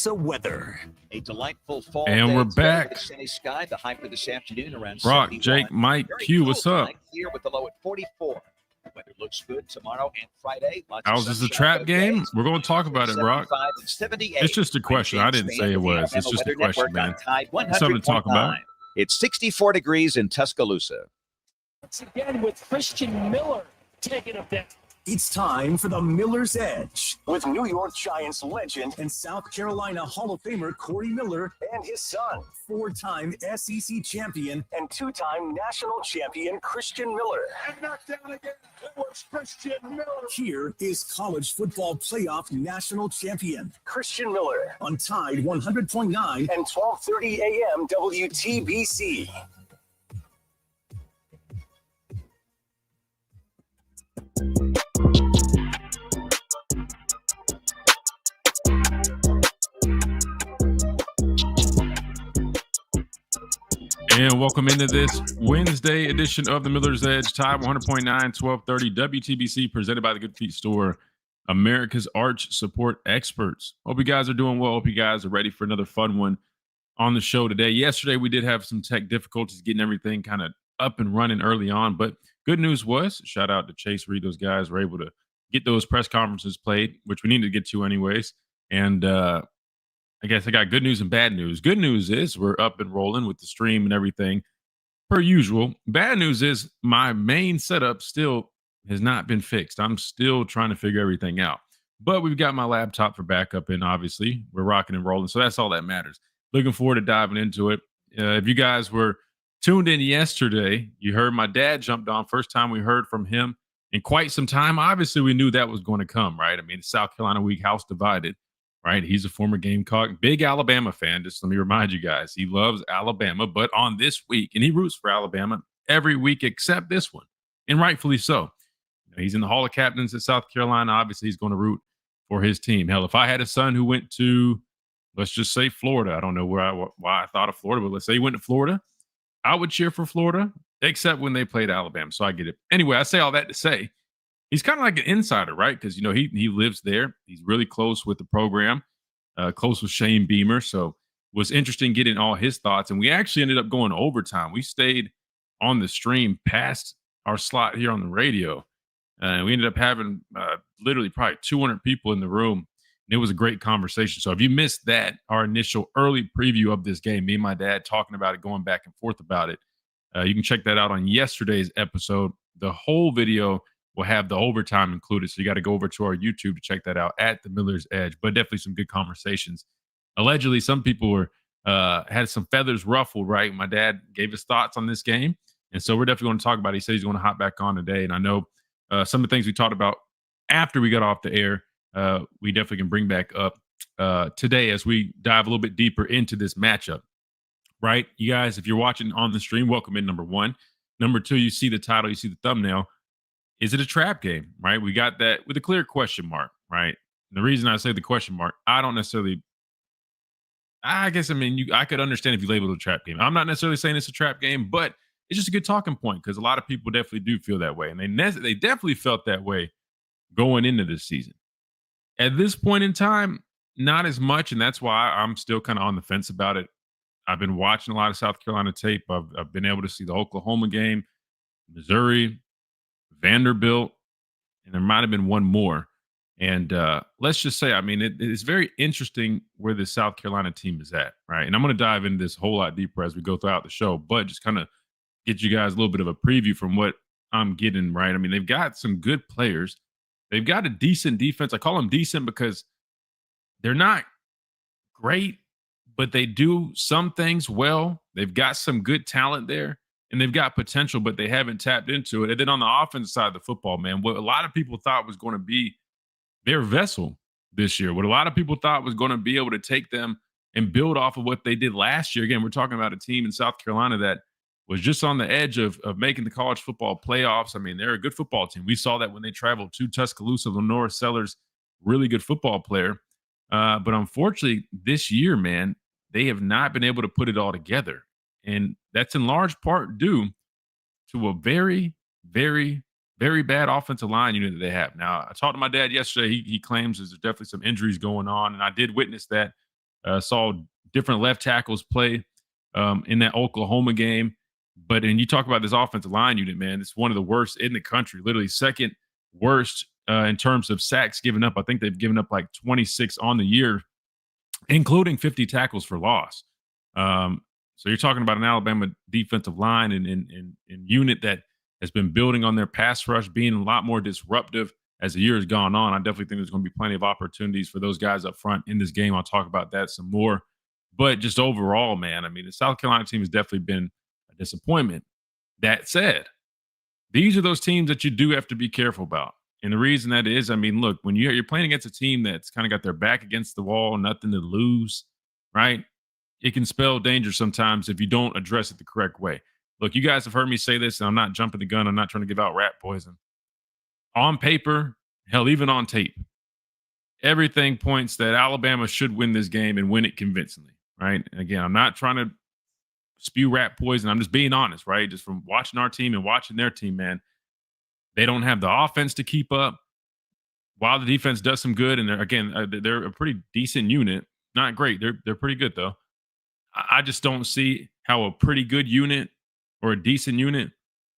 Tuscaloosa weather. A delightful fall and day we're today back. with a sunny sky. The high for this afternoon around Brock, 71. Jake, Mike, Very Q, cool what's up? tonight, clear with the low at 44. Weather looks good tomorrow and Friday. Lots How's of this a sunshine trap both game? days. We're going to talk about it, Brock. 75 and 78. It's just a question. I didn't say it was. It's just a question, man. It's something to talk about. It's 64 degrees in Tuscaloosa. Once again with Christian Miller taking up that. It's time for the Miller's Edge with New York Giants legend and South Carolina Hall of Famer Corey Miller and his son, 4-time SEC champion and 2-time national champion Christian Miller. And knocked down again. It was Christian Miller. Here is college football playoff national champion Christian Miller on Tide 100.9 and 12:30 a.m. WTBC. And welcome into this Wednesday edition of the Miller's Edge, Tide 100.9, 1230 WTBC, presented by the Good Feet Store, America's Arch Support Experts. Hope you guys are doing well. Hope you guys are ready for another fun one on the show today. Yesterday, we did have some tech difficulties getting everything kind of up and running early on, but good news was, shout out to Chase Reed, those guys were able to get those press conferences played, which we needed to get to anyways. And I guess I got good news and bad news. Good news is we're up and rolling with the stream and everything per usual. Bad news is my main setup still has not been fixed. I'm still trying to figure everything out. But we've got my laptop for backup, and obviously we're rocking and rolling. So that's all that matters. Looking forward to diving into it. If you guys were tuned in yesterday, you heard my dad jumped on. First time we heard from him in quite some time. Obviously, we knew that was going to come, right? I mean, it's South Carolina week, house divided. Right, he's a former Gamecock, big Alabama fan. Just let me remind you guys, he loves Alabama. But on this week, and he roots for Alabama every week except this one, and rightfully so. He's in the Hall of Captains at South Carolina. Obviously, he's going to root for his team. Hell, if I had a son who went to, let's just say Florida, I don't know why I thought of Florida, but let's say he went to Florida, I would cheer for Florida, except when they played Alabama. So I get it. Anyway, I say all that to say, he's kind of like an insider, right? Because, he lives there. He's really close with the program, close with Shane Beamer. So it was interesting getting all his thoughts. And we actually ended up going overtime. We stayed on the stream past our slot here on the radio. And we ended up having literally probably 200 people in the room. And it was a great conversation. So if you missed that, our initial early preview of this game, me and my dad talking about it, going back and forth about it, you can check that out on yesterday's episode. The whole video will have the overtime included. So you got to go over to our YouTube to check that out at the Miller's Edge. But definitely some good conversations. Allegedly, some people were had some feathers ruffled, right? My dad gave his thoughts on this game. And so we're definitely going to talk about it. He said he's going to hop back on today. And I know some of the things we talked about after we got off the air, we definitely can bring back up today as we dive a little bit deeper into this matchup, right? You guys, if you're watching on the stream, welcome in, number one. Number two, you see the title, you see the thumbnail. Is it a trap game, right? We got that with a clear question mark, right? And the reason I say the question mark, I don't necessarily, I could understand if you labeled it a trap game. I'm not necessarily saying it's a trap game, but it's just a good talking point because a lot of people definitely do feel that way. And they definitely felt that way going into this season. At this point in time, not as much, and that's why I'm still kind of on the fence about it. I've been watching a lot of South Carolina tape. I've been able to see the Oklahoma game, Missouri, Vanderbilt, and there might have been one more. And let's just say, it's very interesting where the South Carolina team is at, right? And I'm going to dive into this a whole lot deeper as we go throughout the show, but just kind of get you guys a little bit of a preview from what I'm getting, right? I mean, they've got some good players. They've got a decent defense. I call them decent because they're not great, but they do some things well. They've got some good talent there. And they've got potential, but they haven't tapped into it. And then on the offensive side of the football, man, what a lot of people thought was going to be their vessel this year, what a lot of people thought was going to be able to take them and build off of what they did last year. Again, we're talking about a team in South Carolina that was just on the edge of making the college football playoffs. I mean, they're a good football team. We saw that when they traveled to Tuscaloosa. Lenore Sellers, really good football player. But unfortunately, this year, man, they have not been able to put it all together. And that's in large part due to a very, very, very bad offensive line unit that they have. Now, I talked to my dad yesterday. He claims there's definitely some injuries going on, and I did witness that Saw different left tackles play in that Oklahoma game. But and you talk about this offensive line unit, man, it's one of the worst in the country, literally second worst in terms of sacks given up. I think they've given up like 26 on the year, including 50 tackles for loss. So you're talking about an Alabama defensive line and unit that has been building on their pass rush, being a lot more disruptive as the year has gone on. I definitely think there's going to be plenty of opportunities for those guys up front in this game. I'll talk about that some more. But just overall, man, I mean, the South Carolina team has definitely been a disappointment. That said, these are those teams that you do have to be careful about. And the reason that is, I mean, look, when you're playing against a team that's kind of got their back against the wall, nothing to lose, right? It can spell danger sometimes if you don't address it the correct way. Look, you guys have heard me say this, and I'm not jumping the gun. I'm not trying to give out rat poison. On paper, hell, even on tape, everything points that Alabama should win this game and win it convincingly, right? And again, I'm not trying to spew rat poison. I'm just being honest, right? Just from watching our team and watching their team, man. They don't have the offense to keep up while the defense does some good. And they're a pretty decent unit. Not great. They're pretty good, though. I just don't see how a pretty good unit or a decent unit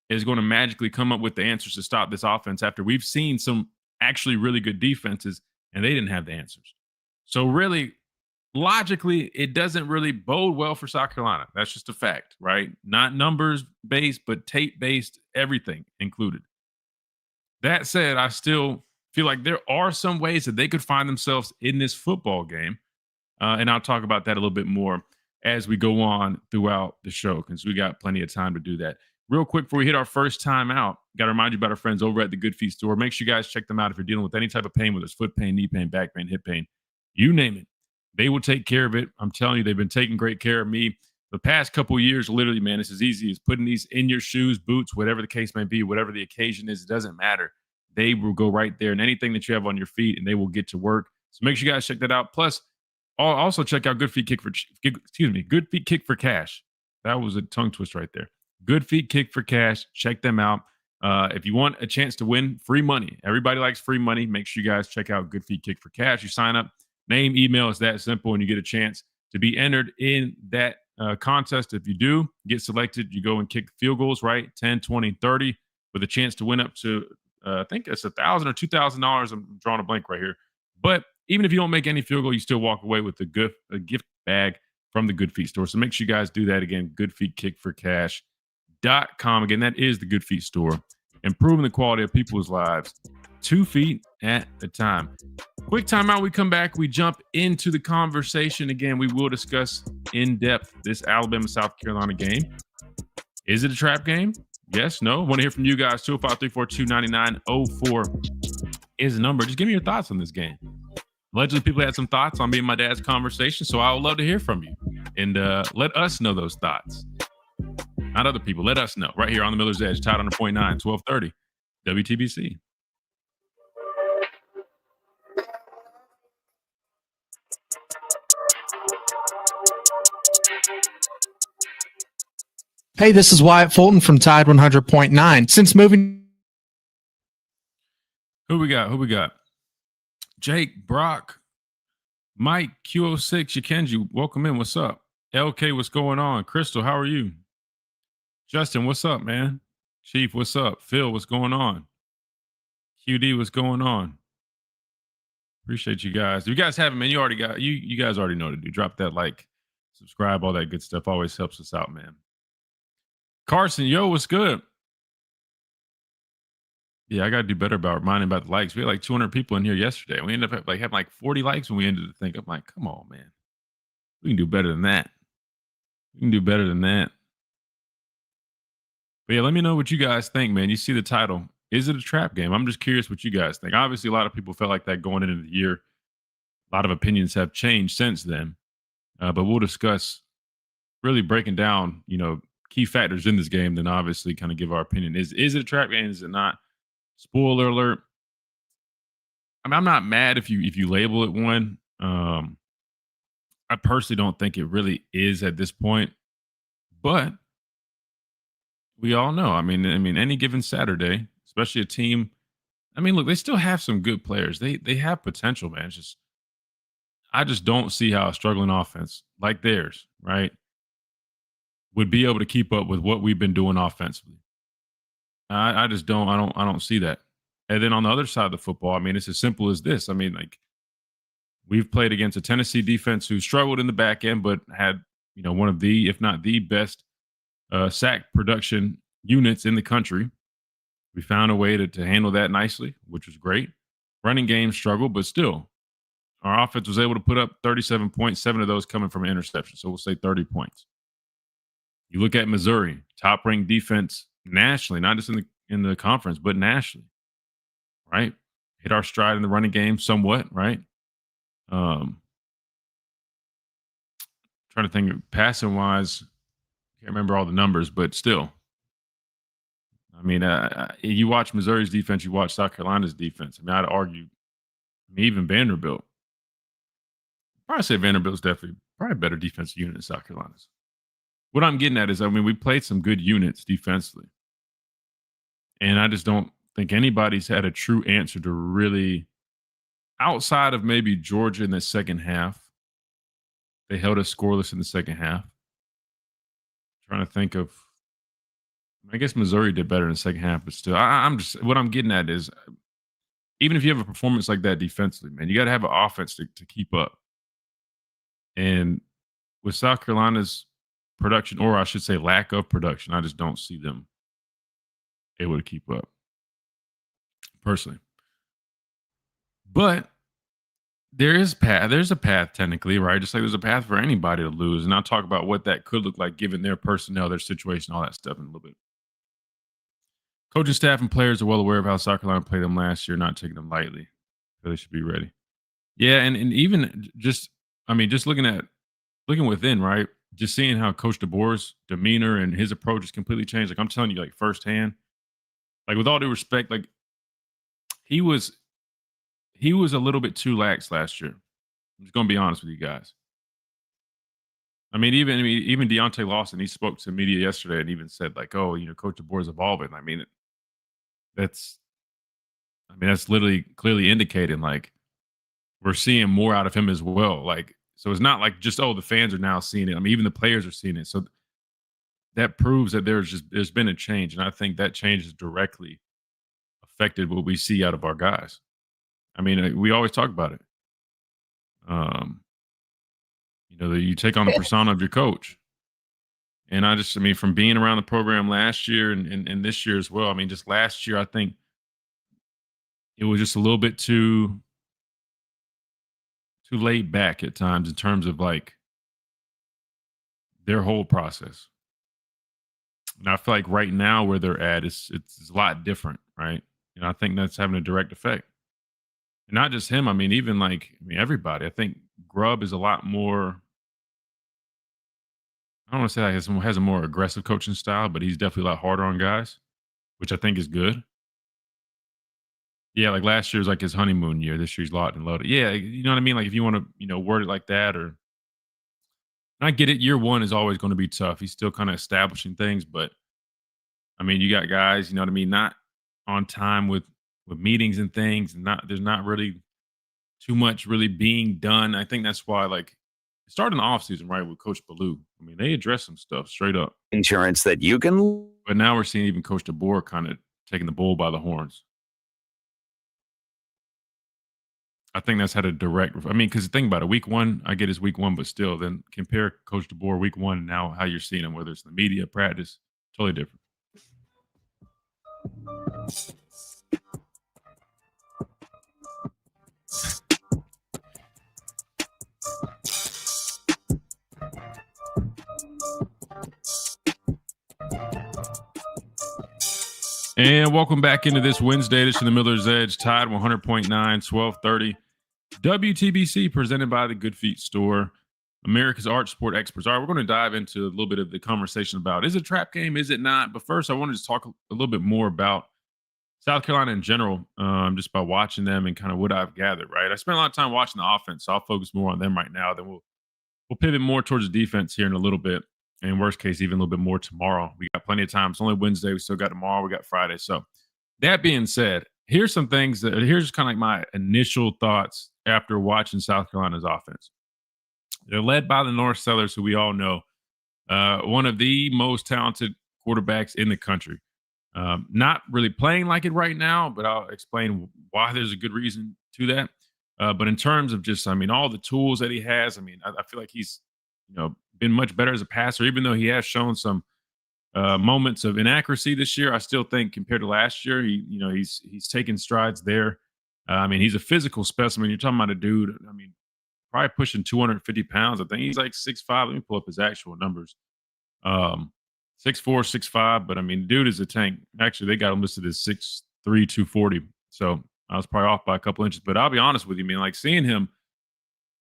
is going to magically come up with the answers to stop this offense after we've seen some actually really good defenses and they didn't have the answers. So really, logically, it doesn't really bode well for South Carolina. That's just a fact, right? Not numbers based, but tape based, everything included. That said, I still feel like there are some ways that they could find themselves in this football game. And I'll talk about that a little bit more as we go on throughout the show because we got plenty of time to do that. Real quick, before we hit our first time out, got to remind you about our friends over at the Good Feet store. Make sure you guys check them out if you're dealing with any type of pain, whether it's foot pain, knee pain, back pain, hip pain, you name it. They will take care of it. I'm telling you, they've been taking great care of me the past couple of years. Literally, man, it's as easy as putting these in your shoes, boots, whatever the case may be, whatever the occasion is, it doesn't matter. They will go right there and anything that you have on your feet, and they will get to work. So make sure you guys check that out. Plus, also check out Good Feet Kick for Cash. That was a tongue twist right there. Good Feet Kick for Cash. Check them out. If you want a chance to win free money, everybody likes free money. Make sure you guys check out Good Feet Kick for Cash. You sign up, name, email, it's that simple, and you get a chance to be entered in that contest. If you do get selected, you go and kick field goals, right? 10, 20, 30 with a chance to win up to, I think it's $1,000 or $2,000. I'm drawing a blank right here. But even if you don't make any field goal, you still walk away with a gift bag from the Good Feet store. So make sure you guys do that again. GoodFeetKickForCash.com. Again, that is the Good Feet store. Improving the quality of people's lives 2 feet at a time. Quick timeout. We come back. We jump into the conversation. Again, we will discuss in depth this Alabama-South Carolina game. Is it a trap game? Yes, no. Want to hear from you guys. 205-342-9904 is the number. Just give me your thoughts on this game. Allegedly, people had some thoughts on me and my dad's conversation, so I would love to hear from you. And let us know those thoughts. Not other people. Let us know. Right here on the Miller's Edge, Tide 100.9, 1230, WTBC. Hey, this is Wyatt Fulton from Tide 100.9. Since moving... Who we got? Jake, Brock, Mike, Q06, Yakenji, welcome in. What's up? LK, what's going on? Crystal, how are you? Justin, what's up, man? Chief, what's up? Phil, what's going on? QD, what's going on? Appreciate you guys. If you guys haven't, man, you guys already know what to do. Drop that like, subscribe, all that good stuff. Always helps us out, man. Carson, yo, what's good? Yeah, I got to do better about reminding about the likes. We had like 200 people in here yesterday. We ended up having like 40 likes when we ended the thing. I'm like, come on, man. We can do better than that. But yeah, let me know what you guys think, man. You see the title. Is it a trap game? I'm just curious what you guys think. Obviously, a lot of people felt like that going into the year. A lot of opinions have changed since then. But we'll discuss really breaking down, key factors in this game, then obviously kind of give our opinion. Is it a trap game? Is it not? Spoiler alert. I mean, I'm not mad if you label it one. I personally don't think it really is at this point, but we all know. I mean, any given Saturday, especially a team. I mean, look, they still have some good players. They have potential, man. It's just I just don't see how a struggling offense like theirs, right, would be able to keep up with what we've been doing offensively. I just don't. I don't see that. And then on the other side of the football, I mean, it's as simple as this. I mean, like we've played against a Tennessee defense who struggled in the back end, but had one of the, if not the best, sack production units in the country. We found a way to handle that nicely, which was great. Running game struggled, but still, our offense was able to put up 37 points, 7 of those coming from an interception. So we'll say 30 points. You look at Missouri, top-ranked defense nationally, not just in the conference, but nationally, right? Hit our stride in the running game somewhat, right? Trying to think, passing-wise, can't remember all the numbers, but still. I mean, you watch Missouri's defense, you watch South Carolina's defense. I mean, I'd argue, even Vanderbilt. Probably say Vanderbilt's definitely probably a better defensive unit than South Carolina's. What I'm getting at is, I mean, we played some good units defensively. And I just don't think anybody's had a true answer to really, outside of maybe Georgia in the second half. They held us scoreless in the second half. Trying to think of, I guess Missouri did better in the second half, but still, I'm just, what I'm getting at is, even if you have a performance like that defensively, man, you got to have an offense to keep up. And with South Carolina's production, or I should say lack of production, I just don't see them able to keep up, personally. But there's a path technically, right? Just like there's a path for anybody to lose. And I'll talk about what that could look like given their personnel, their situation, all that stuff in a little bit. Coaching staff and players are well aware of how South Carolina played them last year, not taking them lightly. So they should be ready. Yeah, and even just, I mean, just looking within, right? Just seeing how Coach DeBoer's demeanor and his approach has completely changed. Like I'm telling you, like firsthand, like with all due respect, like he was a little bit too lax last year. I'm just gonna be honest with you guys. I mean, even Deontay Lawson, he spoke to media yesterday and even said like, "Oh, Coach DeBoer's evolving." I mean, that's literally clearly indicating like we're seeing more out of him as well. Like, so it's not like just, the fans are now seeing it. I mean, even the players are seeing it. So that proves that there's been a change. And I think that change has directly affected what we see out of our guys. I mean, we always talk about it. That you take on the persona of your coach. And from being around the program last year and this year as well, I mean, just last year, I think it was just a little bit too laid back at times in terms of like their whole process. And I feel like right now where they're at, it's a lot different, right? And I think that's having a direct effect. And not just him. I mean, even everybody. I think Grubb is a lot more, I don't want to say like has a more aggressive coaching style, but he's definitely a lot harder on guys, which I think is good. Yeah, like last year was like his honeymoon year. This year's locked and loaded. Yeah, you know what I mean? Like if you want to, word it like that, or I get it. Year one is always going to be tough. He's still kind of establishing things, but I mean, you got guys, you know what I mean, not on time with meetings and things, and there's not really too much really being done. I think that's why, like, it started in the offseason, right, with Coach Ballou. I mean, they addressed some stuff straight up. Insurance that you can. But now we're seeing even Coach DeBoer kind of taking the bull by the horns. I think that's had a direct, because think about it, week one, I get it's week one, but still, then compare Coach DeBoer week one and now how you're seeing him, whether it's in the media, practice, totally different. And welcome back into this Wednesday edition of the Miller's Edge, Tide 100.9, 1230. WTBC presented by the Good Feet Store, America's Arch Sport Experts. All right, we're going to dive into a little bit of the conversation about, is it a trap game, is it not? But first, I wanted to talk a little bit more about South Carolina in general, just by watching them and kind of what I've gathered, right? I spent a lot of time watching the offense, so I'll focus more on them right now. Then we'll pivot more towards the defense here in a little bit. And worst case, even a little bit more tomorrow. We got plenty of time. It's only Wednesday. We still got tomorrow. We got Friday. So that being said, here's some things here's kind of like my initial thoughts after watching South Carolina's offense. They're led by the North Sellers, who we all know, one of the most talented quarterbacks in the country. Not really playing like it right now, but I'll explain why there's a good reason to that. But in terms of just, all the tools that he has, I feel like he's, been much better as a passer, even though he has shown some moments of inaccuracy this year. I still think compared to last year, he's taken strides there. He's a physical specimen. You're talking about a dude, probably pushing 250 pounds. I think he's like 6'5". Let me pull up his actual numbers. 6'4", 6'5", but dude is a tank. Actually, they got him listed as 6'3", 240. So I was probably off by a couple inches. But I'll be honest with you, man. Like seeing him,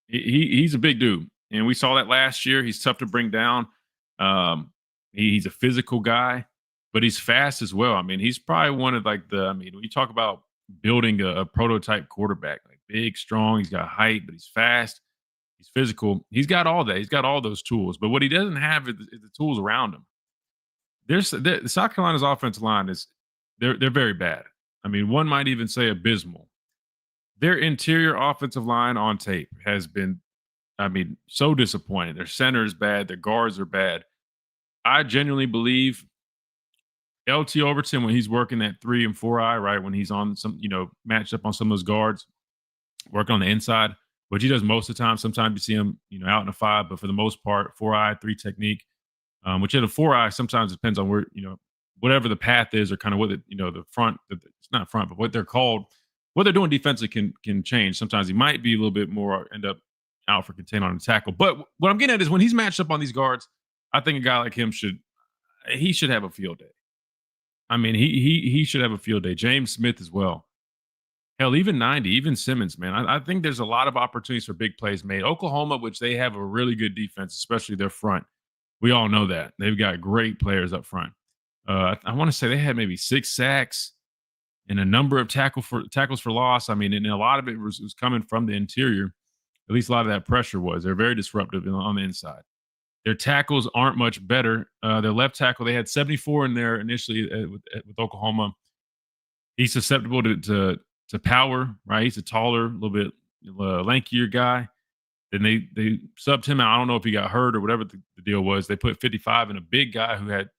he's a big dude, and we saw that last year. He's tough to bring down. He's a physical guy, but he's fast as well. He's probably one of like when you talk about building a prototype quarterback, like big, strong. He's got height, but he's fast. He's physical. He's got all that. He's got all those tools. But what he doesn't have is the tools around him. The South Carolina's offensive line they're very bad. One might even say abysmal. Their interior offensive line on tape has been, so disappointing. Their center is bad. Their guards are bad. I genuinely believe LT Overton, when he's working that 3 and 4 eye, right, when he's on some, matched up on some of those guards, working on the inside, which he does most of the time. Sometimes you see him, out in a 5, but for the most part, 4 eye, 3 technique, which in a 4 eye sometimes depends on where, whatever the path is or kind of what the front, it's not front, but what they're called, what they're doing defensively can change. Sometimes he might be a little bit more, end up out for contain on the tackle. But what I'm getting at is when he's matched up on these guards, I think a guy like him should have a field day. He should have a field day. James Smith as well. Hell, even 90, even Simmons, man. I think there's a lot of opportunities for big plays made. Oklahoma, which they have a really good defense, especially their front. We all know that. They've got great players up front. I want to say they had maybe 6 sacks and a number of tackles for loss. And a lot of it was coming from the interior. At least a lot of that pressure was. They're very disruptive on the inside. Their tackles aren't much better. Their left tackle, they had 74 in there initially with Oklahoma. He's susceptible to power, right? He's a taller, a little bit lankier guy. Then they subbed him out. I don't know if he got hurt or whatever the deal was. They put 55 in a big guy who had,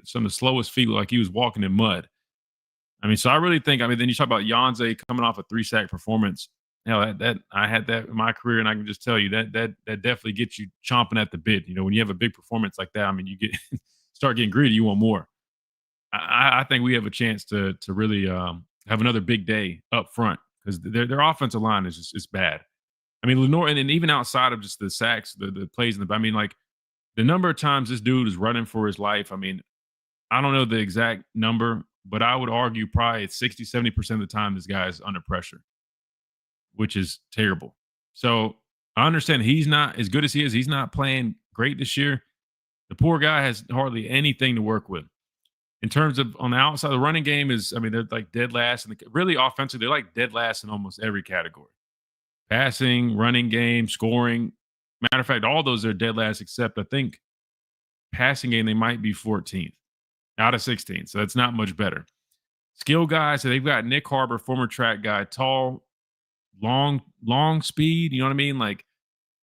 some of the slowest feet, like he was walking in mud. So I really think, then you talk about Yanze coming off a 3-sack performance. Hell, that I had that in my career, and I can just tell you that definitely gets you chomping at the bit. When you have a big performance like that, you get start getting greedy. You want more. I think we have a chance to really have another big day up front because their offensive line is bad. Lenore, and even outside of just the sacks, the plays in the, the number of times this dude is running for his life. I don't know the exact number, but I would argue probably 60, 70% of the time this guy is under pressure, which is terrible. So I understand he's not as good as he is. He's not playing great this year. The poor guy has hardly anything to work with. In terms of on the outside, the running game is, they're like dead last. And really offensively, they're like dead last in almost every category. Passing, running game, scoring. Matter of fact, all those are dead last except I think passing game, they might be 14th out of 16. So that's not much better. Skill guys, so they've got Nick Harbor, former track guy, tall, long speed, you know what I mean? Like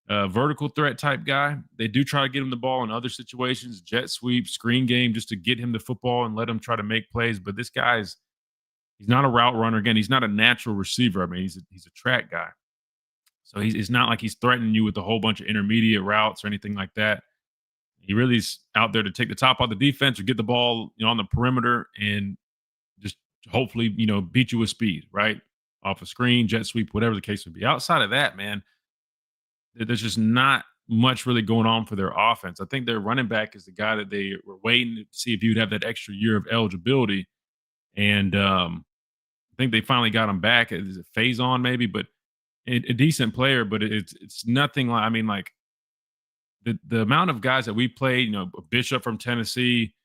vertical threat type guy. They do try to get him the ball in other situations, jet sweep, screen game, just to get him the football and let him try to make plays. But this guy's he's not a route runner. Again, he's not a natural receiver. He's a track guy. So it's not like he's threatening you with a whole bunch of intermediate routes or anything like that. He really is out there to take the top off the defense or get the ball, on the perimeter and just hopefully, beat you with speed, right? Off a screen, jet sweep, whatever the case would be. Outside of that, man, there's just not much really going on for their offense. I think their running back is the guy that they were waiting to see if he would have that extra year of eligibility. And I think they finally got him back. Is it Faison maybe? But a decent player, but it's nothing like, the amount of guys that we played, Bishop from Tennessee,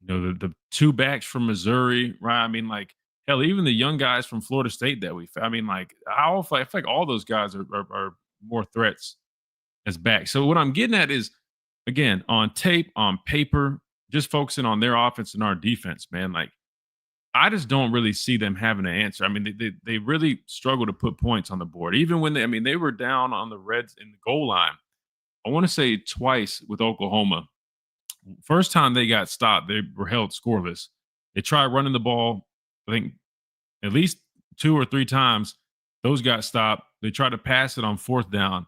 the 2 backs from Missouri, right? Hell, even the young guys from Florida State that I feel like all those guys are more threats as backs. So what I'm getting at is, again, on tape, on paper, just focusing on their offense and our defense, man. I just don't really see them having an answer. I mean, they really struggle to put points on the board, even when they were down on the Reds in the goal line. I want to say twice with Oklahoma. First time they got stopped, they were held scoreless. They tried running the ball, I think at least 2 or 3 times. Those got stopped. They tried to pass it on 4th down.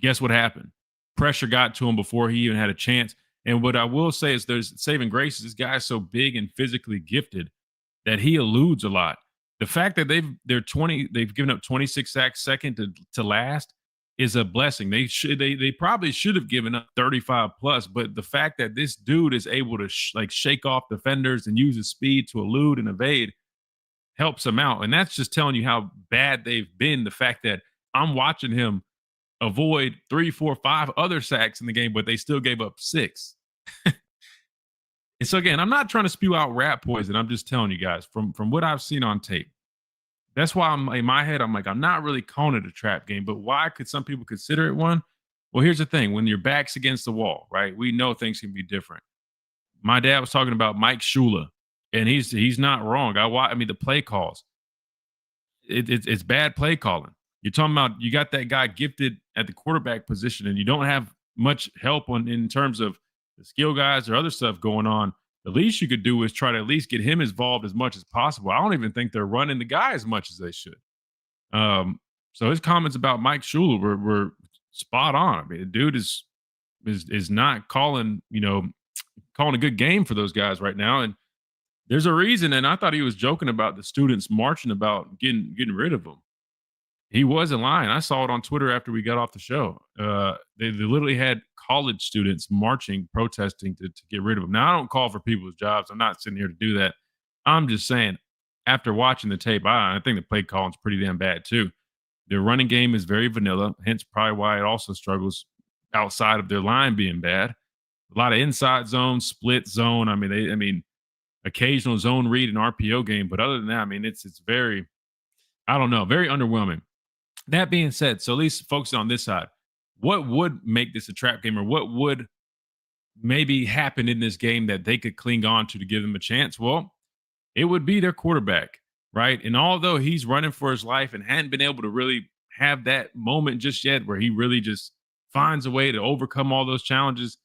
Guess what happened? Pressure got to him before he even had a chance. And what I will say is there's saving grace is this guy is so big and physically gifted that he eludes a lot. The fact that they've given up 26 sacks second to last is a blessing. They probably should have given up 35 plus, but the fact that this dude is able to shake off defenders and use his speed to elude and evade helps him out. And that's just telling you how bad they've been. The fact that I'm watching him avoid 3, 4, 5 other sacks in the game, but they still gave up 6. And so again, I'm not trying to spew out rat poison. I'm just telling you guys from what I've seen on tape. That's why I'm in my head, I'm like, I'm not really calling it a trap game, but why could some people consider it one? Well, here's the thing. When your back's against the wall, right? We know things can be different. My dad was talking about Mike Shula, and he's not wrong. I mean, the play calls. It's bad play calling. You're talking about you got that guy gifted at the quarterback position, and you don't have much help in terms of the skill guys or other stuff going on. The least you could do is try to at least get him involved as much as possible. I don't even think they're running the guy as much as they should. So his comments about Mike Shula were spot on. I mean, the dude is not calling a good game for those guys right now. And there's a reason. And I thought he was joking about the students marching about getting rid of him. He wasn't lying. I saw it on Twitter after we got off the show. They literally had college students marching, protesting to get rid of him. Now, I don't call for people's jobs. I'm not sitting here to do that. I'm just saying, after watching the tape, I think the play calling's pretty damn bad too. Their running game is very vanilla, hence probably why it also struggles outside of their line being bad. A lot of inside zone, split zone. I mean, occasional zone read and RPO game, but other than that, I mean, it's very, I don't know, very underwhelming. That being said, so at least focusing on this side, what would make this a trap game, or what would maybe happen in this game that they could cling on to give them a chance? Well, it would be their quarterback, right? And although he's running for his life and hadn't been able to really have that moment just yet where he really just finds a way to overcome all those challenges,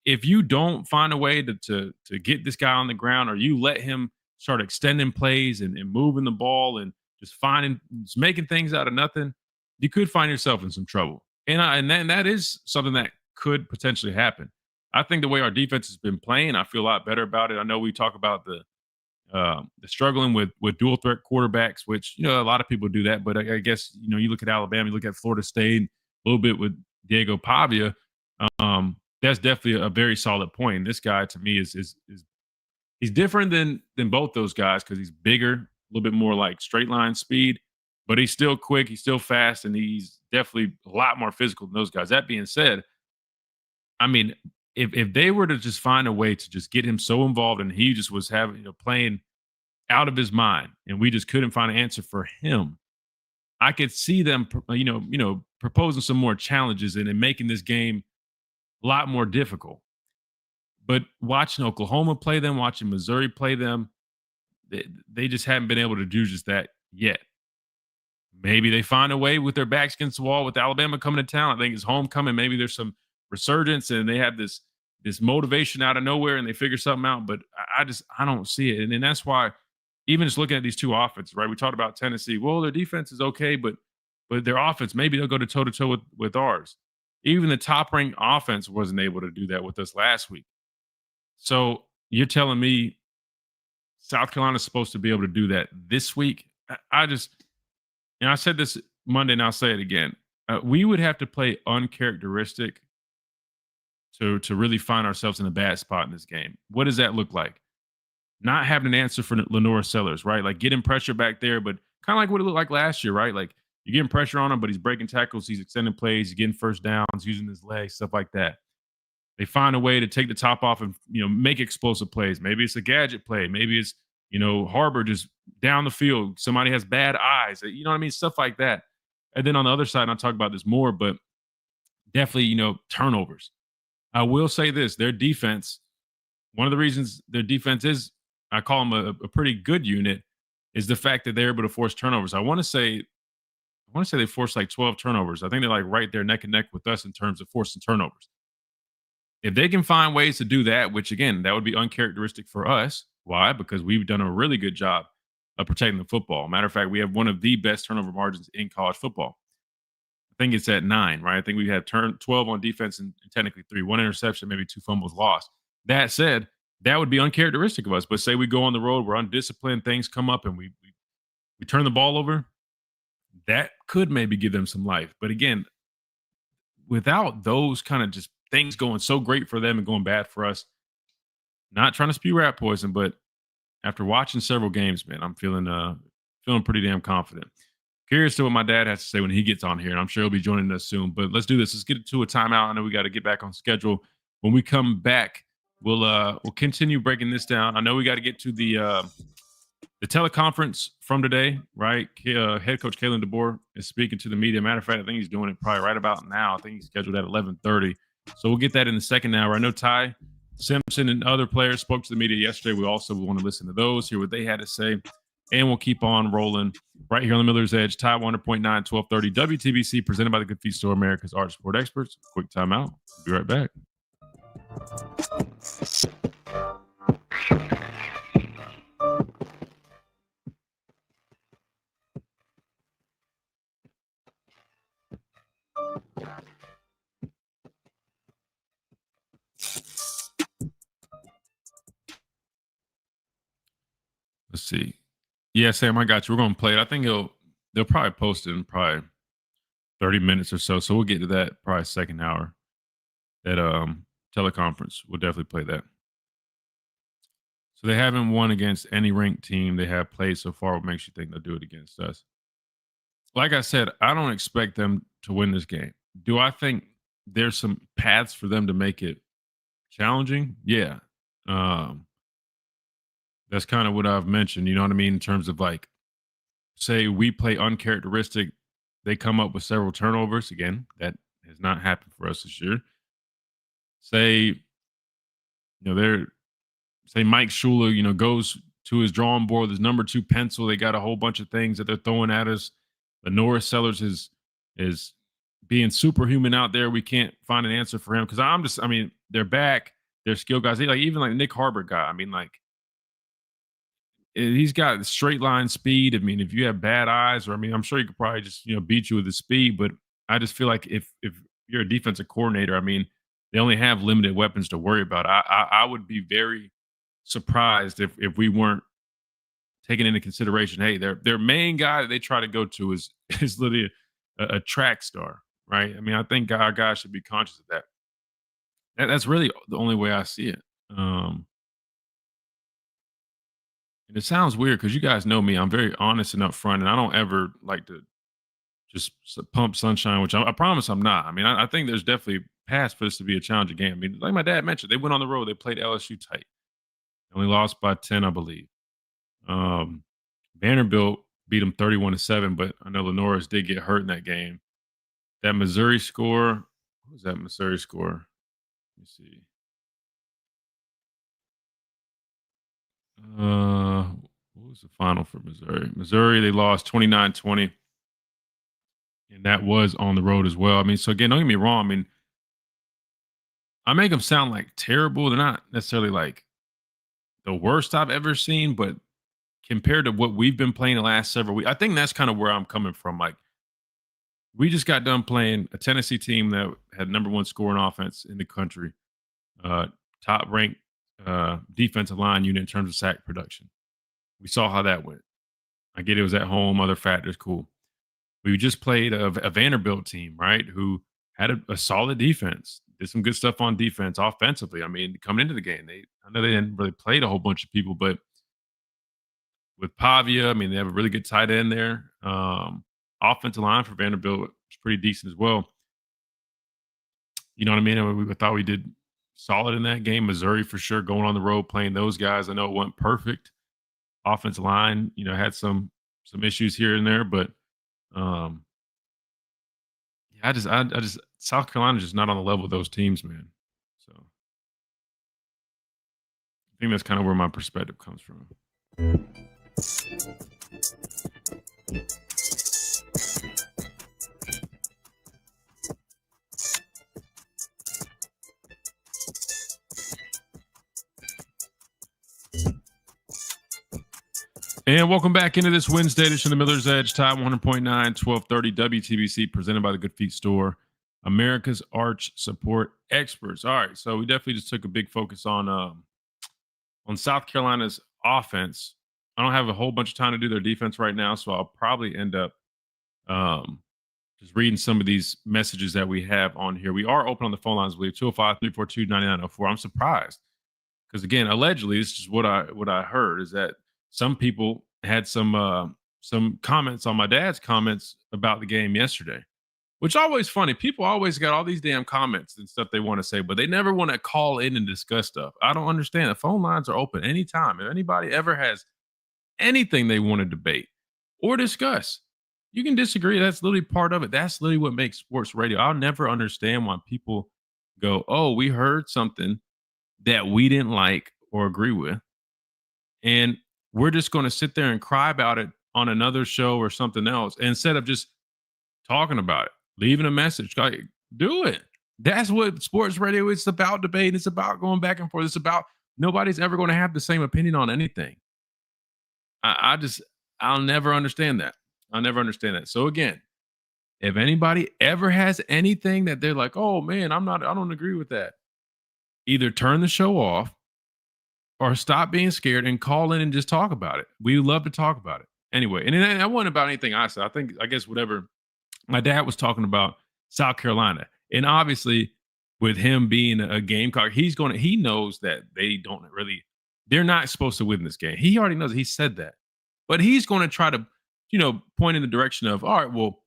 if you don't find a way to get this guy on the ground, or you let him start extending plays and moving the ball and just making things out of nothing, you could find yourself in some trouble. And then that is something that could potentially happen. I think the way our defense has been playing, I feel a lot better about it. I know we talk about the struggling with dual threat quarterbacks, which, a lot of people do that. But I guess, you look at Alabama, you look at Florida State, a little bit with Diego Pavia. That's definitely a very solid point. And this guy, to me, is he's different than both those guys because he's bigger, a little bit more like straight line speed, but he's still quick, he's still fast, and he's definitely a lot more physical than those guys. That being said, I mean, if they were to just find a way to just get him so involved and he just was playing out of his mind, and we just couldn't find an answer for him, I could see them, proposing some more challenges and making this game a lot more difficult. But watching Oklahoma play them, watching Missouri play them, they just haven't been able to do just that yet. Maybe they find a way with their backs against the wall with Alabama coming to town. I think it's homecoming. Maybe there's some resurgence and they have this motivation out of nowhere and they figure something out. But I don't see it. And that's why, even just looking at these two offenses, right? We talked about Tennessee. Well, their defense is okay, but their offense, maybe they'll go to toe-to-toe with ours. Even the top-ranked offense wasn't able to do that with us last week. So you're telling me South Carolina's supposed to be able to do that this week? I said this Monday, and I'll say it again. We would have to play uncharacteristic to really find ourselves in a bad spot in this game. What does that look like? Not having an answer for Lenore Sellers, right? Like getting pressure back there, but kind of like what it looked like last year, right? Like you're getting pressure on him, but he's breaking tackles, he's extending plays, he's getting first downs, using his legs, stuff like that. They find a way to take the top off and make explosive plays. Maybe it's a gadget play. Maybe it's Harbor just down the field. Somebody has bad eyes. You know what I mean? Stuff like that. And then on the other side, and I'll talk about this more, but definitely turnovers. I will say this: their defense. One of the reasons their defense is I call them a pretty good unit, is the fact that they're able to force turnovers. I want to say they forced like 12 turnovers. I think they're like right there neck and neck with us in terms of forcing turnovers. If they can find ways to do that, which again, that would be uncharacteristic for us. Why? Because we've done a really good job of protecting the football. Matter of fact, we have one of the best turnover margins in college football. I think it's at 9, right? I think we have 12 on defense and technically 3, 1 interception, maybe 2 fumbles lost. That said, that would be uncharacteristic of us. But say we go on the road, we're undisciplined, things come up, and we turn the ball over. That could maybe give them some life. But again, without those kind of just things going so great for them and going bad for us, not trying to spew rat poison, but after watching several games, man, I'm feeling pretty damn confident. Curious to what my dad has to say when he gets on here, and I'm sure he'll be joining us soon. But let's do this. Let's get to a timeout. I know we got to get back on schedule. When we come back, we'll continue breaking this down. I know we got to get to the teleconference from today, right? Head coach Kalen DeBoer is speaking to the media. Matter of fact, I think he's doing it probably right about now. I think he's scheduled at 11:30. So we'll get that in the second hour. I know Ty Simpson and other players spoke to the media yesterday. We also want to listen to those, hear what they had to say, and we'll keep on rolling right here on the Miller's Edge. Ty 100.9, 1230 WTBC, presented by the Good Feet Store, America's Art Sport Experts. Quick timeout. Be right back. Let's see. Yeah, Sam, I got you. We're going to play it. I think they'll probably post it in probably 30 minutes or so. So we'll get to that probably second hour. That teleconference. We'll definitely play that. So they haven't won against any ranked team they have played so far. What makes you think they'll do it against us? Like I said, I don't expect them to win this game. Do I think there's some paths for them to make it challenging? Yeah. That's kind of what I've mentioned, you know what I mean? In terms of like, say we play uncharacteristic, they come up with several turnovers. Again, that has not happened for us this year. Say Mike Shula, goes to his drawing board, his number 2 pencil. They got a whole bunch of things that they're throwing at us. Lenora Sellers is being superhuman out there. We can't find an answer for him because they're back. They're skill guys. Even like Nick Harbor guy. He's got straight line speed. If you have bad eyes, I'm sure he could probably just beat you with his speed. But I just feel like if you're a defensive coordinator, they only have limited weapons to worry about. I would be very surprised if we weren't taking into consideration, hey, their main guy that they try to go to is literally a track star, right? I think our guys should be conscious of that. That's really the only way I see it. And it sounds weird because you guys know me. I'm very honest and upfront, and I don't ever like to just pump sunshine, which I promise I'm not. I think there's definitely paths for this to be a challenging game. Like my dad mentioned, they went on the road. They played LSU tight. They only lost by 10, I believe. Vanderbilt beat them 31-7, but I know Lenore's did get hurt in that game. That Missouri score, what was that Missouri score? Let me see. What was the final for Missouri? Missouri, they lost 29-20. And that was on the road as well. So again, don't get me wrong. I make them sound like terrible. They're not necessarily like the worst I've ever seen, but compared to what we've been playing the last several weeks, I think that's kind of where I'm coming from. Like, we just got done playing a Tennessee team that had number 1 scoring offense in the country, top ranked defensive line unit in terms of sack production. We saw how that went. I get it was at home, other factors, cool. We just played a Vanderbilt team, right, who had a solid defense, did some good stuff on defense, offensively. Coming into the game, I know they didn't really play a whole bunch of people, but with Pavia, they have a really good tight end there. Offensive line for Vanderbilt was pretty decent as well. You know what I mean? We thought we did solid in that game. Missouri for sure, going on the road, playing those guys. I know it wasn't perfect. Offensive line, had some issues here and there, but I just South Carolina's just not on the level of those teams, man. So think that's kind of where my perspective comes from. And welcome back into this Wednesday edition of Miller's Edge, Tide 100.9, 1230 WTBC, presented by the Good Feet Store, America's Arch Support Experts. All right, so we definitely just took a big focus on South Carolina's offense. I don't have a whole bunch of time to do their defense right now, so I'll probably end up just reading some of these messages that we have on here. We are open on the phone lines, I believe, 205-342-9904. I'm surprised because, again, allegedly, this is what I heard, is that some people had some comments on my dad's comments about the game yesterday, which is always funny. People always got all these damn comments and stuff they want to say, but they never want to call in and discuss stuff. I don't understand. The phone lines are open anytime. If anybody ever has anything they want to debate or discuss, you can disagree. That's literally part of it. That's literally what makes sports radio. I'll never understand why people go, oh, we heard something that we didn't like or agree with, and we're just going to sit there and cry about it on another show or something else instead of just talking about it, leaving a message. Do it. That's what sports radio is about. Debate. It's about going back and forth. It's about nobody's ever going to have the same opinion on anything. I'll never understand that. I'll never understand that. So again, if anybody ever has anything that they're like, oh man, I don't agree with that, either turn the show off or stop being scared and call in and just talk about it. We love to talk about it. Anyway, and that wasn't about anything I said. I guess whatever my dad was talking about South Carolina. And obviously with him being a Gamecock, he knows that they're not supposed to win this game. He already knows it. He said that. But he's going to try to, point in the direction of, all right, well,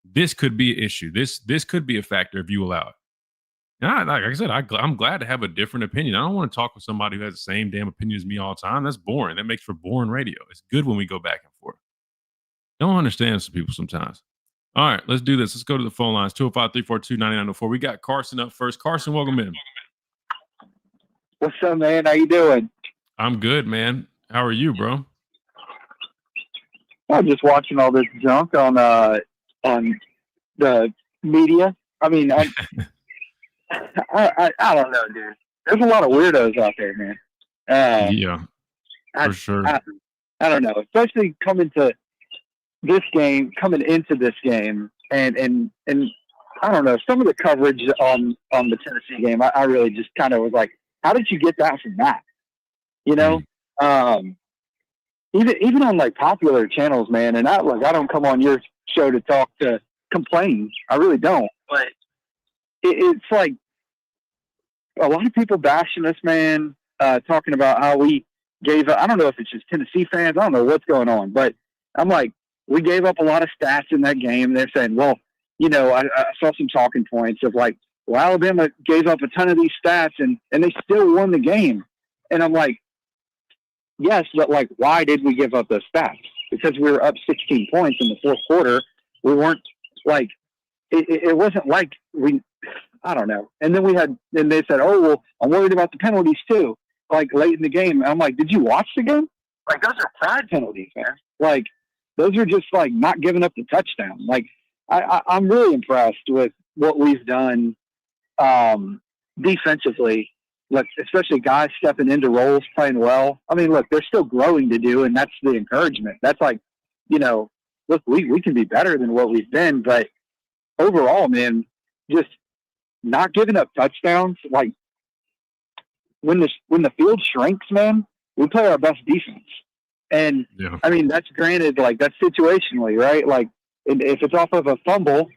this could be an issue. This could be a factor if you allow it. Like I said, I'm glad to have a different opinion. I don't want to talk with somebody who has the same damn opinion as me all the time. That's boring. That makes for boring radio. It's good when we go back and forth. Don't understand some people sometimes. All right, let's do this. Let's go to the phone lines, 205-342-9904. We got Carson up first. Carson, welcome in. What's up, man? How you doing? I'm good, man. How are you, bro? I'm just watching all this junk on the media. I mean, I don't know, dude. There's a lot of weirdos out there, man. Yeah, for sure. I don't know, especially coming into this game, and I don't know, some of the coverage on the Tennessee game, I really just kind of was like, how did you get that from that? Even on like popular channels, man. And I don't come on your show to complain. I really don't. But it's like a lot of people bashing us, man, talking about how we gave up. I don't know if it's just Tennessee fans. I don't know what's going on, but I'm like, we gave up a lot of stats in that game. They're saying, well, I saw some talking points of like, well, Alabama gave up a ton of these stats and they still won the game. And I'm like, yes, but like, why did we give up those stats? Because we were up 16 points in the fourth quarter. We weren't like, it wasn't like I don't know. And then they said, oh, well, I'm worried about the penalties too, like late in the game. And I'm like, did you watch the game? Like, those are pride penalties, man. Like, those are just like not giving up the touchdown. Like, I'm really impressed with what we've done defensively. Look, especially guys stepping into roles, playing well. I mean, look, there's still growing to do, and that's the encouragement. That's like, look, we can be better than what we've been, but overall, man, just not giving up touchdowns. Like, when the field shrinks, man, we play our best defense. And yeah. I mean, that's granted, like, that's situationally, right? Like, if it's off of a fumble,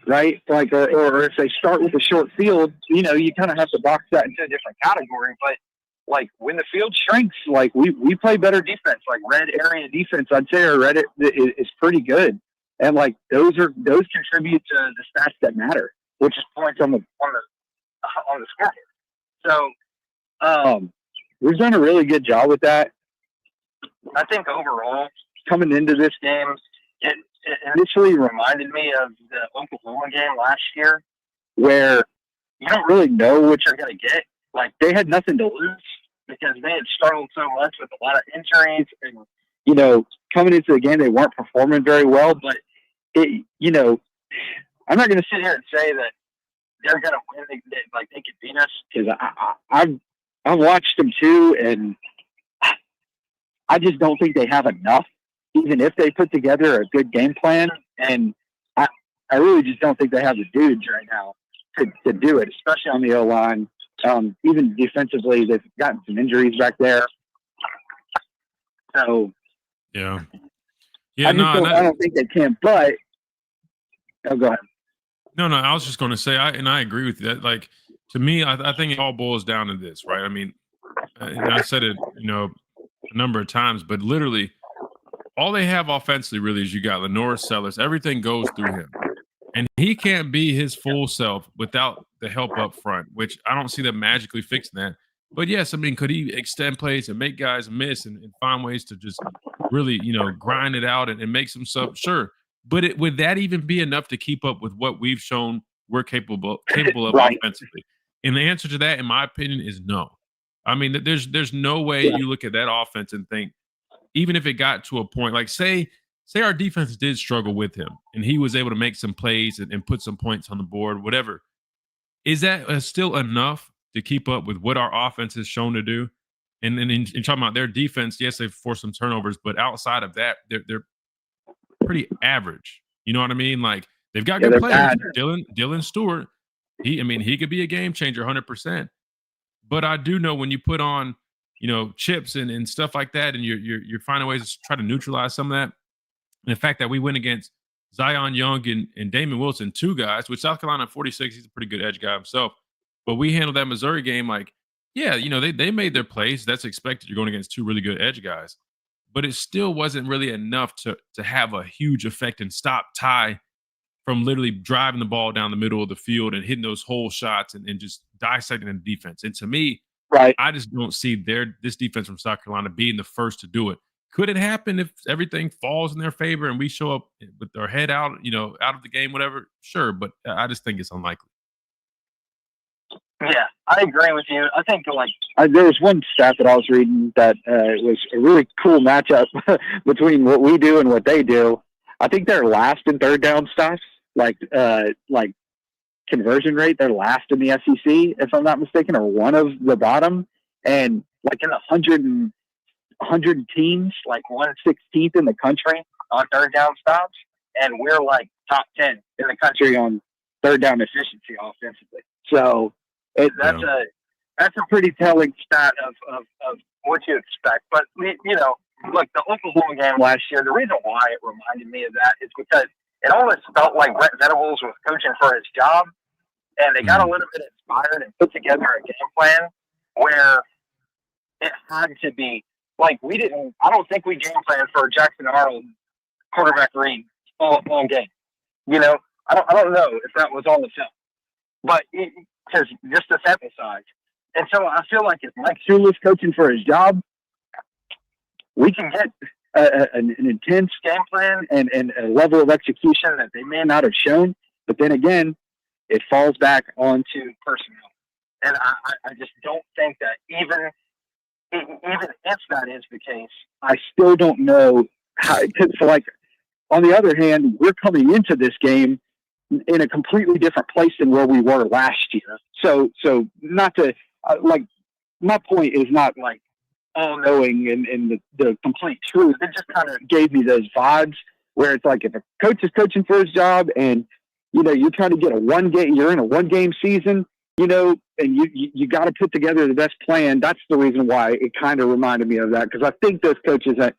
right? Like, or if they start with a short field, you kind of have to box that into a different category. But like, when the field shrinks, like, we play better defense. Like, red area defense, I'd say our red is pretty good. And like, those contribute to the stats that matter, which is points on the scoreboard. So, we've done a really good job with that. I think overall, coming into this game, it initially reminded me of the Oklahoma game last year, where you don't really know what you're going to get. Like, they had nothing to lose. because they had struggled so much with a lot of injuries. And, coming into the game, they weren't performing very well. But, I'm not going to sit here and say that they're going to win. They could beat us, because I've watched them too, and I just don't think they have enough, even if they put together a good game plan. And I really just don't think they have the dudes right now to do it, especially on the O-line. Even defensively, they've gotten some injuries back there. So, yeah. I don't think they can. But go ahead. No, I was just going to say, I agree with you. That, like, to me, I think it all boils down to this, right? I mean, and I said it, a number of times, but literally, all they have offensively really is you got Lenore Sellers. Everything goes through him. And he can't be his full self without the help up front, which I don't see them magically fixing that. But yes, I mean, could he extend plays and make guys miss and find ways to just really, grind it out and make some stuff? Sure. But would that even be enough to keep up with what we've shown we're capable of Right. offensively? And the answer to that, in my opinion, is no. I mean, there's no way you look at that offense and think, even if it got to a point, like say our defense did struggle with him and he was able to make some plays and put some points on the board, whatever. Is that still enough to keep up with what our offense has shown to do? And in talking about their defense, yes, they've forced some turnovers, but outside of that, they're pretty average. You know what I mean? Like, they've got good players. Bad. Dylan Stewart, he could be a game changer 100%. But I do know when you put on, chips and stuff like that, and you're finding ways to try to neutralize some of that. And the fact that we went against Zion Young and Damon Wilson, two guys, with South Carolina at 46, he's a pretty good edge guy himself. But we handled that Missouri game like, yeah, they made their plays. That's expected. You're going against two really good edge guys. But it still wasn't really enough to have a huge effect and stop Ty from literally driving the ball down the middle of the field and hitting those hole shots and just dissecting the defense. And to me, right, I just don't see this defense from South Carolina being the first to do it. Could it happen if everything falls in their favor and we show up with our head out, out of the game, whatever? Sure, but I just think it's unlikely. Yeah, I agree with you. I think there was one stat that I was reading that was a really cool matchup between what we do and what they do. I think they're last in third down stops, like conversion rate. They're last in the SEC, if I'm not mistaken, or one of the bottom. And like in 100 teams, like 116th in the country on third down stops, and we're like top 10 in the country on third down efficiency offensively. So that's a pretty telling stat of what you expect. But look, the Oklahoma game last year, the reason why it reminded me of that is because it almost felt like Brent Venables was coaching for his job, and they got a little bit inspired and put together a game plan where it had to be like I don't think we game planned for Jackson Arnold quarterback read all game. I don't know if that was on the film, but because just the sample size. And so I feel like if Mike Shula's coaching for his job, we can get an intense game plan and a level of execution that they may not have shown. But then again, it falls back onto personnel. And I just don't think that even if that is the case, I still don't know how. So like, on the other hand, we're coming into this game in a completely different place than where we were last year. So not to my point is not like all knowing and the complete truth. It just kind of gave me those vibes where it's like if a coach is coaching for his job and you're trying to get you're in a 1-game season, and you got to put together the best plan. That's the reason why it kind of reminded me of that, because I think those coaches at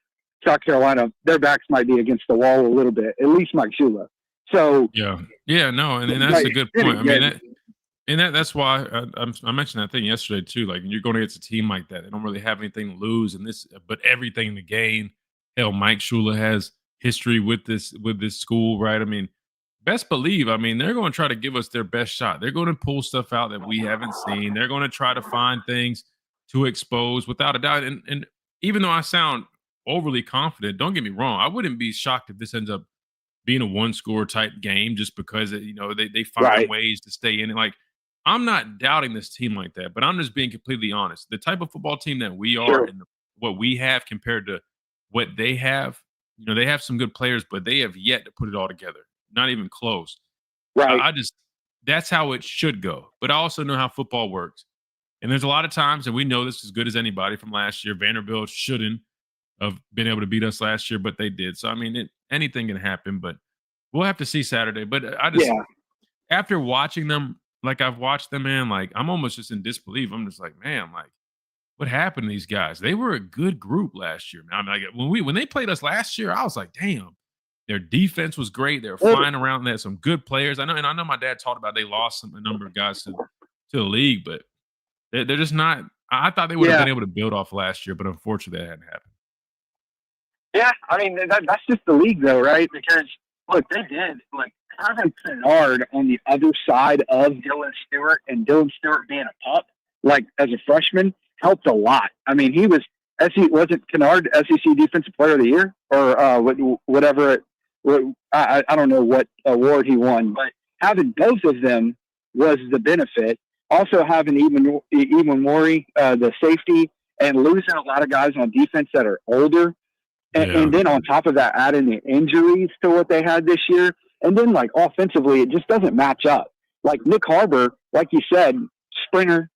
South Carolina, their backs might be against the wall a little bit, at least Mike Shula. So no, and that's a good point. I mean, that's why I mentioned that thing yesterday too. Like, you're going against a team like that, they don't really have anything to lose, but everything to gain. Hell, Mike Shula has history with this school, right? I mean, best believe, they're going to try to give us their best shot. They're going to pull stuff out that we haven't seen. They're going to try to find things to expose, without a doubt. And even though I sound overly confident, don't get me wrong, I wouldn't be shocked if this ends up being a one-score type game, just because they find ways to stay in it. Like, I'm not doubting this team like that, but I'm just being completely honest. The type of football team that we are Sure. and what we have compared to what they have, they have some good players, but they have yet to put it all together. Not even close. Right. I just that's how it should go. But I also know how football works. And there's a lot of times, and we know this as good as anybody from last year. Vanderbilt shouldn't have been able to beat us last year, but they did. So I mean, anything can happen. But we'll have to see Saturday. But after watching them, like I've watched them, man, like I'm almost just in disbelief. I'm just like, man, like what happened to these guys? They were a good group last year. Man. I mean, like when they played us last year, I was like, damn. Their defense was great. They were flying around. They had some good players. I know my dad talked about they lost a number of guys to the league, but they're just not. I thought they would have been able to build off last year, but unfortunately that hadn't happened. Yeah, I mean that's just the league, though, right? Because look, they did like having Kennard on the other side of Dylan Stewart, and Dylan Stewart being a pup, like as a freshman, helped a lot. I mean, he was wasn't Kennard SEC Defensive Player of the Year or whatever it. I don't know what award he won, but having both of them was the benefit. Also having even Maury, the safety, and losing a lot of guys on defense that are older. And then on top of that, adding the injuries to what they had this year. And then, like, offensively, it just doesn't match up. Like, Nick Harbor, like you said, sprinter,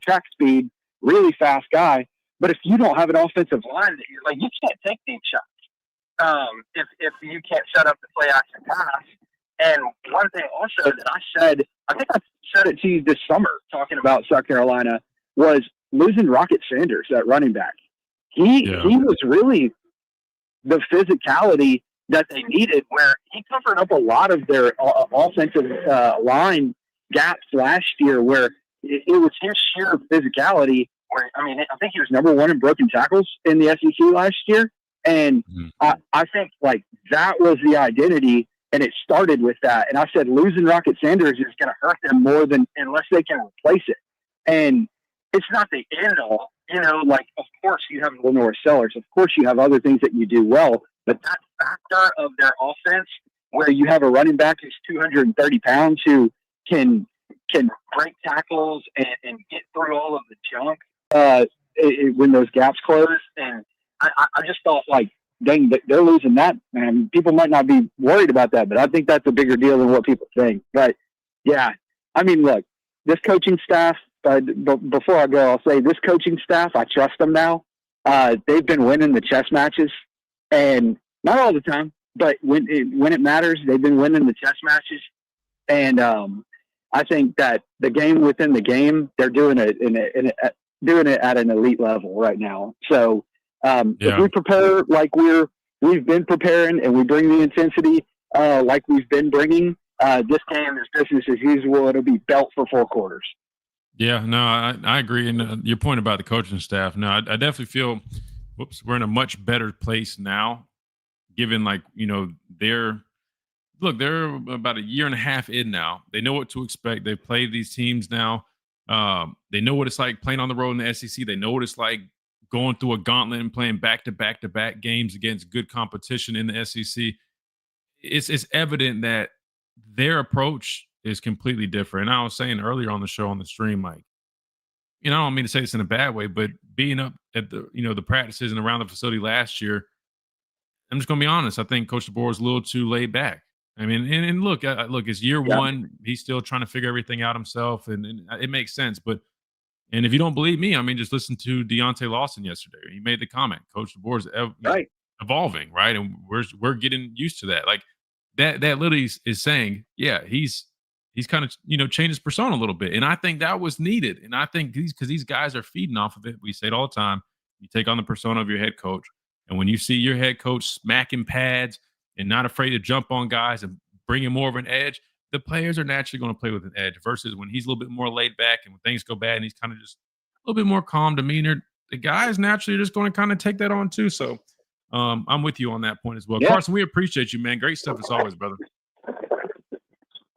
track speed, really fast guy. But if you don't have an offensive line, you can't take these shots. If you can't set up the play action pass. And one thing also that I think I said it to you this summer talking about South Carolina, was losing Rocket Sanders at running back. He was really the physicality that they needed, where he covered up a lot of their offensive line gaps last year, where it was his sheer physicality. Where, I mean, I think he was number 1 in broken tackles in the SEC last year. And I think like that was the identity, and it started with that. And I said losing Rocket Sanders is going to hurt them more than unless they can replace it. And it's not the end all, like of course you have Lenore Sellers, of course you have other things that you do well, but that factor of their offense, where you have a running back who's 230 pounds who can break tackles and get through all of the junk when those gaps close. And I just thought, like, dang, they're losing that, man. People might not be worried about that, but I think that's a bigger deal than what people think. But, yeah, I mean, look, this coaching staff, before I go, I'll say this coaching staff, I trust them now. They've been winning the chess matches, and not all the time, but when it matters, they've been winning the chess matches. And I think that the game within the game, they're doing it doing it at an elite level right now. So, if we prepare like we've been preparing, and we bring the intensity like we've been bringing, this game is business as usual. It'll be belt for 4 quarters. Yeah, no, I agree. And your point about the coaching staff, no, I definitely feel, we're in a much better place now, given they're about a year and a half in now. They know what to expect. They've played these teams now. They know what it's like playing on the road in the SEC. They know what it's like going through a gauntlet and playing back-to-back games against good competition in the SEC. It's evident that their approach is completely different. And I was saying earlier on the show, on the stream, like, I don't mean to say this in a bad way, but being up at the practices and around the facility last year, I'm just going to be honest. I think Coach DeBoer was a little too laid back. I mean, and look, it's year one. He's still trying to figure everything out himself, and it makes sense. And if you don't believe me, I mean, just listen to Deontay Lawson yesterday. He made the comment, Coach DeBoer is evolving, right? And we're getting used to that. Like that literally is saying, yeah, he's kind of changed his persona a little bit, and I think that was needed. And I think because these guys are feeding off of it. We say it all the time. You take on the persona of your head coach, and when you see your head coach smacking pads and not afraid to jump on guys and bringing more of an edge, the players are naturally going to play with an edge, versus when he's a little bit more laid back and when things go bad and he's kind of just a little bit more calm demeanor, the guys naturally are just going to kind of take that on too. So I'm with you on that point as well. Yeah. Carson, we appreciate you, man. Great stuff as always, brother.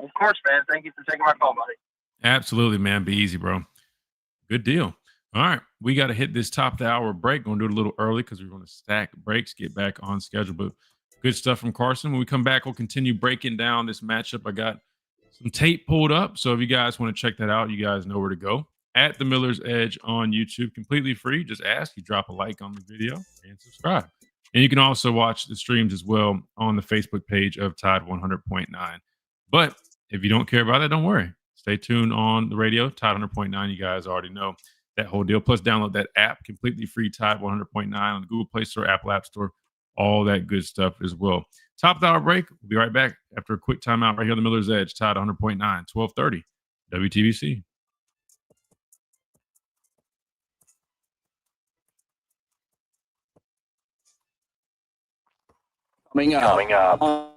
Of course, man. Thank you for taking my call, buddy. Absolutely, man. Be easy, bro. Good deal. All right. We got to hit this top of the hour break. Going to do it a little early because we're going to stack breaks, get back on schedule. But good stuff from Carson. When we come back, we'll continue breaking down this matchup. I got some tape pulled up. So if you guys want to check that out, you guys know where to go. At the Miller's Edge on YouTube, completely free. Just ask, you drop a like on the video and subscribe. And you can also watch the streams as well on the Facebook page of Tide 100.9. But if you don't care about that, don't worry. Stay tuned on the radio, Tide 100.9. You guys already know that whole deal. Plus, download that app, completely free, Tide 100.9 on the Google Play Store, Apple App Store, all that good stuff as well. Top of the hour break. We'll be right back after a quick timeout right here on the Miller's Edge, Tide 100.9, 1230, WTBC. Coming up. All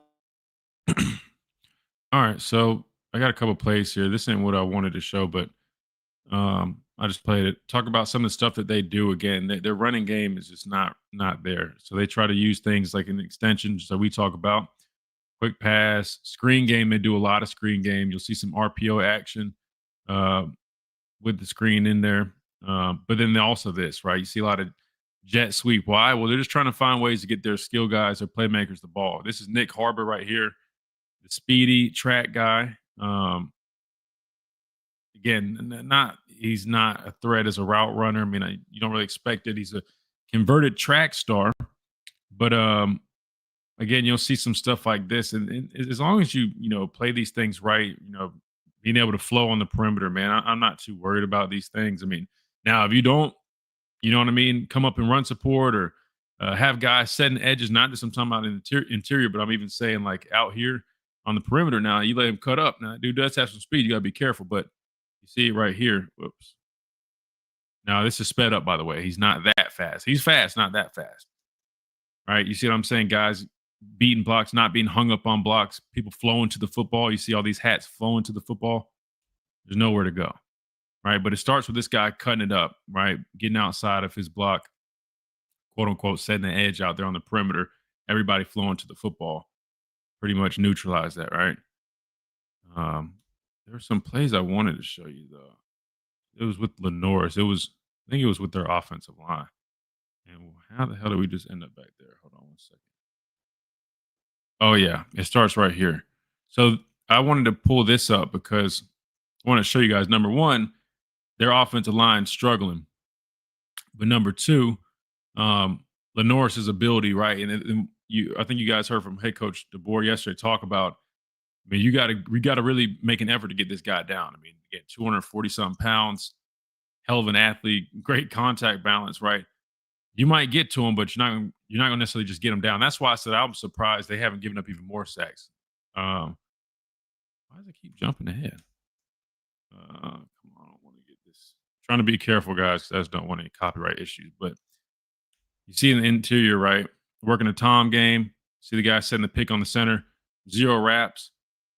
right, so I got a couple plays here. This ain't what I wanted to show, but I just played it. Talk about some of the stuff that they do. Again, their running game is just not there. So they try to use things like an extension. So we talk about quick pass, screen game. They do a lot of screen game. You'll see some RPO action with the screen in there. But then also this, right? You see a lot of jet sweep. Why? Well, they're just trying to find ways to get their skill guys or playmakers the ball. This is Nick Harbor right here, the speedy track guy. Again, he's not a threat as a route runner. I mean, you don't really expect it. He's a converted track star. But again, you'll see some stuff like this. And as long as you play these things right, being able to flow on the perimeter, man, I'm not too worried about these things. I mean, now if you don't, you know what I mean, come up and run support or have guys setting edges, not just I'm talking about in the interior, but I'm even saying like out here on the perimeter now, you let him cut up. Now, dude does have some speed. You got to be careful, but you see it right here. Whoops. Now, this is sped up, by the way. He's not that fast. He's fast, not that fast. All right, you see what I'm saying, guys? Beating blocks, not being hung up on blocks, people flowing to the football. You see all these hats flowing to the football. There's nowhere to go, right? But it starts with this guy cutting it up, right? Getting outside of his block, quote unquote, setting the edge out there on the perimeter. Everybody flowing to the football. Pretty much neutralize that, right? There were some plays I wanted to show you, though. It was with Lenoris. I think it was with their offensive line. And how the hell did we just end up back there? Hold on one second. Oh, yeah. It starts right here. So I wanted to pull this up because I want to show you guys, number one, their offensive line struggling. But number two, Lenoris' ability, right? And I think you guys heard from head coach DeBoer yesterday talk about, I mean, we got to really make an effort to get this guy down. I mean, again, 240-something pounds, hell of an athlete, great contact balance, right? You might get to him, but you're not going to necessarily just get him down. That's why I said I'm surprised they haven't given up even more sacks. Why does it keep jumping ahead? Come on, I don't want to get this. I'm trying to be careful, guys, because I just don't want any copyright issues. But you see in the interior, right? Working a Tom game. See the guy setting the pick on the center. 0 wraps.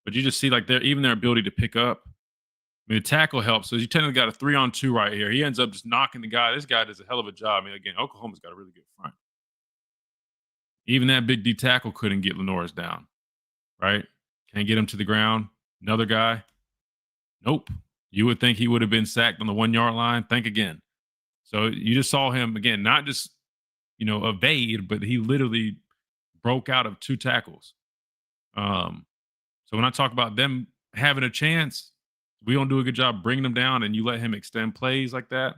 But you just see like even their ability to pick up. I mean, the tackle helps. So you technically got a 3-on-2 right here. He ends up just knocking the guy. This guy does a hell of a job. I mean, again, Oklahoma's got a really good front. Even that big D tackle couldn't get Lenoris down, right? Can't get him to the ground. Another guy. Nope. You would think he would have been sacked on the 1-yard line. Think again. So you just saw him, again, not just, evade, but he literally broke out of 2 tackles. So when I talk about them having a chance, we don't do a good job bringing them down and you let him extend plays like that,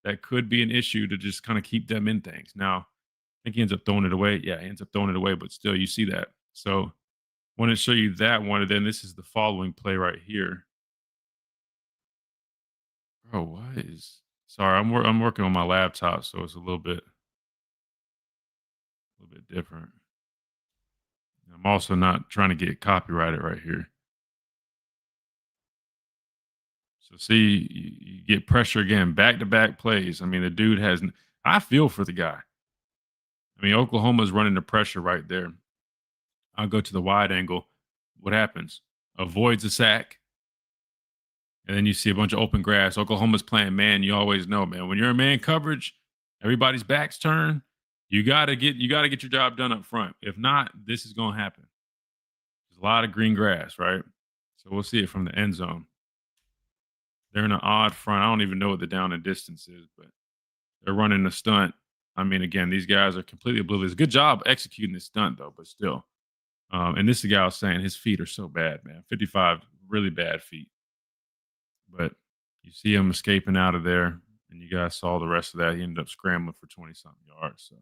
that could be an issue to just kind of keep them in things. Now, I think he ends up throwing it away. Yeah, he ends up throwing it away, but still you see that. So I want to show you that one. And then this is the following play right here. Oh, sorry, I'm working on my laptop, so it's a little bit different. I'm also not trying to get copyrighted right here. So see, you get pressure again, back-to-back plays. I mean, the dude I feel for the guy. I mean, Oklahoma's running the pressure right there. I'll go to the wide angle. What happens? Avoids a sack. And then you see a bunch of open grass. Oklahoma's playing man. You always know, man. When you're in man coverage, everybody's back's turned. You gotta get your job done up front. If not, this is gonna happen. There's a lot of green grass, right? So we'll see it from the end zone. They're in an odd front. I don't even know what the down and distance is, but they're running the stunt. I mean, again, these guys are completely oblivious. Good job executing this stunt, though, but still. And this is the guy I was saying, his feet are so bad, man. 55, really bad feet. But you see him escaping out of there, and you guys saw the rest of that. He ended up scrambling for 20-something yards. So,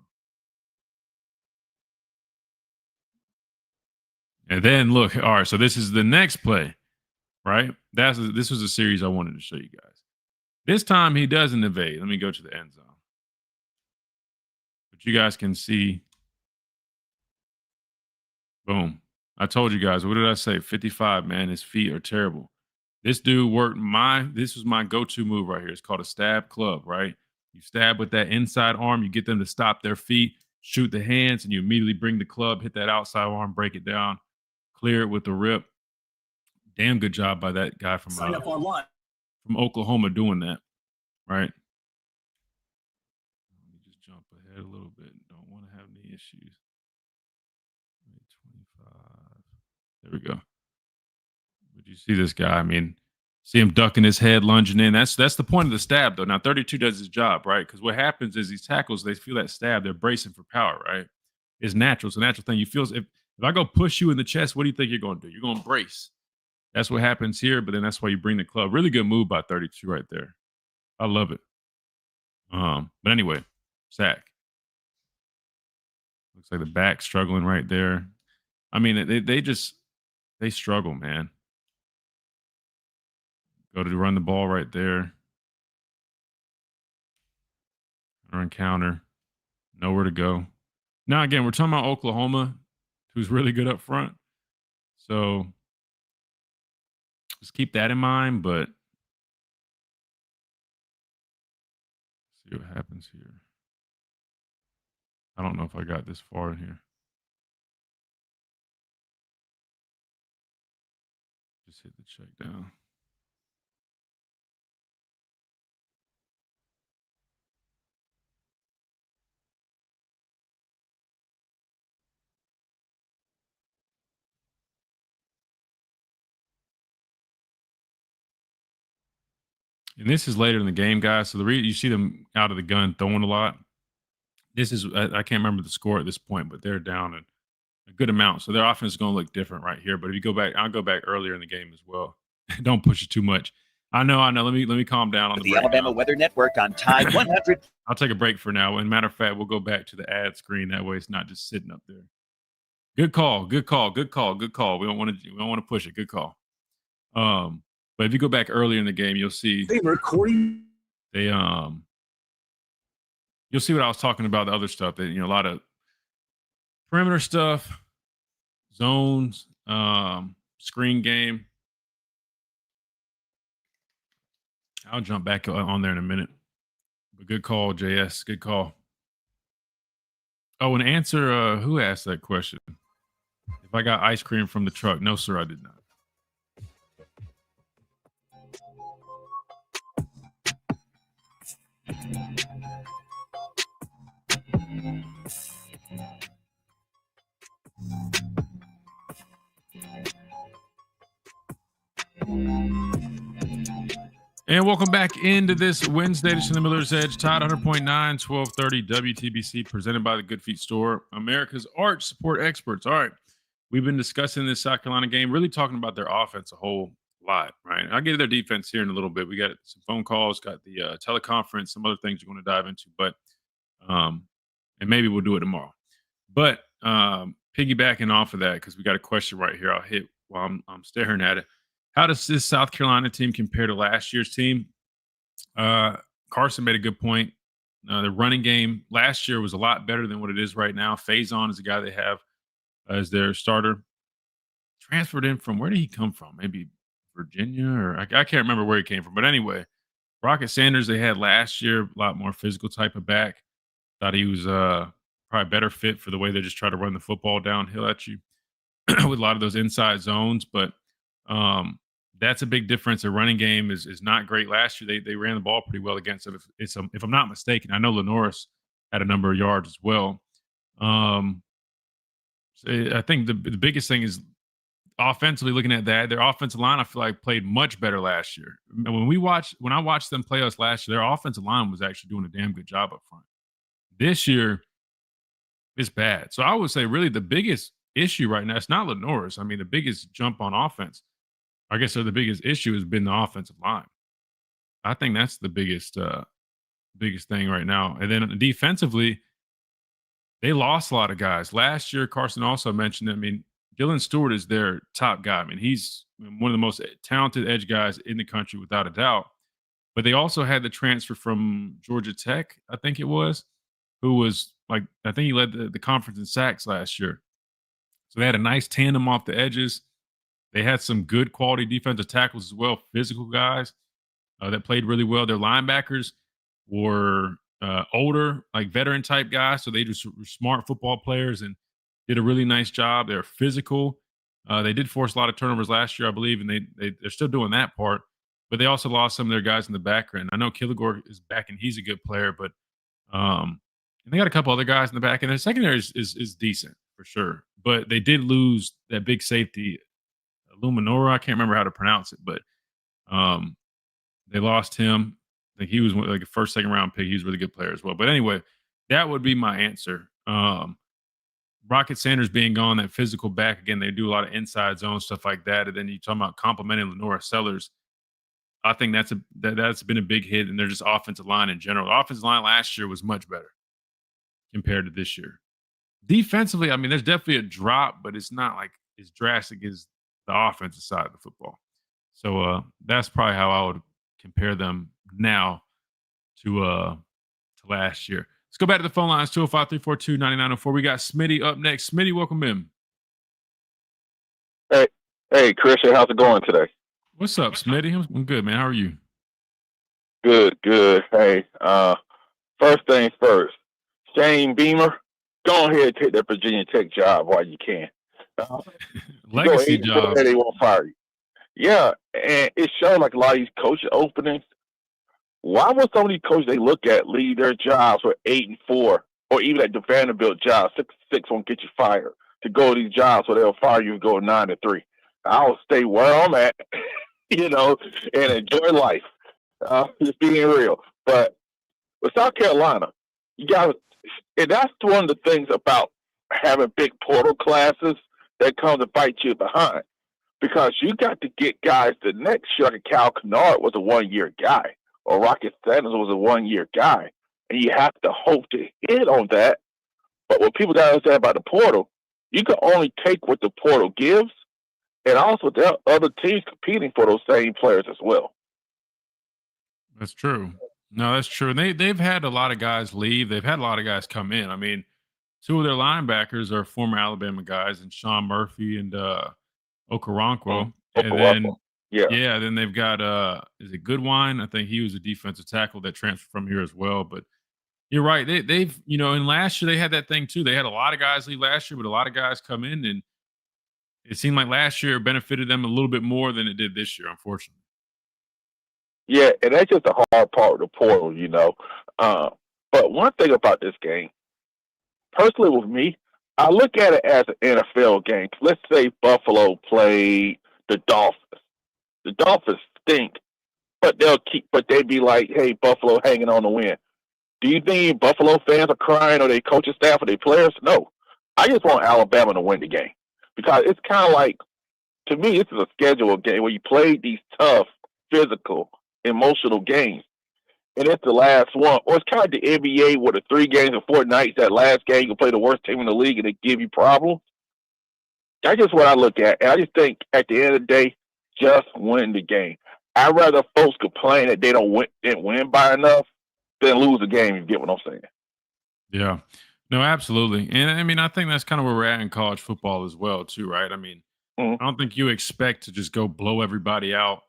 and then look, all right. So this is the next play, right? This was a series I wanted to show you guys. This time he doesn't evade. Let me go to the end zone. But you guys can see. Boom. I told you guys. What did I say? 55, man. His feet are terrible. This dude worked this was my go-to move right here. It's called a stab club, right? You stab with that inside arm, you get them to stop their feet, shoot the hands, and you immediately bring the club, hit that outside arm, break it down, clear it with the rip. Damn good job by that guy from Oklahoma doing that, right? Let me just jump ahead a little bit. Don't want to have any issues. 25. There we go. But you see this guy, I mean, see him ducking his head, lunging in. That's the point of the stab, though. Now, 32 does his job, right? Because what happens is these tackles, they feel that stab, they're bracing for power, right? It's natural. It's a natural thing. You feel if I go push you in the chest, what do you think you're going to do? You're going to brace. That's what happens here, but then that's why you bring the club. Really good move by 32 right there. I love it. But anyway, sack. Looks like the back struggling right there. I mean, they struggle, man. Go to run the ball right there. Run counter. Nowhere to go. Now, again, we're talking about Oklahoma, who's really good up front. So just keep that in mind, but see what happens here. I don't know if I got this far in here. Just hit the check down. And this is later in the game, guys. So you see them out of the gun throwing a lot. This is I can't remember the score at this point, but they're down a good amount. So their offense is going to look different right here. But if you go back, I'll go back earlier in the game as well. Don't push it too much. I know. Let me calm down on the Alabama Weather Network on Tide 100. I'll take a break for now. And matter of fact, we'll go back to the ad screen. That way, it's not just sitting up there. Good call. Good call. Good call. Good call. We don't want to push it. Good call. But if you go back earlier in the game, you'll see you'll see what I was talking about, the other stuff, that, a lot of perimeter stuff, zones, screen game. I'll jump back on there in a minute. But good call, JS. Good call. Oh, and answer, who asked that question? If I got ice cream from the truck. No, sir, I did not. And welcome back into this Wednesday edition of the Miller's Edge. Tide 100.9, 1230 WTBC, presented by the Good Feet Store, America's arch support experts. All right, we've been discussing this South Carolina game, really talking about their offense a whole lot, right? I'll get to their defense here in a little bit. We got some phone calls, got the teleconference, some other things we're going to dive into, but and maybe we'll do it tomorrow. But piggybacking off of that, because we got a question right here I'll hit while I'm staring at it. How does this South Carolina team compare to last year's team? Carson made a good point. The running game last year was a lot better than what it is right now. Faison is the guy they have as their starter. Transferred in from, where did he come from? Maybe Virginia, or I can't remember where he came from. But anyway, Rocket Sanders they had last year, a lot more physical type of back. Thought he was probably better fit for the way they just try to run the football downhill at you with a lot of those inside zones. But that's a big difference. Their running game is not great. Last year, they ran the ball pretty well against them. If I'm not mistaken, I know Lenoris had a number of yards as well. So I think the biggest thing is offensively, looking at that, their offensive line, I feel like, played much better last year. When I watched them play us last year, their offensive line was actually doing a damn good job up front. This year, it's bad. So I would say really the biggest issue right now, it's not Lenoris. I mean, the biggest jump on offense I guess the biggest issue has been the offensive line. I think that's the biggest thing right now. And then defensively, they lost a lot of guys. Last year, Carson also mentioned, I mean, Dylan Stewart is their top guy. I mean, he's one of the most talented edge guys in the country without a doubt. But they also had the transfer from Georgia Tech, I think it was, who was like, I think he led the conference in sacks last year. So they had a nice tandem off the edges. They had some good quality defensive tackles as well, physical guys that played really well. Their linebackers were older, like veteran type guys. So they just were smart football players and did a really nice job. They're physical. They did force a lot of turnovers last year, I believe, and they're still doing that part. But they also lost some of their guys in the background. I know Kilgore is back and he's a good player, but and they got a couple other guys in the back, and their secondary is decent for sure. But they did lose that big safety, Luminora. I can't remember how to pronounce it, but they lost him. I think he was like a first, second round pick. He was a really good player as well. But anyway, that would be my answer. Rocket Sanders being gone, that physical back again, they do a lot of inside zone stuff like that. And then you talking about complimenting Lenora Sellers. I think that's been a big hit, and they're just offensive line in general. The offensive line last year was much better compared to this year. Defensively, I mean, there's definitely a drop, but it's not like as drastic as the offensive side of the football. So that's probably how I would compare them now to last year. Let's go back to the phone lines, 205-342-9904. We got Smitty up next. Smitty, welcome in. Hey, Christian, how's it going today? What's up, Smitty? I'm good, man. How are you? Good. Hey, first things first. Shane Beamer, go ahead and take that Virginia Tech job while you can. Legacy job. They won't fire you. Yeah, and it showed like a lot of these coaching openings. Why would some of these coaches they look at leave their jobs for 8-4, or even at the Vanderbilt job, 6-6 won't get you fired, to go to these jobs where they'll fire you and go 9-3? I'll stay where I'm at, and enjoy life. Just being real. But with South Carolina, you got, and that's one of the things about having big portal classes that comes to bite you behind, because you got to get guys. The next year, like Cal Kennard was a 1-year guy, or Rocket Sanders was a 1-year guy, and you have to hope to hit on that. But what people don't understand about the portal, you can only take what the portal gives, and also there are other teams competing for those same players as well. That's true. No, that's true. And they've had a lot of guys leave. They've had a lot of guys come in. I mean, two of their linebackers are former Alabama guys, and Sean Murphy and Okoronkwo. And then then they've got is it Goodwine? I think he was a defensive tackle that transferred from here as well. But you're right. They've and last year they had that thing too. They had a lot of guys leave last year, but a lot of guys come in, and it seemed like last year benefited them a little bit more than it did this year, unfortunately. Yeah, and that's just the hard part of the portal, But one thing about this game, personally with me, I look at it as an NFL game. Let's say Buffalo played the Dolphins. The Dolphins stink, but they'd be like, hey, Buffalo hanging on to win. Do you think Buffalo fans are crying, or their coaching staff, or their players? No. I just want Alabama to win the game, because it's kind of like, to me, this is a scheduled game where you play these tough, physical, emotional games, and it's the last one. Or it's kind of the NBA where the 3 games in 4 nights, that last game you play the worst team in the league and they give you problems. That's just what I look at, and I just think at the end of the day, just win the game. I'd rather folks complain that they didn't win by enough than lose a game. You get what I'm saying? Yeah, no, absolutely. And I mean, I think that's kind of where we're at in college football as well, too, right? I mean, I don't think you expect to just go blow everybody out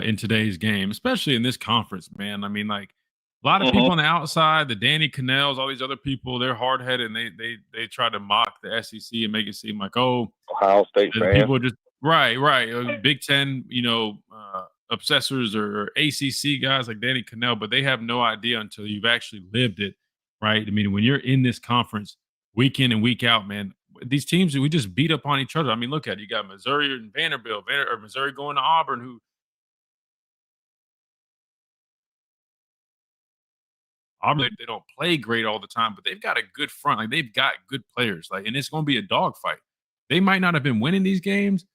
in today's game, especially in this conference, man. I mean, like, a lot of people on the outside, the Danny Cannells, all these other people, they're hard-headed, and they try to mock the SEC and make it seem like, oh, Ohio State fans. People just right. Big Ten, obsessors or ACC guys like Danny Cannell, but they have no idea until you've actually lived it, right? I mean, when you're in this conference week in and week out, man, these teams, we just beat up on each other. I mean, look at it. You got Missouri and Vanderbilt, or Missouri going to Auburn, who Auburn, they don't play great all the time, but they've got a good front. Like, they've got good players. Like, and it's going to be a dogfight. They might not have been winning these games,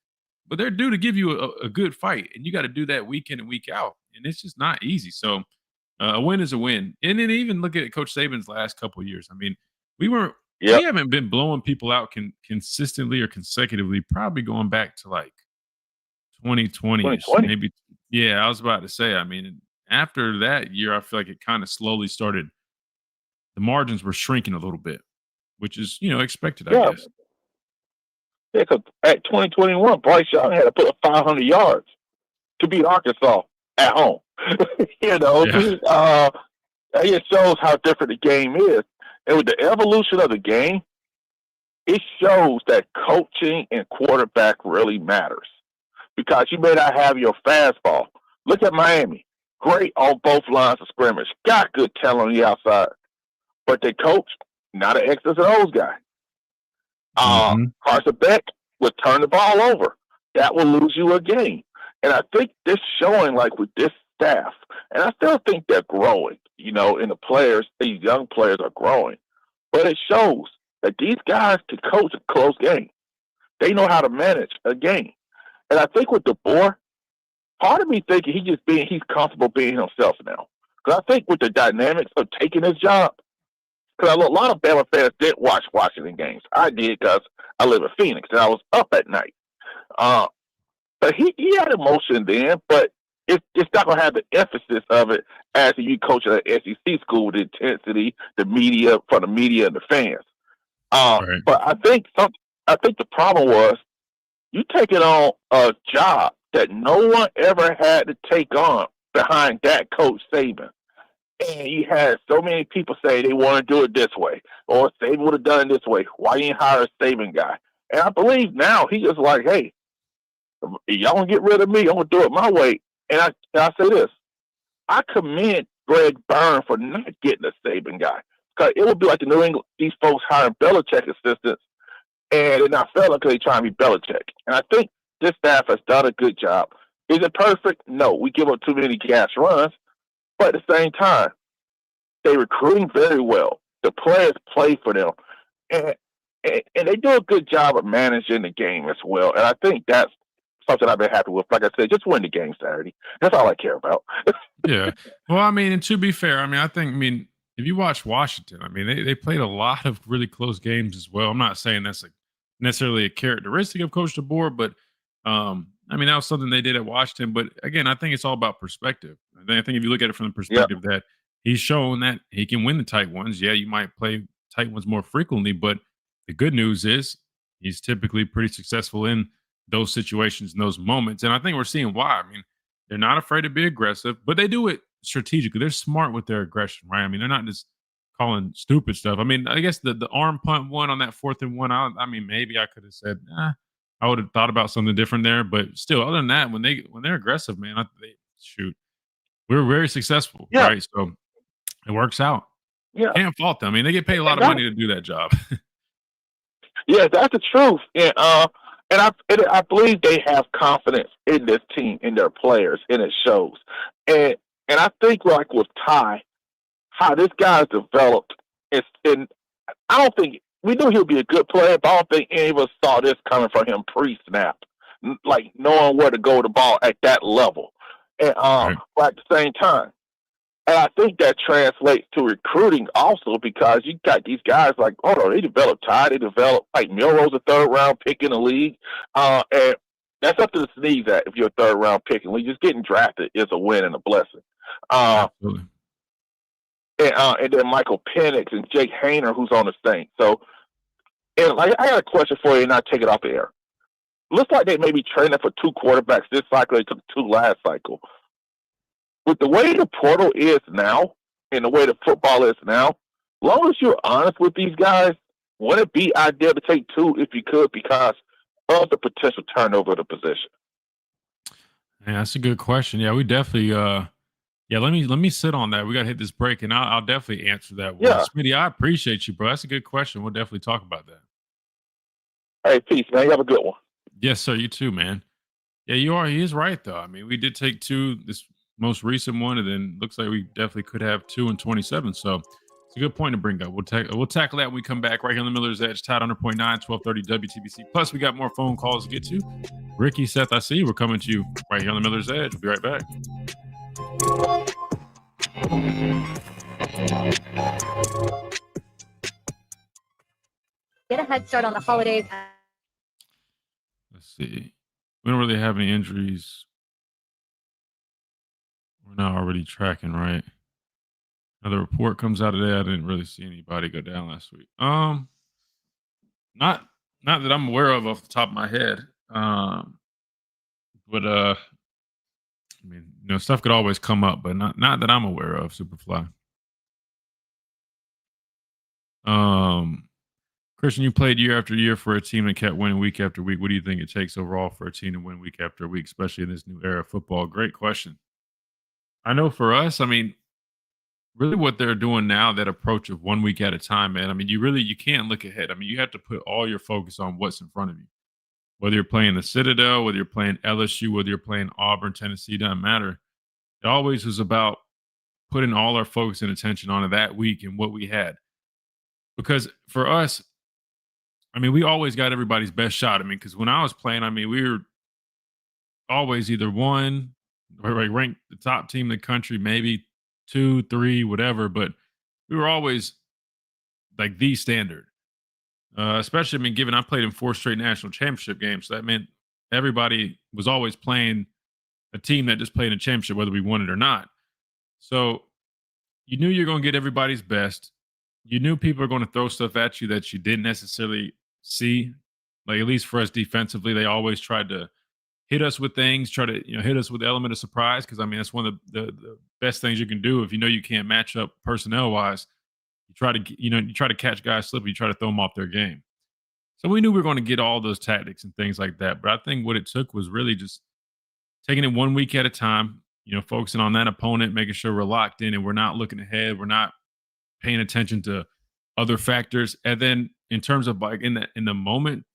but they're due to give you a good fight, and you got to do that week in and week out, and it's just not easy. So a win is a win. And then even look at Coach Saban's last couple of years. I mean, we haven't been blowing people out consistently or consecutively, probably going back to like 2020, maybe. Yeah, I was about to say, I mean, after that year, I feel like it kind of slowly started. The margins were shrinking a little bit, which is, expected, I guess. Yeah, because at 2021, Bryce Young had to put up 500 yards to beat Arkansas at home. It shows how different the game is. And with the evolution of the game, it shows that coaching and quarterback really matters. Because you may not have your fastball. Look at Miami. Great on both lines of scrimmage. Got good talent on the outside. But they coach, not an X's and O's guy. Carson Beck would turn the ball over. That will lose you a game. And I think this showing, like with this staff, and I still think they're growing, and the players, these young players are growing. But it shows that these guys can coach a close game. They know how to manage a game. And I think with DeBoer, part of me thinking he's comfortable being himself now. Because I think with the dynamics of taking his job, because a lot of Bama fans didn't watch Washington games. I did because I live in Phoenix and I was up at night. But he had emotion then, but it's not going to have the emphasis of it as you coach at an SEC school with the intensity, the media, from the media and the fans. Right. But I think the problem was you taking on a job that no one ever had to take on behind that Coach Saban. And you had so many people say they want to do it this way, or Saban would have done it this way. Why you didn't hire a Saban guy? And I believe now he just like, hey, y'all gonna get rid of me, I'm gonna do it my way. And I say this, I commend Greg Byrne for not getting a Saban guy, because it would be like the New England, these folks hiring Belichick assistants, and they're not failing because they're trying to be Belichick. And I think this staff has done a good job. Is it perfect? No, we give up too many gas runs. But at the same time, they're recruiting very well. The players play for them. And they do a good job of managing the game as well. And I think that's something I've been happy with. Like I said, just win the game Saturday. That's all I care about. Yeah. Well, I mean, and to be fair, if you watch Washington, they played a lot of really close games as well. I'm not saying that's necessarily a characteristic of Coach DeBoer, but that was something they did at Washington. But again, I think it's all about perspective. I think if you look at it from the perspective that he's shown that he can win the tight ones. Yeah, you might play tight ones more frequently, but the good news is he's typically pretty successful in those situations and those moments. And I think we're seeing why. They're not afraid to be aggressive, but they do it strategically. They're smart with their aggression, right? They're not just calling stupid stuff. I guess the arm punt one on that 4th and 1, maybe I could have said, I would have thought about something different there. But still, other than that, when they're aggressive, man, we're very successful, right? So it works out. Yeah. Can't fault them. They get paid a lot of money to do that job. Yeah, that's the truth. And I believe they have confidence in this team, in their players, and it shows. And I think like with Ty, how this guy's developed, and I don't think we knew he'll be a good player, but I don't think any of us saw this coming from him pre-snap, like knowing where to go with the ball at that level. And but at the same time, and I think that translates to recruiting also, because you got these guys like, they developed Ty, they developed like Milroe's a 3rd-round pick in the league, and that's up to the sneeze at if you're a 3rd-round pick in the league. Just getting drafted is a win and a blessing. Absolutely. And then Michael Penix and Jake Hayner, who's on the Saints. So, and I got a question for you, and I'll take it off the air. Looks like they may be training for 2 quarterbacks this cycle. They took 2 last cycle. With the way the portal is now and the way the football is now, as long as you're honest with these guys, would it be ideal to take 2 if you could, because of the potential turnover of the position? Yeah, that's a good question. Yeah, we definitely let me sit on that. We gotta hit this break, and I'll definitely answer that one. Yeah. Smitty, I appreciate you, bro. That's a good question. We'll definitely talk about that. Hey, peace, man. You have a good one. Yes, sir. You too, man. Yeah, you are. He is right, though. We did take 2 this most recent one, and then looks like we definitely could have 2 in 27. So It's a good point to bring up. We'll tackle that when we come back right here on the Miller's Edge, Tide 100.9, 1230 WTBC. Plus, we got more phone calls to get to. Ricky, Seth, I see you. We're coming to you right here on the Miller's Edge. We'll be right back. Get a head start on the holidays. Let's see. We don't really have any injuries. We're not already tracking, right? Another report comes out today. I didn't really see anybody go down last week. Not that I'm aware of off the top of my head. But I mean, stuff could always come up, but not that I'm aware of. Superfly. Christian, you played year after year for a team that kept winning week after week. What do you think it takes overall for a team to win week after week, especially in this new era of football? Great question. I know for us, I mean, really what they're doing now, that approach of 1 week at a time, man. I mean, you can't look ahead. I mean, you have to put all your focus on what's in front of you. Whether you're playing the Citadel, whether you're playing LSU, whether you're playing Auburn, Tennessee, doesn't matter. It always was about putting all our focus and attention onto that week and what we had. Because for us, I mean, we always got everybody's best shot. I mean, because when I was playing, I mean, we were always either one or ranked the top team in the country, maybe 2, 3, whatever. But we were always like the standard. Especially, I mean, given I played in 4 straight national championship games, so that meant everybody was always playing a team that just played in a championship, whether we won it or not. So you knew you're going to get everybody's best. You knew people are going to throw stuff at you that you didn't necessarily see. Like, at least for us defensively, they always tried to hit us with things, try to hit us with the element of surprise. Because I mean, that's one of the best things you can do if you can't match up personnel wise. You try to catch guys slipping, you try to throw them off their game. So we knew we were going to get all those tactics and things like that. But I think what it took was really just taking it 1 week at a time, focusing on that opponent, making sure we're locked in and we're not looking ahead. We're not paying attention to other factors. And then in terms of like in the moment,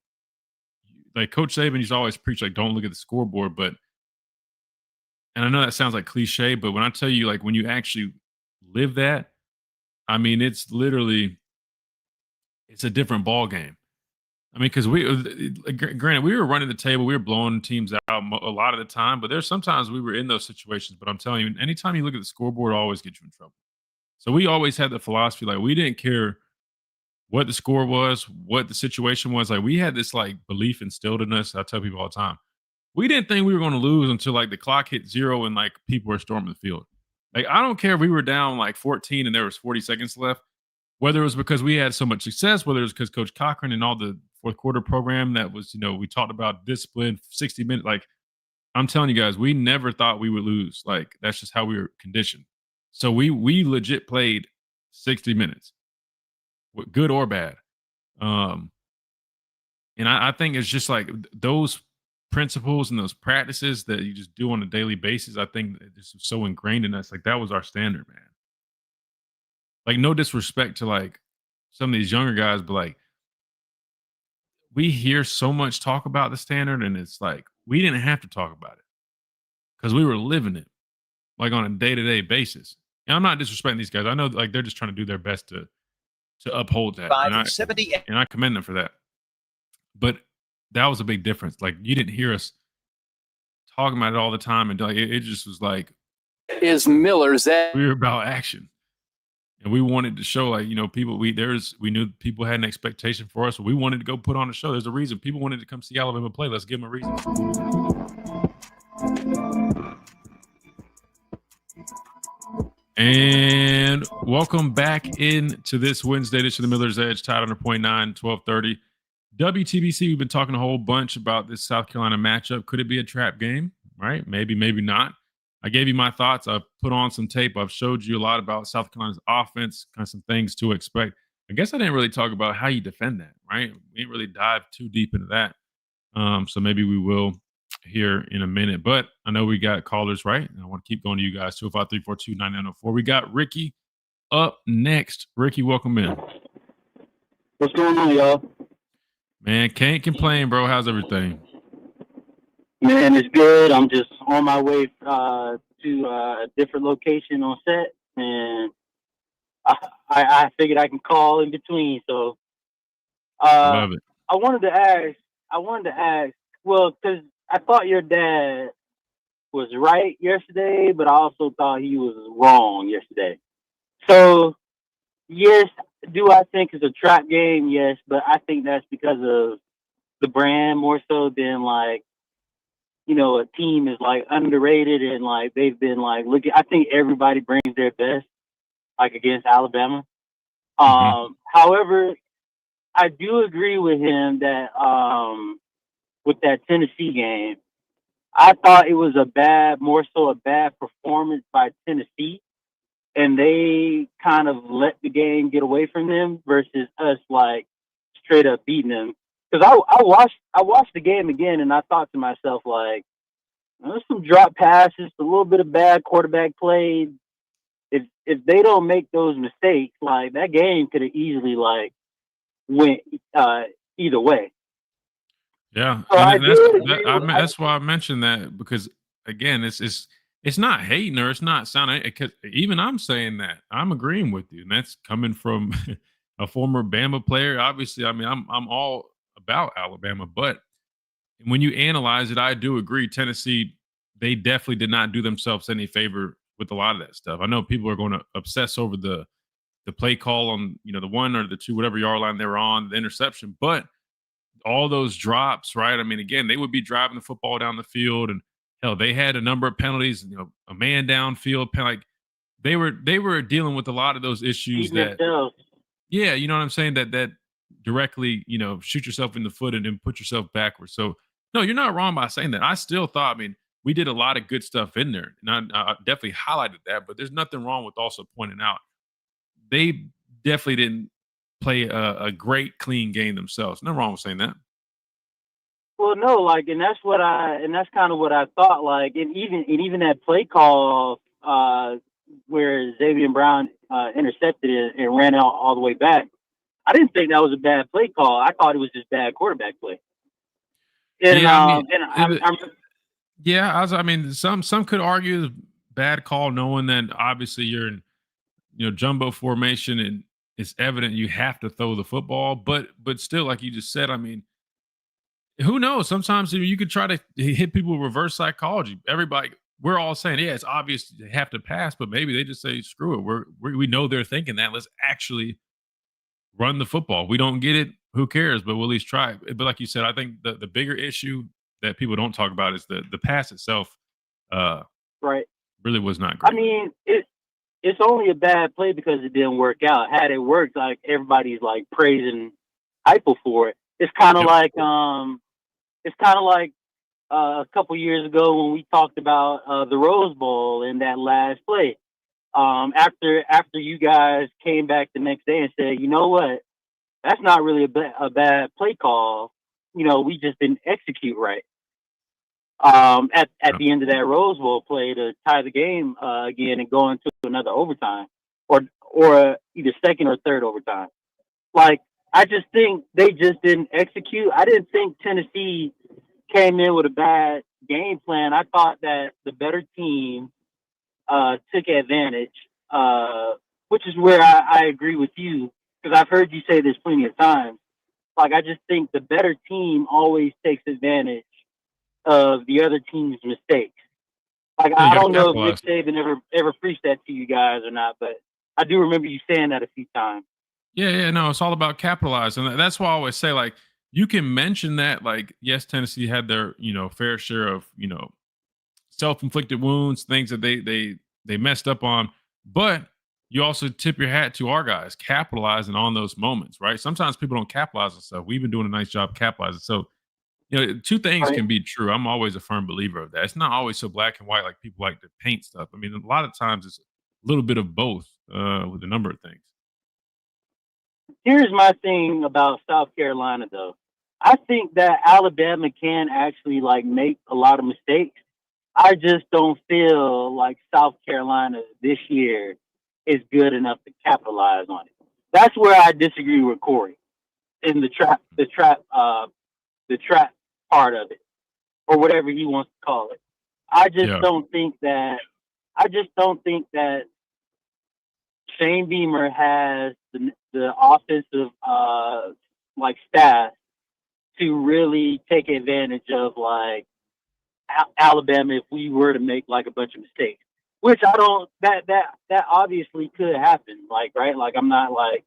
like Coach Saban used to always preach, like, don't look at the scoreboard. And I know that sounds like cliche, but when I tell you, like, when you actually live that, I mean, it's a different ball game. I mean, because granted, we were running the table, we were blowing teams out a lot of the time, but there's sometimes we were in those situations. But I'm telling you, anytime you look at the scoreboard, it'll always get you in trouble. So we always had the philosophy, like, we didn't care what the score was, what the situation was. Like, we had this like belief instilled in us. I tell people all the time, we didn't think we were going to lose until like the clock hit 0 and like people were storming the field. Like, I don't care if we were down like 14 and there was 40 seconds left, whether it was because we had so much success, whether it was because Coach Cochran and all the fourth quarter program that was, we talked about discipline, 60 minutes. Like, I'm telling you guys, we never thought we would lose. Like, that's just how we were conditioned. So we legit played 60 minutes, good or bad. And I think it's just like those principles and those practices that you just do on a daily basis. I think this is so ingrained in us. Like, that was our standard, man. Like, no disrespect to like some of these younger guys, but like, we hear so much talk about the standard, and it's like we didn't have to talk about it because we were living it like on a day-to-day basis. And I'm not disrespecting these guys. I know like they're just trying to do their best to uphold that. And I commend them for that. But that was a big difference. Like, you didn't hear us talking about it all the time, and like it just was like, Is Miller's Edge. we were about action. And we wanted to show, like, people, we knew people had an expectation for us. So we wanted to go put on a show. There's a reason people wanted to come see Alabama play. Let's give them a reason. And welcome back into this Wednesday edition of the Miller's Edge, Tide 100.9, 1230. WTBC, we've been talking a whole bunch about this South Carolina matchup. Could it be a trap game? Right? Maybe, maybe not. I gave you my thoughts. I've put on some tape. I've showed you a lot about South Carolina's offense, kind of some things to expect. I guess I didn't really talk about how you defend that, right? We didn't really dive too deep into that. So maybe we will here in a minute. But I know we got callers, right? And I want to keep going to you guys, 205-342-9904. We got Ricky up next. Ricky, welcome in. What's going on, y'all? Man, can't complain, bro. How's everything? Man, it's good. I'm just on my way to a different location on set, and I figured I can call in between. So Love it. I wanted to ask, well, because I thought your dad was right yesterday, but I also thought he was wrong yesterday. So yes, do I think it's a trap game? Yes, but I think that's because of the brand more so than like, a team is like underrated and like they've been like looking. I think everybody brings their best like against Alabama. However, I do agree with him that with that Tennessee game, I thought it was more so a bad performance by Tennessee, and they kind of let the game get away from them versus us like straight up beating them. Because I watched the game again, and I thought to myself like, there's some drop passes, a little bit of bad quarterback play. If they don't make those mistakes, like that game could have easily like went either way. Yeah, So and I that's do that. agree. That's why I mentioned that because again, it's not hating or it's not sounding because even I'm saying that I'm agreeing with you, and that's coming from a former Bama player. Obviously, I mean I'm all about Alabama, but when you analyze it, I do agree. Tennessee, they definitely did not do themselves any favor with a lot of that stuff. I know people are going to obsess over the play call on the one or the two, whatever yard line they were on, the interception, but all those drops, right? I mean, again, they would be driving the football down the field, and hell, they had a number of penalties. A man downfield, like they were dealing with a lot of those issues Beating that, themselves. yeah, you know what I'm saying, that directly, shoot yourself in the foot and then put yourself backwards. So, no, you're not wrong by saying that. I still thought, I mean, we did a lot of good stuff in there, and I definitely highlighted that. But there's nothing wrong with also pointing out they definitely didn't play a great clean game themselves. Nothing wrong with saying that. Well, no, like, and that's kind of what I thought. Like, and even that play call where Xavier Brown intercepted it and ran out all the way back. I didn't think that was a bad play call. I thought it was just bad quarterback play. And Yeah, I mean, I'm yeah, I mean, some could argue bad call, knowing that obviously you're in jumbo formation and it's evident you have to throw the football, but still, like you just said, I mean, who knows? Sometimes you could try to hit people with reverse psychology. Everybody, we're all saying, yeah, it's obvious they have to pass, but maybe they just say, screw it. We know they're thinking that. Let's actually run the football. We don't get it. Who cares? But we'll at least try. But like you said, I think the bigger issue that people don't talk about is the pass itself. right. Really was not I great. mean, it's only a bad play because it didn't work out. Had it worked, like everybody's like praising Heupel for it. It's kind of Yep. like a couple years ago when we talked about the Rose Bowl in that last play. After you guys came back the next day and said, you know what, that's not really a bad play call. We just didn't execute right. At the end of that Rose Bowl play to tie the game again and go into another overtime or either second or third overtime. Like, I just think they just didn't execute. I didn't think Tennessee came in with a bad game plan. I thought that the better team took advantage, which is where I agree with you because I've heard you say this plenty of times. Like, I just think the better team always takes advantage of the other team's mistakes. Like, Yeah, you I got to don't know if Nick capitalize. Saban ever preached that to you guys or not, but I do remember you saying that a few times. Yeah, no, it's all about capitalizing. That's why I always say, like, you can mention that, like, yes, Tennessee had their, fair share of, self-inflicted wounds, things that they messed up on, but you also tip your hat to our guys capitalizing on those moments, right? Sometimes people don't capitalize on stuff. We've been doing a nice job capitalizing. So, two things Right. can be true. I'm always a firm believer of that. It's not always so black and white like people like to paint stuff. I mean, a lot of times it's a little bit of both with a number of things. Here's my thing about South Carolina, though. I think that Alabama can actually like make a lot of mistakes. I just don't feel like South Carolina this year is good enough to capitalize on it. That's where I disagree with Corey in the trap part of it, or whatever he wants to call it. I just Yeah. don't think that. I just don't think that Shane Beamer has the offensive staff to really take advantage of like Alabama if we were to make like a bunch of mistakes, which I don't. That obviously could happen. Like, right? Like, I'm not like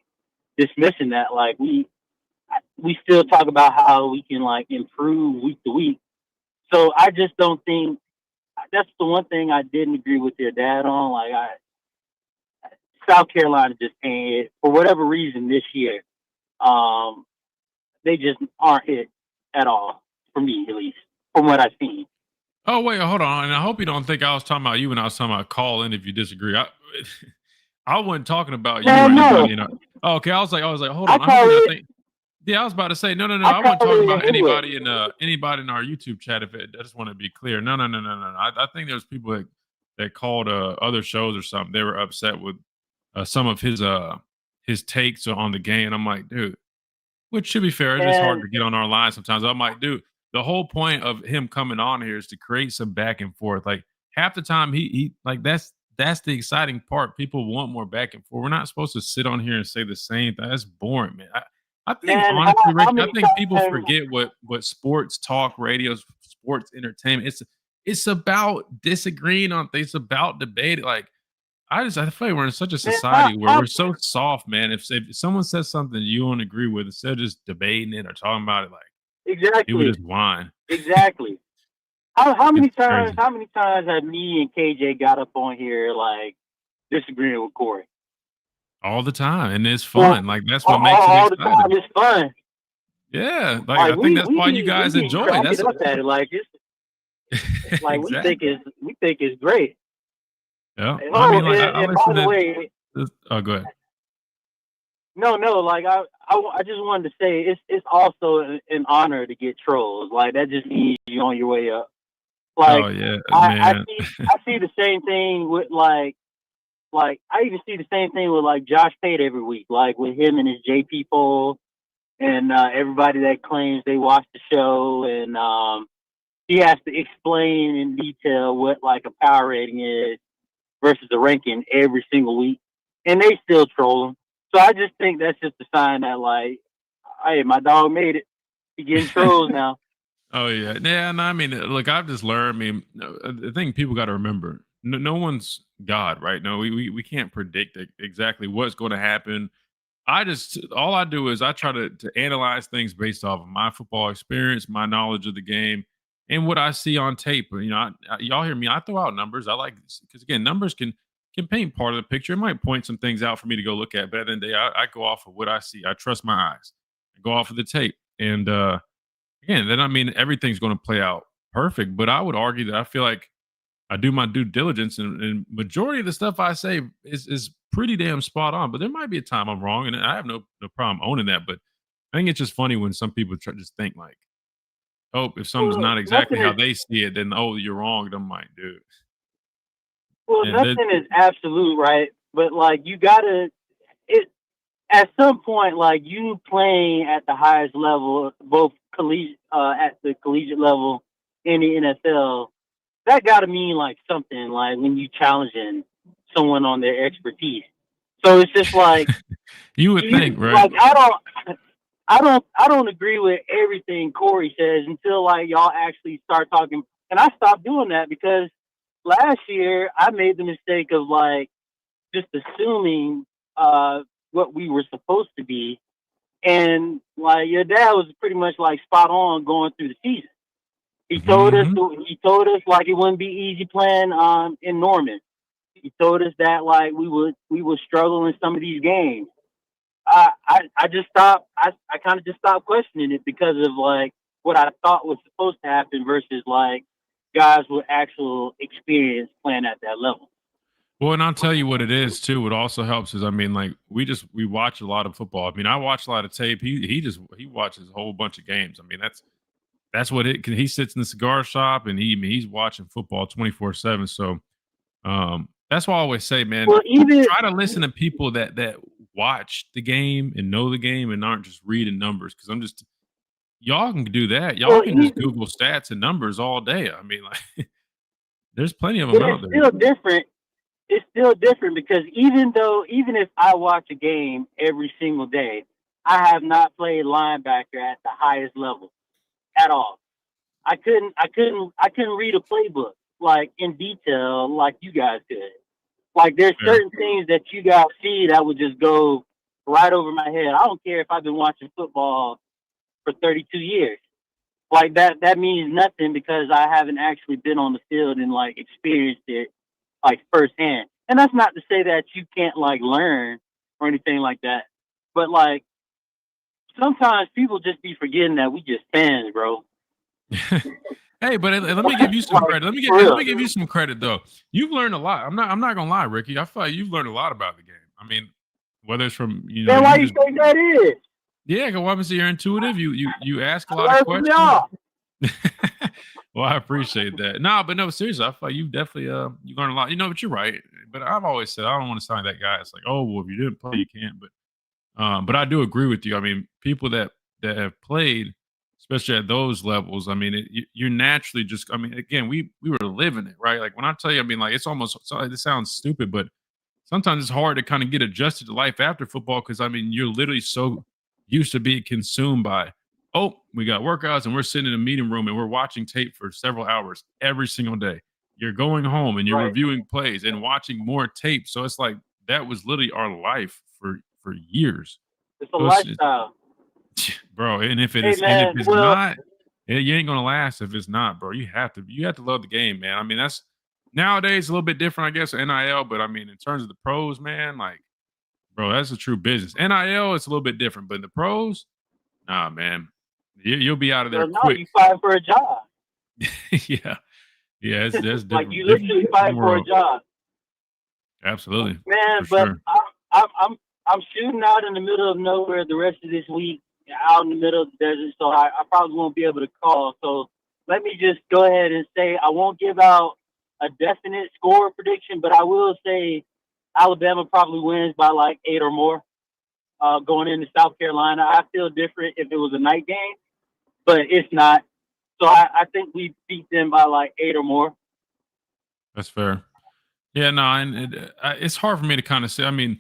dismissing that. Like, we still talk about how we can like improve week to week. So I just don't think that's the one thing I didn't agree with your dad on. Like, South Carolina just can't, for whatever reason this year. They just aren't it at all, for me at least, from what I've seen. Oh, wait, hold on. And I hope you don't think I was talking about you when I was talking about call in if you disagree. I wasn't talking about you or anybody. No. Okay, I was like, hold on. I was about to say, no. I wasn't talking about anybody in our YouTube chat. I just want to be clear. No. I think there's people that called other shows or something. They were upset with some of his takes on the game. I'm like, dude, which should be fair. It's just hard to get on our line sometimes. I'm like, dude, the whole point of him coming on here is to create some back and forth. Like half the time he like that's the exciting part. People want more back and forth. We're not supposed to sit on here and say the same thing. That's boring, man. I think honestly, Rick, I think people forget what sports talk radio, sports entertainment. It's about disagreeing on things. It's about debate. Like I feel like we're in such a society where we're so soft, man. If someone says something you don't agree with, instead of just debating it or talking about it, like exactly, people just whine. Exactly. How many times have me and KJ got up on here like disagreeing with Corey? All the time, and it's fun. Like that's what makes it exciting. All the time, it's fun. Yeah, like I think that's why you guys enjoy it. That's up at it. Like it's like exactly. we think it's great. Yeah, and, I mean, like, and by the way, oh, go ahead. No, like I just wanted to say it's also an honor to get trolls. Like that just means you're on your way up. Like, oh yeah, I see the same thing with like I even see the same thing with like Josh Pate every week, like with him and his JP poll and everybody that claims they watch the show, and he has to explain in detail what like a power rating is versus a ranking every single week, and they still troll him. So I just think that's just a sign that like, hey, my dog made it. He getting trolls now. Oh yeah, and I mean, look, I've just learned. I mean, the thing people got to remember: no one's God, right? No, we can't predict exactly what's going to happen. All I do is I try to analyze things based off of my football experience, my knowledge of the game, and what I see on tape. You know, y'all hear me? I throw out numbers. I like, because again, numbers can paint part of the picture. It might point some things out for me to go look at. But at the end of the day, I go off of what I see. I trust my eyes. I go off of the tape, and again, then I mean everything's going to play out perfect. But I would argue that I feel like I do my due diligence, and majority of the stuff I say is pretty damn spot on. But there might be a time I'm wrong, and I have no problem owning that. But I think it's just funny when some people just think like, oh, if something's not exactly how they see it, then you're wrong. I'm like, dude. Well, nothing is absolute, right? But like you gotta at some point, like you playing at the highest level, both at the collegiate level and the NFL, that gotta mean like something, like when you challenging someone on their expertise. So it's just like you would think, right? Like I don't agree with everything Corey says until like y'all actually start talking, and I stopped doing that because last year I made the mistake of like just assuming what we were supposed to be, and like your dad was pretty much like spot on going through the season. He told us like it wouldn't be easy playing in Norman. He told us that like we would struggle in some of these games. I just stopped. I kind of just stopped questioning it because of like what I thought was supposed to happen versus like guys with actual experience playing at that level. Well, and I'll tell you what it is too. What also helps is, I mean, like we watch a lot of football. I mean, I watch a lot of tape. He watches a whole bunch of games. I mean, that's what it. He sits in the cigar shop and he's watching football 24/7. So that's why I always say, man, try to listen to people that watch the game and know the game and aren't just reading numbers. Because y'all can do that. Y'all can just Google stats and numbers all day. I mean, like there's plenty of them out there. It's still different. it's still different because even if I watch a game every single day, I have not played linebacker at the highest level at all. I couldn't read a playbook like in detail like you guys could. Like there's Yeah. certain things that you guys see that would just go right over my head. I don't care if I've been watching football for 32 years. Like that means nothing because I haven't actually been on the field and like experienced it like firsthand. And that's not to say that you can't like learn or anything like that. But like sometimes people just be forgetting that we just fans, bro. Hey, but let me give you some Like, credit. Let me give you some credit though. You've learned a lot. I'm not gonna lie, Ricky. I feel like you've learned a lot about the game. I mean, whether it's from man, why you you just think that is? yeah, because obviously you're intuitive. You ask a I lot of learned from questions. y'all. Well, I appreciate that. No, but no, seriously, I feel like you definitely you learn a lot. But you're right. But I've always said I don't want to sound like that guy. It's like, oh well, if you didn't play, you can't. But I do agree with you. I mean, people that have played, especially at those levels, I mean, you're naturally just. I mean, again, we were living it, right? Like when I tell you, I mean, like it's almost. It sounds stupid, but sometimes it's hard to kind of get adjusted to life after football because I mean, you're literally so used to being consumed by. Oh, we got workouts and we're sitting in a meeting room and we're watching tape for several hours every single day. You're going home and you're Right. reviewing plays and watching more tape. So it's like that was literally our life for years. It's a So lifestyle. bro. And if it Hey is, and if man, it's well, not, you ain't gonna last if it's not, bro. You have to love the game, man. I mean, that's nowadays a little bit different, I guess, NIL. But I mean, in terms of the pros, man, like, bro, that's a true business. NIL, it's a little bit different, but the pros, nah, man, you'll be out of there no, quick. you fighting for a job. yeah, yeah, it's that's Like different. you literally fighting for a world. job, Absolutely, man. for But sure. I'm shooting out in the middle of nowhere the rest of this week, out in the middle of the desert, so I probably won't be able to call. So let me just go ahead and say I won't give out a definite score prediction, but I will say Alabama probably wins by like 8 or more. Going into South Carolina, I feel different if it was a night game, but it's not. So I think we beat them by like 8 or more. That's fair. Yeah, no, and it's hard for me to kind of say. I mean,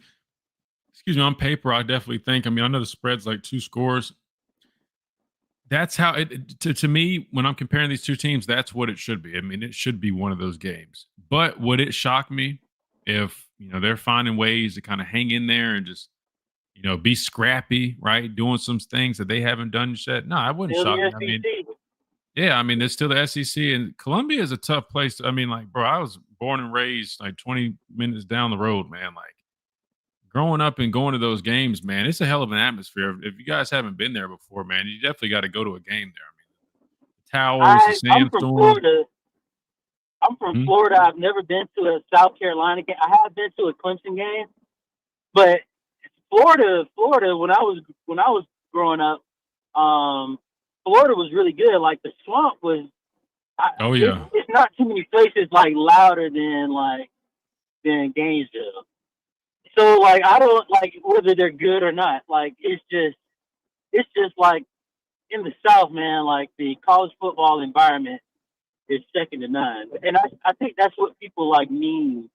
excuse me, on paper, I definitely think. I mean, I know the spread's like 2 scores. That's how to me when I'm comparing these two teams. That's what it should be. I mean, it should be one of those games. But would it shock me if they're finding ways to kind of hang in there and just be scrappy, right? Doing some things that they haven't done yet. No, it wouldn't Still shock me. the I mean, SEC. yeah, I mean, there's still the SEC and Columbia is a tough place. I mean, like, bro, I was born and raised like 20 minutes down the road, man. Like growing up and going to those games, man, it's a hell of an atmosphere. If you guys haven't been there before, man, you definitely got to go to a game there. I mean, the towels, the I'm from sandstorm. Florida. I'm from Hmm? Florida. I've never been to a South Carolina game. I have been to a Clemson game, but Florida, when I was growing up, Florida was really good. Like the swamp was. Oh yeah, It's not too many places like louder than Gainesville. So like I don't like whether they're good or not. Like it's just like in the South, man. Like the college football environment is second to none, and I think that's what people like mean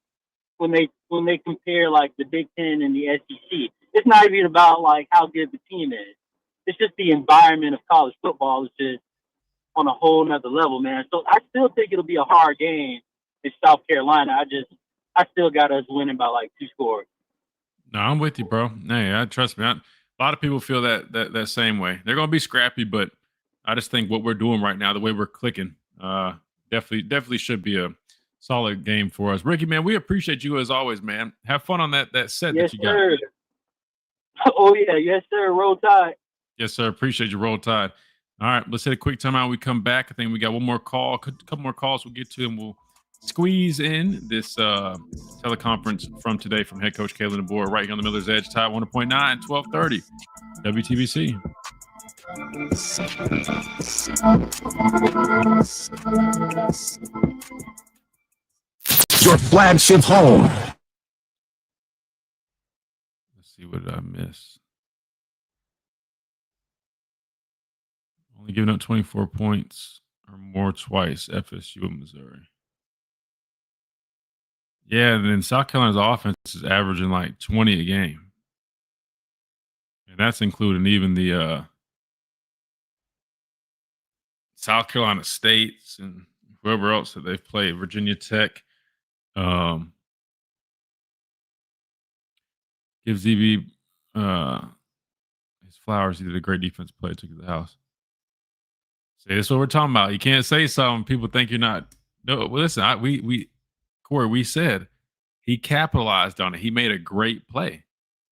when they compare like the Big Ten and the SEC. It's not even about like how good the team is. It's just the environment of college football is just on a whole nother level, man. So I still think it'll be a hard game in South Carolina. I still got us winning by like 2 scores. no, I'm with you, bro. Hey, trust me. A lot of people feel that same way. They're gonna be scrappy, but I just think what we're doing right now, the way we're clicking, definitely should be a solid game for us. Ricky, man, we appreciate you as always, man. Have fun on that set Yes, that you got. sir. Oh yeah, yes, sir. Roll Tide. Yes, sir. Appreciate you. Roll Tide. All right, let's hit a quick timeout. We come back. I think we got one more call, a couple more calls we'll get to, and we'll squeeze in this teleconference from today from head coach Kalen DeBoer right here on the Miller's Edge, Tide 100.9, 1230, WTBC. Your flagship home. Let's see, what did I miss? Only giving up 24 points or more twice, FSU and Missouri. Yeah, and then South Carolina's offense is averaging like 20 a game. And that's including even the South Carolina States and whoever else that they've played, Virginia Tech. Give ZB his flowers. He did a great defense play, took it to the house. See, that's what we're talking about. You can't say something people think you're not. No, well, listen, Corey, we said he capitalized on it. He made a great play,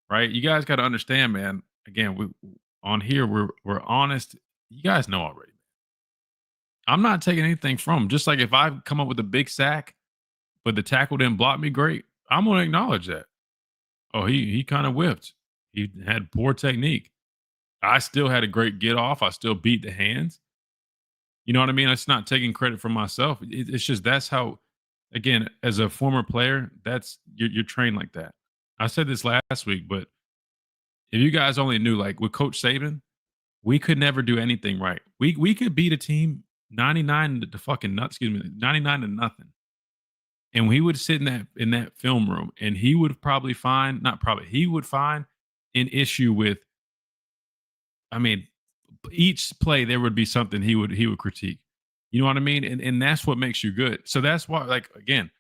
right? You guys got to understand, man. Again, we on here we're honest. You guys know already. I'm not taking anything from him. Just like if I come up with a big sack, but the tackle didn't block me great, I'm going to acknowledge that. Oh, he kind of whipped. He had poor technique. I still had a great get off. I still beat the hands. You know what I mean? It's not taking credit for myself. It's just that's how. Again, as a former player, that's you're trained like that. I said this last week, but if you guys only knew, like with Coach Saban, we could never do anything right. We could beat a team 99 to fucking nuts. Excuse me, 99 to nothing. And he would sit in that film room, and he would probably find not probably he would find an issue with. I mean, each play there would be something he would critique. You know what I mean? And that's what makes you good. So that's why, like again,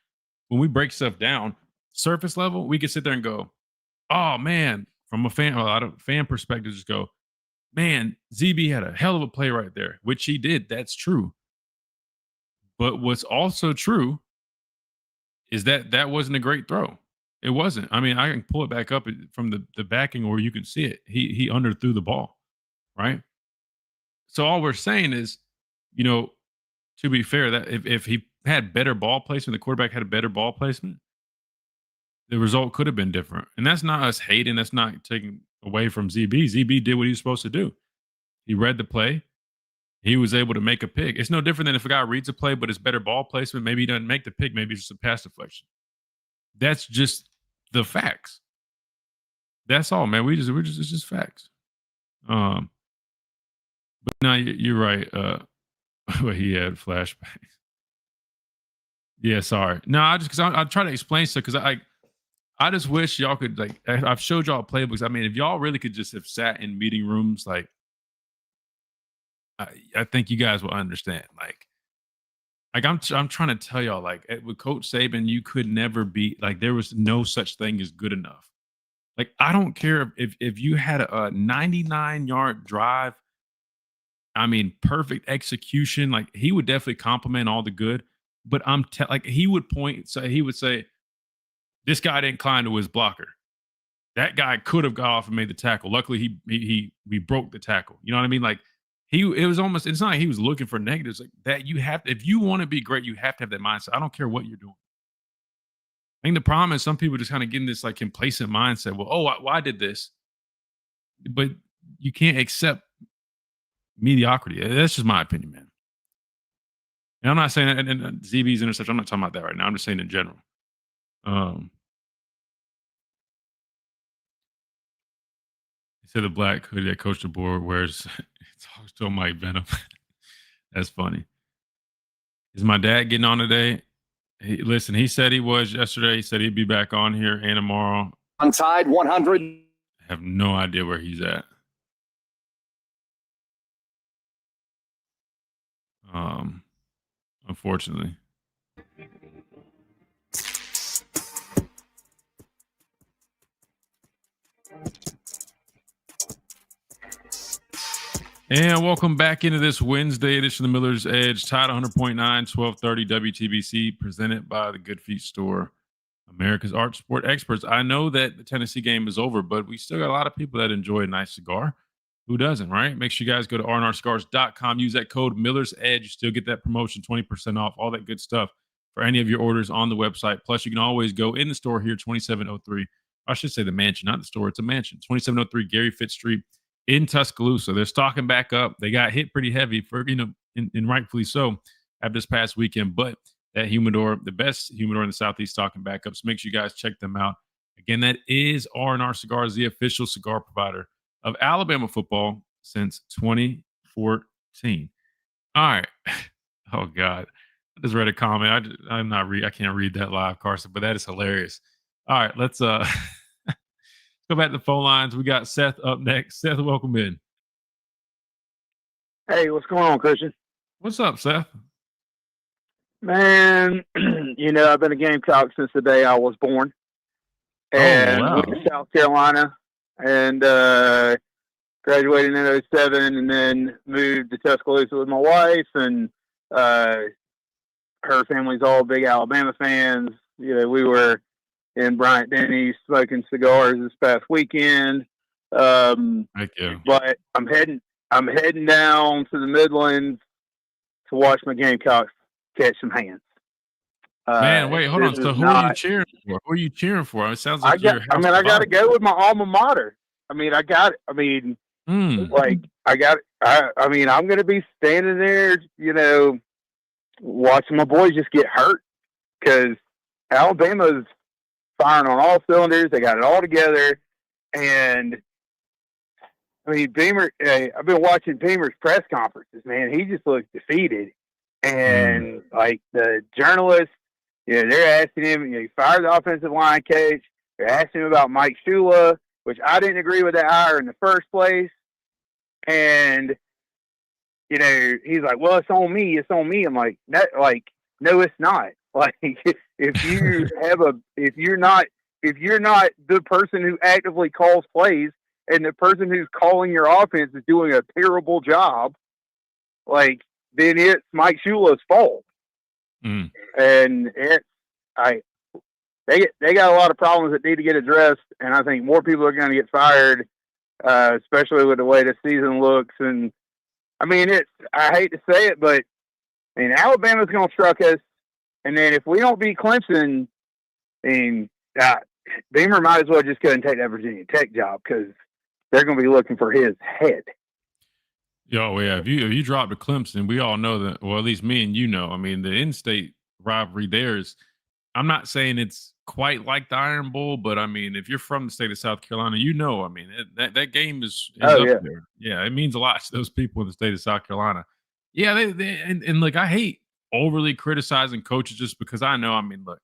when we break stuff down, surface level, we can sit there and go, "Oh man," from a fan perspective, just go, "Man, ZB had a hell of a play right there," which he did. That's true. But what's also true is that wasn't a great throw. It wasn't. I mean, I can pull it back up from the backing, or you can see it. He underthrew the ball, right? So all we're saying is, you know, to be fair, that if he had better ball placement, the quarterback had a better ball placement, the result could have been different. And that's not us hating. That's not taking away from ZB. ZB did what he was supposed to do. He read the play. He was able to make a pick. It's no different than if a guy reads a play, but it's better ball placement. Maybe he doesn't make the pick. Maybe it's just a pass deflection. That's just the facts. That's all, man. It's just facts. But no, you're right. Well, he had flashbacks. Yeah, sorry. No, because I'm trying to explain stuff because I just wish y'all could like I've showed y'all playbooks. I mean, if y'all really could just have sat in meeting rooms, like I think you guys will understand. Like I'm trying to tell y'all, like with Coach Saban, you could never be like there was no such thing as good enough. Like I don't care if you had a 99-yard drive. I mean, perfect execution. Like he would definitely compliment all the good, but like he would point. So he would say, "This guy didn't climb to his blocker. That guy could have got off and made the tackle. Luckily, we broke the tackle." You know what I mean? Like it was almost. It's not like he was looking for negatives. Like that, you have to, if you want to be great, you have to have that mindset. I don't care what you're doing. I think the problem is some people just kind of get in this like complacent mindset. Well, well, I did this, but you can't accept mediocrity. That's just my opinion, man. And I'm not saying that, and ZB's interception. I'm not talking about that right now. I'm just saying in general. He said the black hoodie that Coach DeBoer wears talks to Mike Venom. That's funny. Is my dad getting on today? Listen, he said he was yesterday. He said he'd be back on here and tomorrow. On Tide 100. I have no idea where he's at. Unfortunately. And welcome back into this Wednesday edition of the Miller's Edge, Tide 100.9, 1230 WTBC, presented by the Good Feet Store, America's Art Sport Experts. I know that the Tennessee game is over, but we still got a lot of people that enjoy a nice cigar. Who doesn't, right? Make sure you guys go to rnrcigars.com. Use that code Miller's Edge. You still get that promotion, 20% off, all that good stuff for any of your orders on the website. Plus, you can always go in the store here, 2703. I should say the mansion, not the store. It's a mansion, 2703 Gary Fitz Street in Tuscaloosa. They're stocking back up. They got hit pretty heavy for, and rightfully so after this past weekend. But that humidor, the best humidor in the Southeast, stocking back up. So make sure you guys check them out. Again, that is R&R Cigars, the official cigar provider of Alabama football since 2014. All right. Oh, God. I just read a comment. I can't read that live, Carson, but that is hilarious. All right, let's go back to the phone lines. We got Seth up next. Seth, welcome in. Hey, what's going on, Christian? What's up, Seth? Man, I've been a Gamecock since the day I was born. And wow. went to South Carolina and graduated in 07 and then moved to Tuscaloosa with my wife. And her family's all big Alabama fans. We were in Bryant Denny's smoking cigars this past weekend. Thank you. But I'm heading down to the Midlands to watch my Gamecocks catch some hands. Man, wait, hold on. So who are you cheering for? Who are you cheering for? It sounds like I got to go with my alma mater. I'm going to be standing there, watching my boys just get hurt because Alabama's firing on all cylinders. They got it all together. And Beamer, I've been watching Beamer's press conferences, man. He just looks defeated. And the journalists, they're asking him, he fired the offensive line coach. They're asking him about Mike Shula, which I didn't agree with that hire in the first place. And, he's like, well, it's on me. It's on me. I'm like, no, it's not. Like, if you're not the person who actively calls plays and the person who's calling your offense is doing a terrible job, then it's Mike Shula's fault. Mm. And they got a lot of problems that need to get addressed, and I think more people are going to get fired, especially with the way the season looks. And I hate to say it, but Alabama's going to struck us, and then if we don't beat Clemson, Beamer might as well just go and take that Virginia Tech job because they're going to be looking for his head. Yo, yeah. If you drop to Clemson, we all know that. Well, at least me and the in-state rivalry there is. I'm not saying it's quite like the Iron Bowl, but if you're from the state of South Carolina, that game is up there. Yeah, it means a lot to those people in the state of South Carolina. Yeah, and look, I hate overly criticizing coaches just because I know. Look,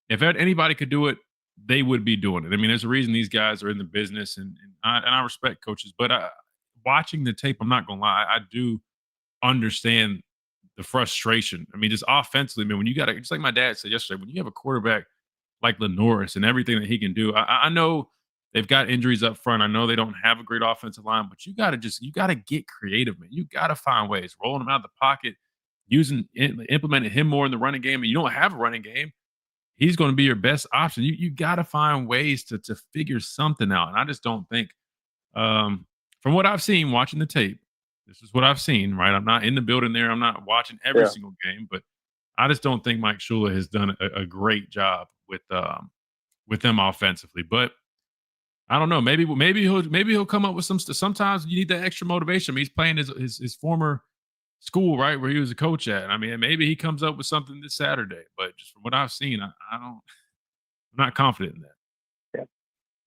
if anybody could do it, they would be doing it. There's a reason these guys are in the business, and I respect coaches, but watching the tape, I'm not gonna lie, I do understand the frustration. Just offensively, man, when you got just like my dad said yesterday, when you have a quarterback like Lenoris and everything that he can do, I know they've got injuries up front. I know they don't have a great offensive line, but you got to get creative, man. You got to find ways, rolling him out of the pocket, implementing him more in the running game. And you don't have a running game, he's going to be your best option. You got to find ways to figure something out. And I just don't think, from what I've seen watching the tape, this is what I've seen, right? I'm not in the building there. I'm not watching every single game, but I just don't think Mike Shula has done a great job with them offensively. But I don't know. Maybe he'll come up with some stuff. Sometimes you need that extra motivation. He's playing his former school, right, where he was a coach at. Maybe he comes up with something this Saturday. But just from what I've seen, I'm not confident in that.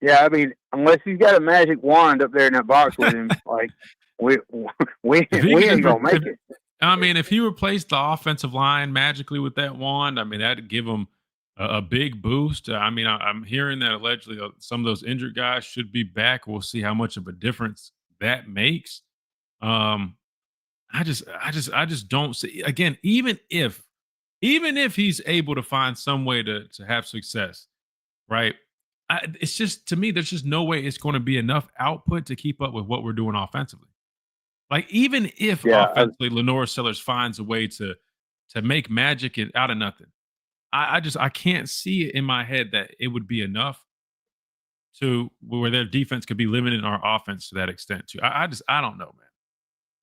Yeah, unless he's got a magic wand up there in that box with him, we ain't gonna make it. If he replaced the offensive line magically with that wand, that'd give him a big boost. I'm hearing that allegedly some of those injured guys should be back. We'll see how much of a difference that makes. I just don't see. Again, even if he's able to find some way to have success, right? It's just, to me, there's just no way it's going to be enough output to keep up with what we're doing offensively. Even if offensively Lenore Sellers finds a way to make magic out of nothing, I can't see it in my head that it would be enough to where their defense could be limiting our offense to that extent too. I don't know, man.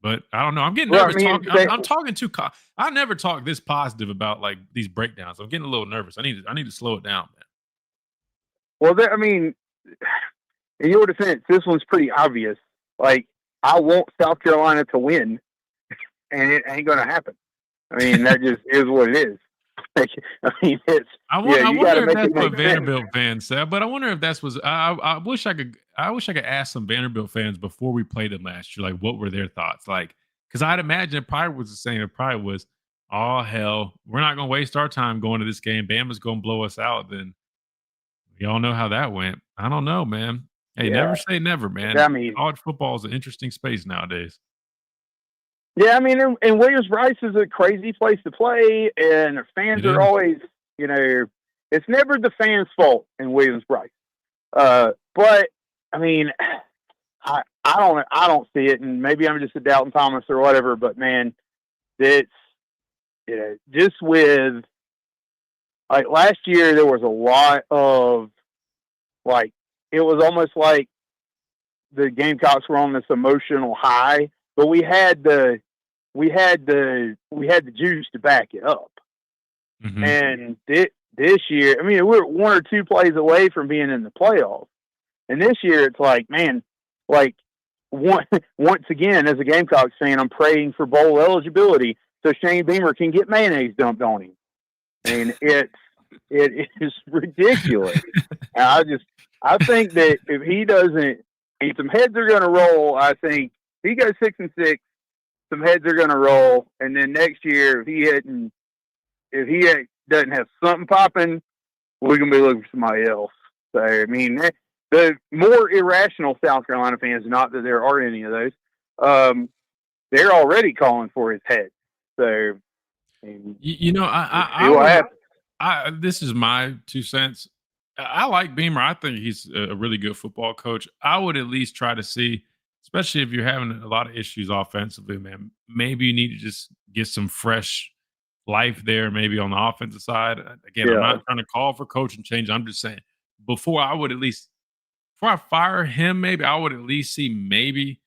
But I don't know. I'm getting nervous. I'm talking too. I never talk this positive about these breakdowns. I'm getting a little nervous. I need to slow it down, man. Well, in your defense, this one's pretty obvious. I want South Carolina to win, and it ain't going to happen. That just is what it is. I wonder if that's what Vanderbilt fans said, but I wonder if that's was. I wish I could ask some Vanderbilt fans before we played them last year, what were their thoughts? Because I'd imagine it probably was the same. It probably was, oh, hell, we're not going to waste our time going to this game. Bama's going to blow us out. Then we all know how that went. I don't know, man. Hey, never say never, man. I mean, College football is an interesting space nowadays. yeah, I mean, and Williams-Brice is a crazy place to play, and the fans are always, it's never the fans' fault in Williams-Brice. But I mean, I don't see it, and maybe I'm just a Dalton Thomas or whatever. But man, it's just with like last year, there was a lot of like it was almost like the Gamecocks were on this emotional high, but we had the juice to back it up. Mm-hmm. And this year, I mean, we're 1 or 2 plays away from being in the playoffs. And this year, it's like, man, like once again, as a Gamecocks fan, I'm praying for bowl eligibility so Shane Beamer can get mayonnaise dumped on him. And it is ridiculous. I think that if he doesn't, some heads are going to roll. I think if he goes 6-6, some heads are going to roll. And then next year, if he doesn't have something popping, we're going to be looking for somebody else. So, I mean, the more irrational South Carolina fans, not that there are any of those, they're already calling for his head. So, this is my 2 cents. I like Beamer. I think he's a really good football coach. I would at least try to see, especially if you're having a lot of issues offensively, man, maybe you need to just get some fresh life there, maybe on the offensive side. Again, I'm not trying to call for coaching change. I'm just saying before I fire him, maybe I would at least see maybe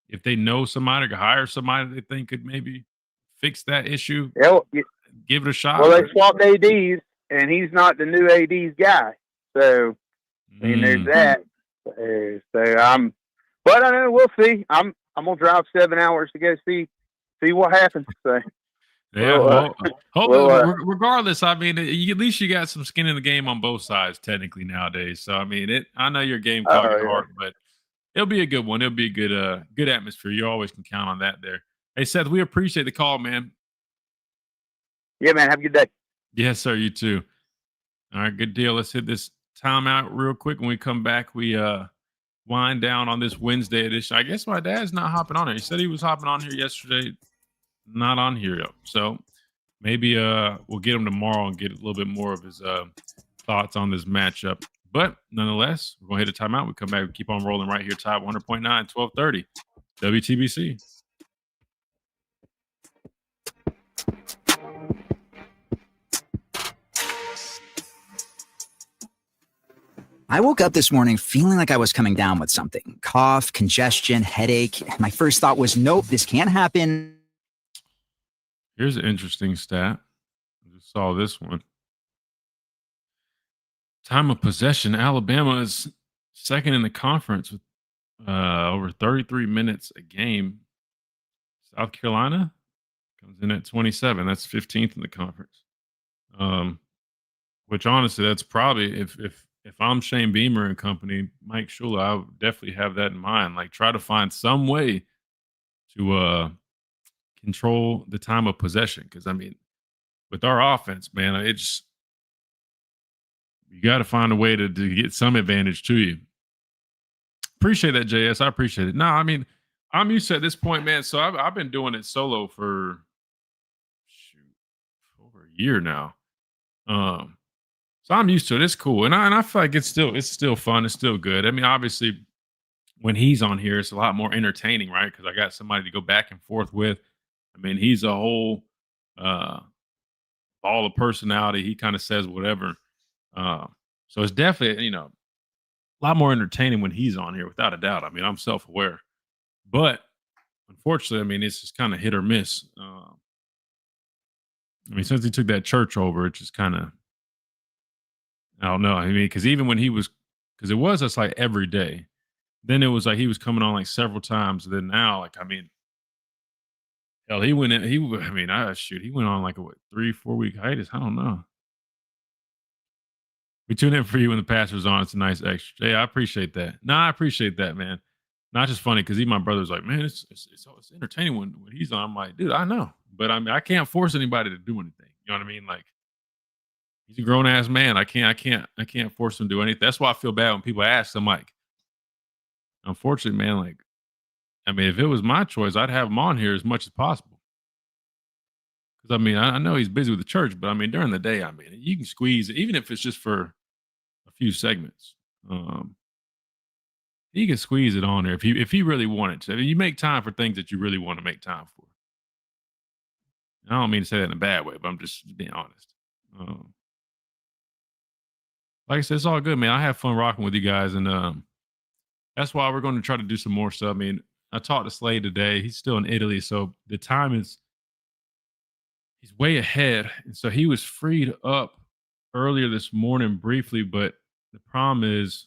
if they know somebody or could hire somebody they think could maybe fix that issue. Give it a shot. Well, they swapped ADs, and he's not the new AD's guy. So, I mean, there's that. But I know we'll see. I'm gonna drive 7 hours to go see what happens. So, yeah. Regardless, I mean, at least you got some skin in the game on both sides, technically nowadays. So, I mean, I know your game clock at heart, but it'll be a good one. It'll be a good atmosphere. You always can count on that there. Hey, Seth, we appreciate the call, man. Yeah, man. Have a good day. Yes, sir. You too. All right, good deal. Let's hit this timeout real quick. When we come back, we wind down on this Wednesday edition. I guess my dad's not hopping on here. He said he was hopping on here yesterday. Not on here yet. So maybe we'll get him tomorrow and get a little bit more of his thoughts on this matchup. But nonetheless, we're going to hit a timeout. We come back and keep on rolling right here. Tide 100.9, 1230 WTBC. I woke up this morning feeling like I was coming down with something. Cough, congestion, headache. My first thought was, nope, this can't happen. Here's an interesting stat. I just saw this one. Time of possession. Alabama is second in the conference with over 33 minutes a game. South Carolina comes in at 27. That's 15th in the conference. Which honestly, that's probably if I'm Shane Beamer and company, Mike Shula, I would definitely have that in mind. Like, try to find some way to control the time of possession. Because, I mean, with our offense, man, you got to find a way to get some advantage to you. Appreciate that, JS. I appreciate it. No, I mean, I'm used to at this point, man. So I've been doing it solo for over a year now. So I'm used to it. It's cool. And I feel like it's still fun. It's still good. I mean, obviously, when he's on here, it's a lot more entertaining, right? Because I got somebody to go back and forth with. I mean, he's a whole ball of personality. He kind of says whatever. So it's definitely, a lot more entertaining when he's on here, without a doubt. I mean, I'm self-aware. But unfortunately, I mean, it's just kind of hit or miss. I mean, since he took that church over, it just kind of, I don't know. I mean, because even when it was just like every day. Then it was like he was coming on like several times. Then now, like, I mean, hell, he went on like a 3-4 week hiatus. I don't know. We tune in for you when the Panthers on. It's a nice extra. Hey, I appreciate that. No, I appreciate that, man. Not just funny because even my brother's like, man, it's entertaining when he's on. I'm like, dude, I know, but I mean, I can't force anybody to do anything. You know what I mean? Like, he's a grown ass man. I can't force him to do anything. That's why I feel bad when people ask. I'm like, unfortunately, man, like, I mean, if it was my choice, I'd have him on here as much as possible. Because I mean, I know he's busy with the church, but I mean, during the day, I mean, you can squeeze, even if it's just for a few segments. He can squeeze it on there if he really wanted to. I mean, you make time for things that you really want to make time for. I don't mean to say that in a bad way, but I'm just being honest. Like I said, it's all good, man. I have fun rocking with you guys, and that's why we're going to try to do some more stuff. I mean, I talked to Slade today. He's still in Italy, so the time he's way ahead, and so he was freed up earlier this morning briefly, but the problem is,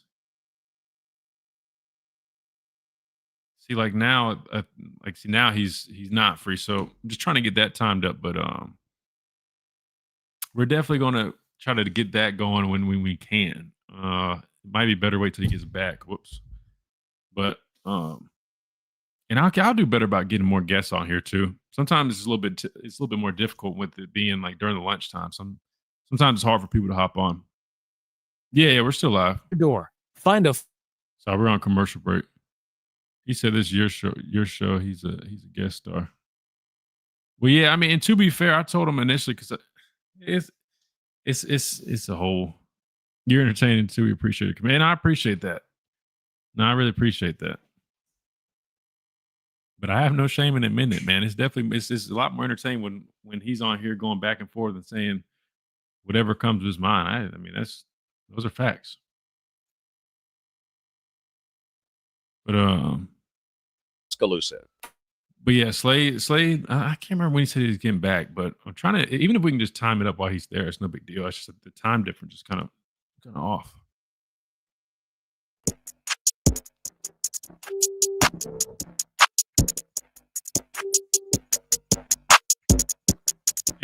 see, like now, now he's not free. So I'm just trying to get that timed up. But we're definitely going to try to get that going when we can. It might be better wait till he gets back. Whoops. But and I'll do better about getting more guests on here too. Sometimes it's a little bit more difficult with it being like during the lunchtime. Sometimes it's hard for people to hop on. Yeah, we're still live. Door. Find a. So we're on commercial break. He said this is your show. Your show. He's a guest star. Well, yeah. I mean, and to be fair, I told him initially because it's a whole. You're entertaining too. We appreciate it, man. I appreciate that. No, I really appreciate that. But I have no shame in admitting it, man. It's definitely it's a lot more entertaining when he's on here going back and forth and saying whatever comes to his mind. I mean, those are facts. But exclusive. But yeah, Slade, I can't remember when he said he was getting back, but I'm trying to, even if we can just time it up while he's there, it's no big deal. It's just that the time difference is kind of off.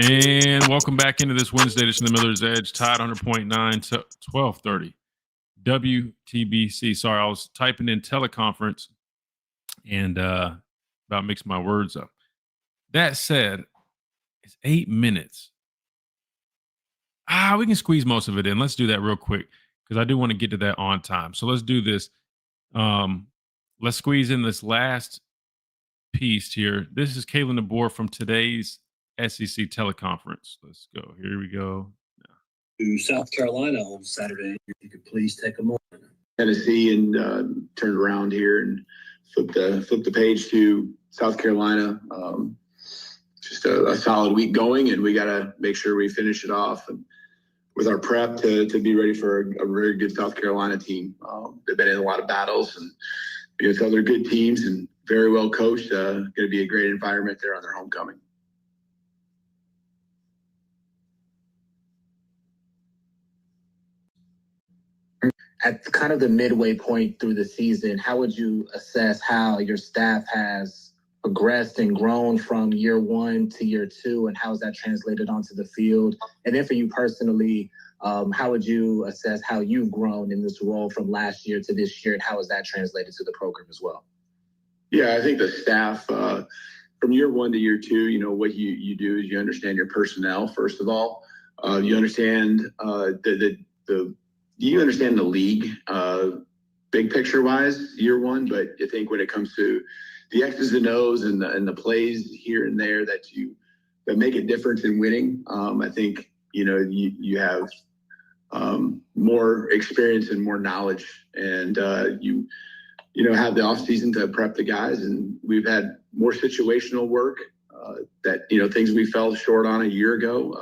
And welcome back into this Wednesday edition of the Miller's Edge, tied 100.9 to 1230 WTBC. Sorry, I was typing in teleconference and about mixing my words up. That said, it's 8 minutes. We can squeeze most of it in. Let's do that real quick because I do want to get to that on time. So let's do this. Let's squeeze in this last piece here. This is Kalen DeBoer from today's SEC teleconference. Let's go. Here we go. To South Carolina on Saturday. If you could please take a moment. Tennessee and turned around here and flip the page to South Carolina. Just a solid week going, and we got to make sure we finish it off and with our prep to be ready for a very good South Carolina team. They've been in a lot of battles and against other good teams and very well coached. Going to be a great environment there on their homecoming. At kind of the midway point through the season, how would you assess how your staff has progressed and grown from year one to year two, and how has that translated onto the field? And then for you personally, how would you assess how you've grown in this role from last year to this year, and how has that translated to the program as well? Yeah, I think the staff from year one to year two, you know, what you do is you understand your personnel, first of all. You understand you understand the league big picture wise year one, but I think when it comes to the X's and O's and the plays here and there that make a difference in winning, I think, you know, you have more experience and more knowledge, and you have the off season to prep the guys, and we've had more situational work that, you know, things we fell short on a year ago.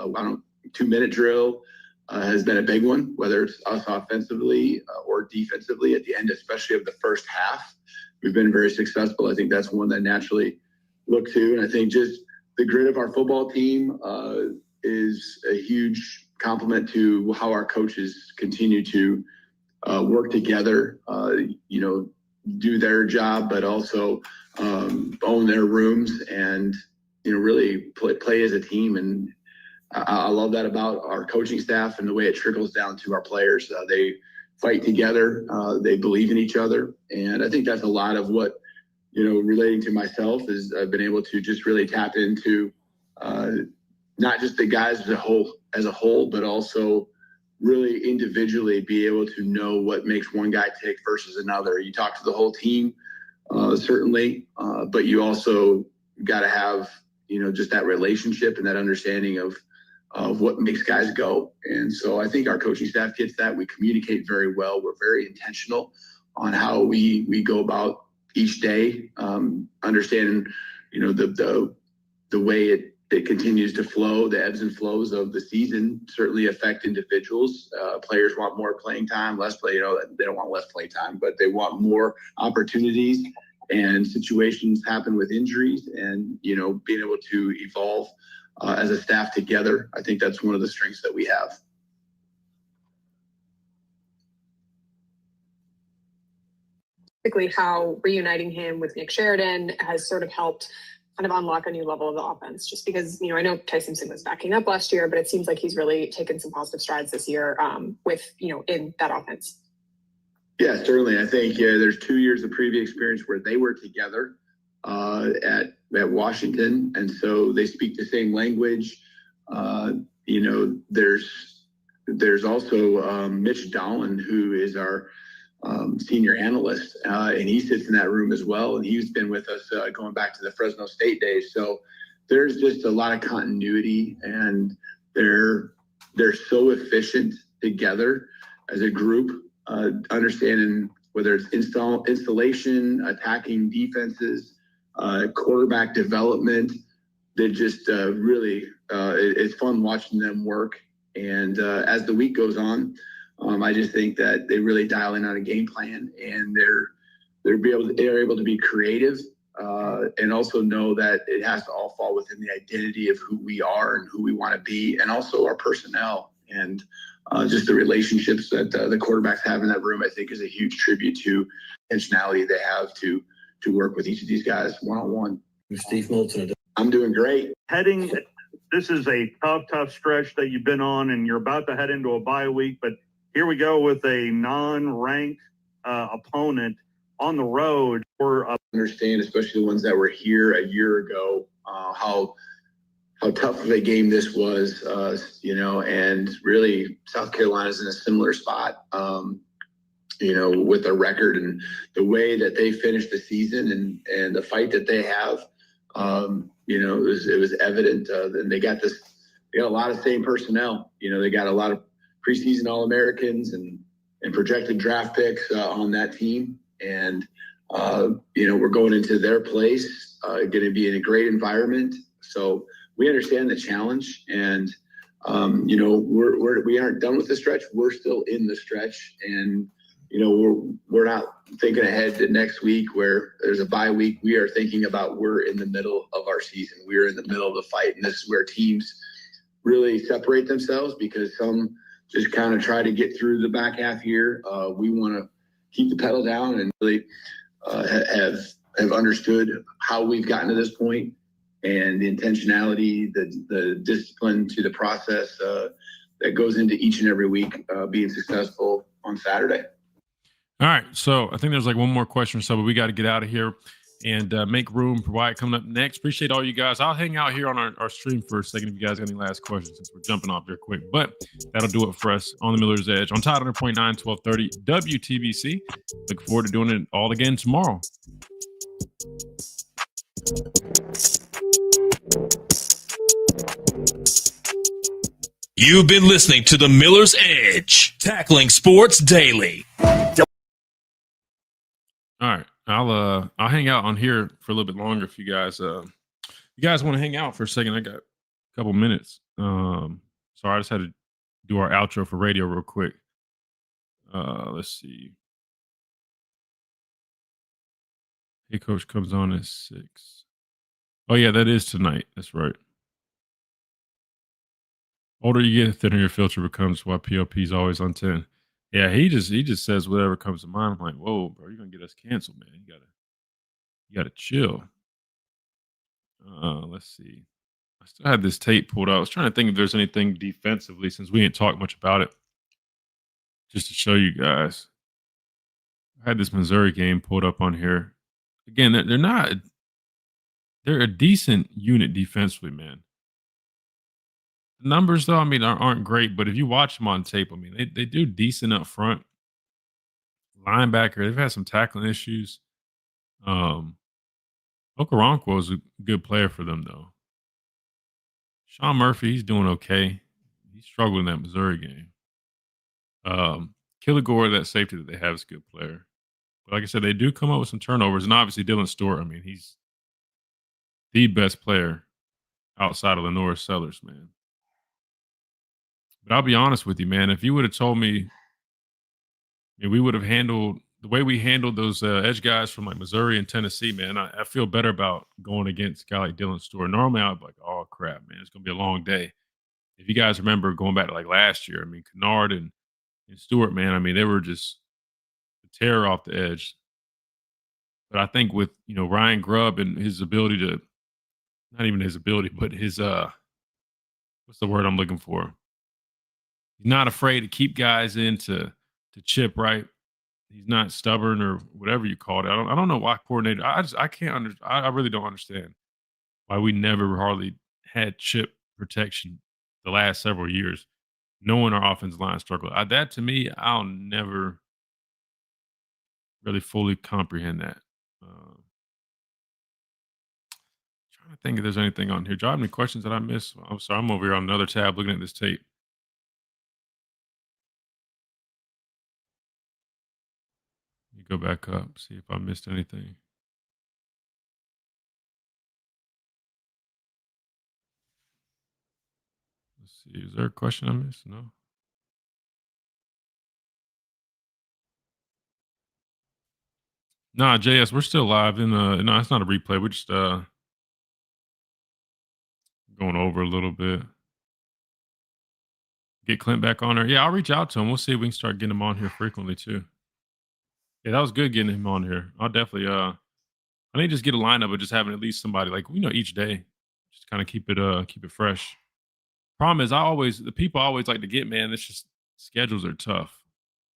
2-minute drill has been a big one, whether it's us offensively or defensively at the end, especially of the first half. We've been very successful. I think that's one that naturally look to. And I think just the grit of our football team is a huge compliment to how our coaches continue to work together, do their job, but also own their rooms and, really play as a team. And I love that about our coaching staff and the way it trickles down to our players. They fight together. They believe in each other. And I think that's a lot of what, relating to myself is I've been able to just really tap into not just the guys as a whole, but also really individually be able to know what makes one guy tick versus another. You talk to the whole team, certainly, but you also got to have, just that relationship and that understanding of what makes guys go. And so I think our coaching staff gets that. We communicate very well. We're very intentional on how we go about each day, understanding, the way it continues to flow. The ebbs and flows of the season certainly affect individuals. Players want more playing time, less play. They don't want less play time, but they want more opportunities. And situations happen with injuries, and being able to evolve as a staff together. I think that's one of the strengths that we have. Basically, how reuniting him with Nick Sheridan has sort of helped kind of unlock a new level of the offense, just because, I know Ty Simpson was backing up last year, but it seems like he's really taken some positive strides this year with, in that offense. Yeah, certainly. I think there's 2 years of previous experience where they were together at Washington, and so they speak the same language. There's also Mitch Dolan, who is our senior analyst, and he sits in that room as well, and he's been with us going back to the Fresno State days. So there's just a lot of continuity, and they're so efficient together as a group, understanding whether it's installation, attacking defenses, quarterback development. They just really it's fun watching them work. And as the week goes on, I just think that they really dial in on a game plan, and they're able to be creative and also know that it has to all fall within the identity of who we are and who we want to be, and also our personnel and just the relationships that the quarterbacks have in that room. I think is a huge tribute to intentionality they have to work with each of these guys one-on-one. Steve Moulton. I'm doing great. This is a tough stretch that you've been on, and you're about to head into a bye week, but here we go with a non-ranked opponent on the road. Understand, especially the ones that were here a year ago, how tough of a game this was, and really South Carolina's in a similar spot, with their record and the way that they finished the season and the fight that they have. It was evident, and they got a lot of same personnel. They got a lot of preseason All-Americans and projected draft picks on that team. And, we're going into their place, going to be in a great environment. So we understand the challenge, and, we aren't done with the stretch. We're still in the stretch, and, we're not thinking ahead to next week where there's a bye week. We are thinking about we're in the middle of our season. We're in the middle of the fight, and this is where teams really separate themselves, because some just kind of try to get through the back half here. We want to keep the pedal down and really have understood how we've gotten to this point, and the intentionality, the discipline to the process that goes into each and every week being successful on Saturday. All right, so I think there's like one more question or so, but we got to get out of here and make room for Wyatt coming up next. Appreciate all you guys. I'll hang out here on our stream for a second if you guys got any last questions, since we're jumping off here quick. But that'll do it for us on the Miller's Edge on Tide 100.9, 1230 WTBC. Look forward to doing it all again tomorrow. You've been listening to the Miller's Edge, tackling sports daily. All right, I'll hang out on here for a little bit longer if you guys want to hang out for a second. I got a couple minutes. So I just had to do our outro for radio real quick. Let's see. Hey, Coach comes on at 6. Oh yeah, that is tonight. That's right. Older you get, thinner your filter becomes. Why POP is always on 10. Yeah, he just says whatever comes to mind. I'm like, whoa, bro, you're gonna get us canceled, man. You gotta chill. Let's see. I still had this tape pulled out. I was trying to think if there's anything defensively, since we didn't talk much about it. just to show you guys. I had this Missouri game pulled up on here. Again, they're not. They're a decent unit defensively, man. The numbers, though, I mean, aren't great, but if you watch them on tape, I mean, they do decent up front. Linebacker, they've had some tackling issues. Okoronkwo is a good player for them, though. Sean Murphy, he's doing okay. He struggled in that Missouri game. Killigore, that safety that they have, is a good player. But like I said, they do come up with some turnovers, and obviously Dylan Stewart, I mean, he's the best player outside of Lenore Sellers, man. But I'll be honest with you, man. If you would have told me, we would have handled the way we handled those edge guys from like Missouri and Tennessee, man. I feel better about going against a guy like Dylan Stewart. Normally, I'd be like, oh crap, man, it's gonna be a long day. If you guys remember going back to like last year, I mean, Kennard and Stewart, man, I mean, they were just a terror off the edge. But I think with Ryan Grubb and his ability to, not even his ability, but his what's the word I'm looking for? He's not afraid to keep guys in to chip, right? He's not stubborn or whatever you call it. I don't know why coordinator. I can't I really don't understand why we never hardly had chip protection the last several years, knowing our offensive line struggle. That to me, I'll never really fully comprehend that. Trying to think if there's anything on here. Do you have any questions that I missed? I'm sorry, I'm over here on another tab looking at this tape. Let me go back up, see if I missed anything. Let's see. Is there a question I missed? No. Nah, JS, we're still live. No, it's not a replay. We're just going over a little bit. Get Clint back on there. Yeah, I'll reach out to him. We'll see if we can start getting him on here frequently too. Yeah, that was good getting him on here. I'll definitely I need to just get a lineup of just having at least somebody like each day. Just kind of keep it fresh. Problem is the people I always like to get, man, it's just schedules are tough.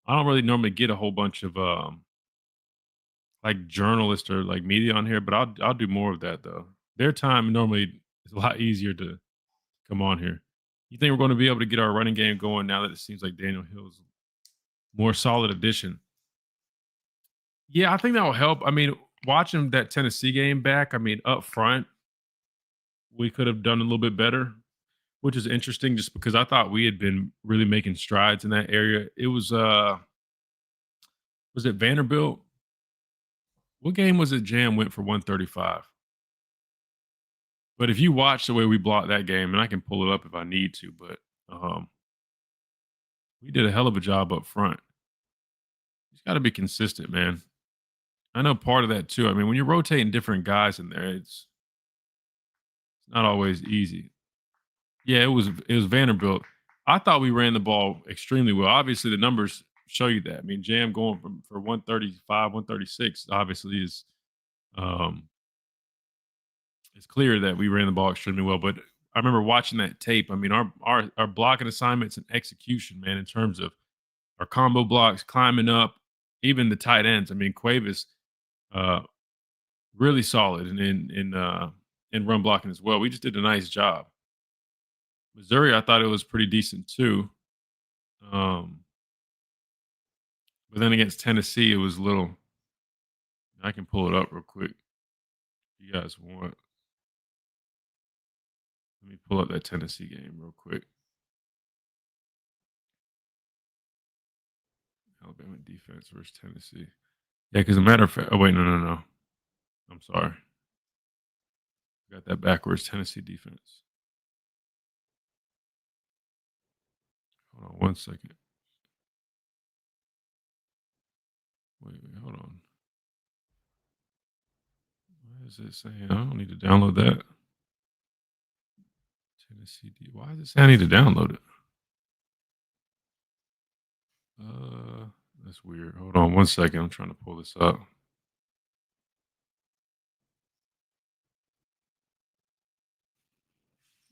I don't really normally get a whole bunch of like journalists or like media on here, but I'll do more of that though. Their time normally is a lot easier to come on here. You think we're going to be able to get our running game going now that it seems like Daniel Hill's more solid addition? Yeah, I think that will help. I mean, watching that Tennessee game back, I mean, up front, we could have done a little bit better, which is interesting just because I thought we had been really making strides in that area. It was it Vanderbilt? What game was it Jam went for 135? But if you watch the way we blocked that game, and I can pull it up if I need to, but we did a hell of a job up front. He's got to be consistent, man. I know part of that too. I mean, when you're rotating different guys in there, it's not always easy. Yeah, it was Vanderbilt. I thought we ran the ball extremely well. Obviously, the numbers show you that. I mean, Jam going for 135, 136 obviously is it's clear that we ran the ball extremely well. But I remember watching that tape. I mean, our blocking assignments and execution, man, in terms of our combo blocks, climbing up, even the tight ends. I mean, Cuevas, really solid in run blocking as well. We just did a nice job. Missouri, I thought it was pretty decent too. But then against Tennessee, it was a little. I can pull it up real quick if you guys want. Let me pull up that Tennessee game real quick. Alabama defense versus Tennessee. Yeah, because a matter of fact, oh wait, no. I'm sorry. Got that backwards. Tennessee defense. Hold on 1 second. Wait, hold on. Why is it saying I don't need to download that? Tennessee D. Why does it say I need to download it? That's weird. Hold on 1 second. I'm trying to pull this up.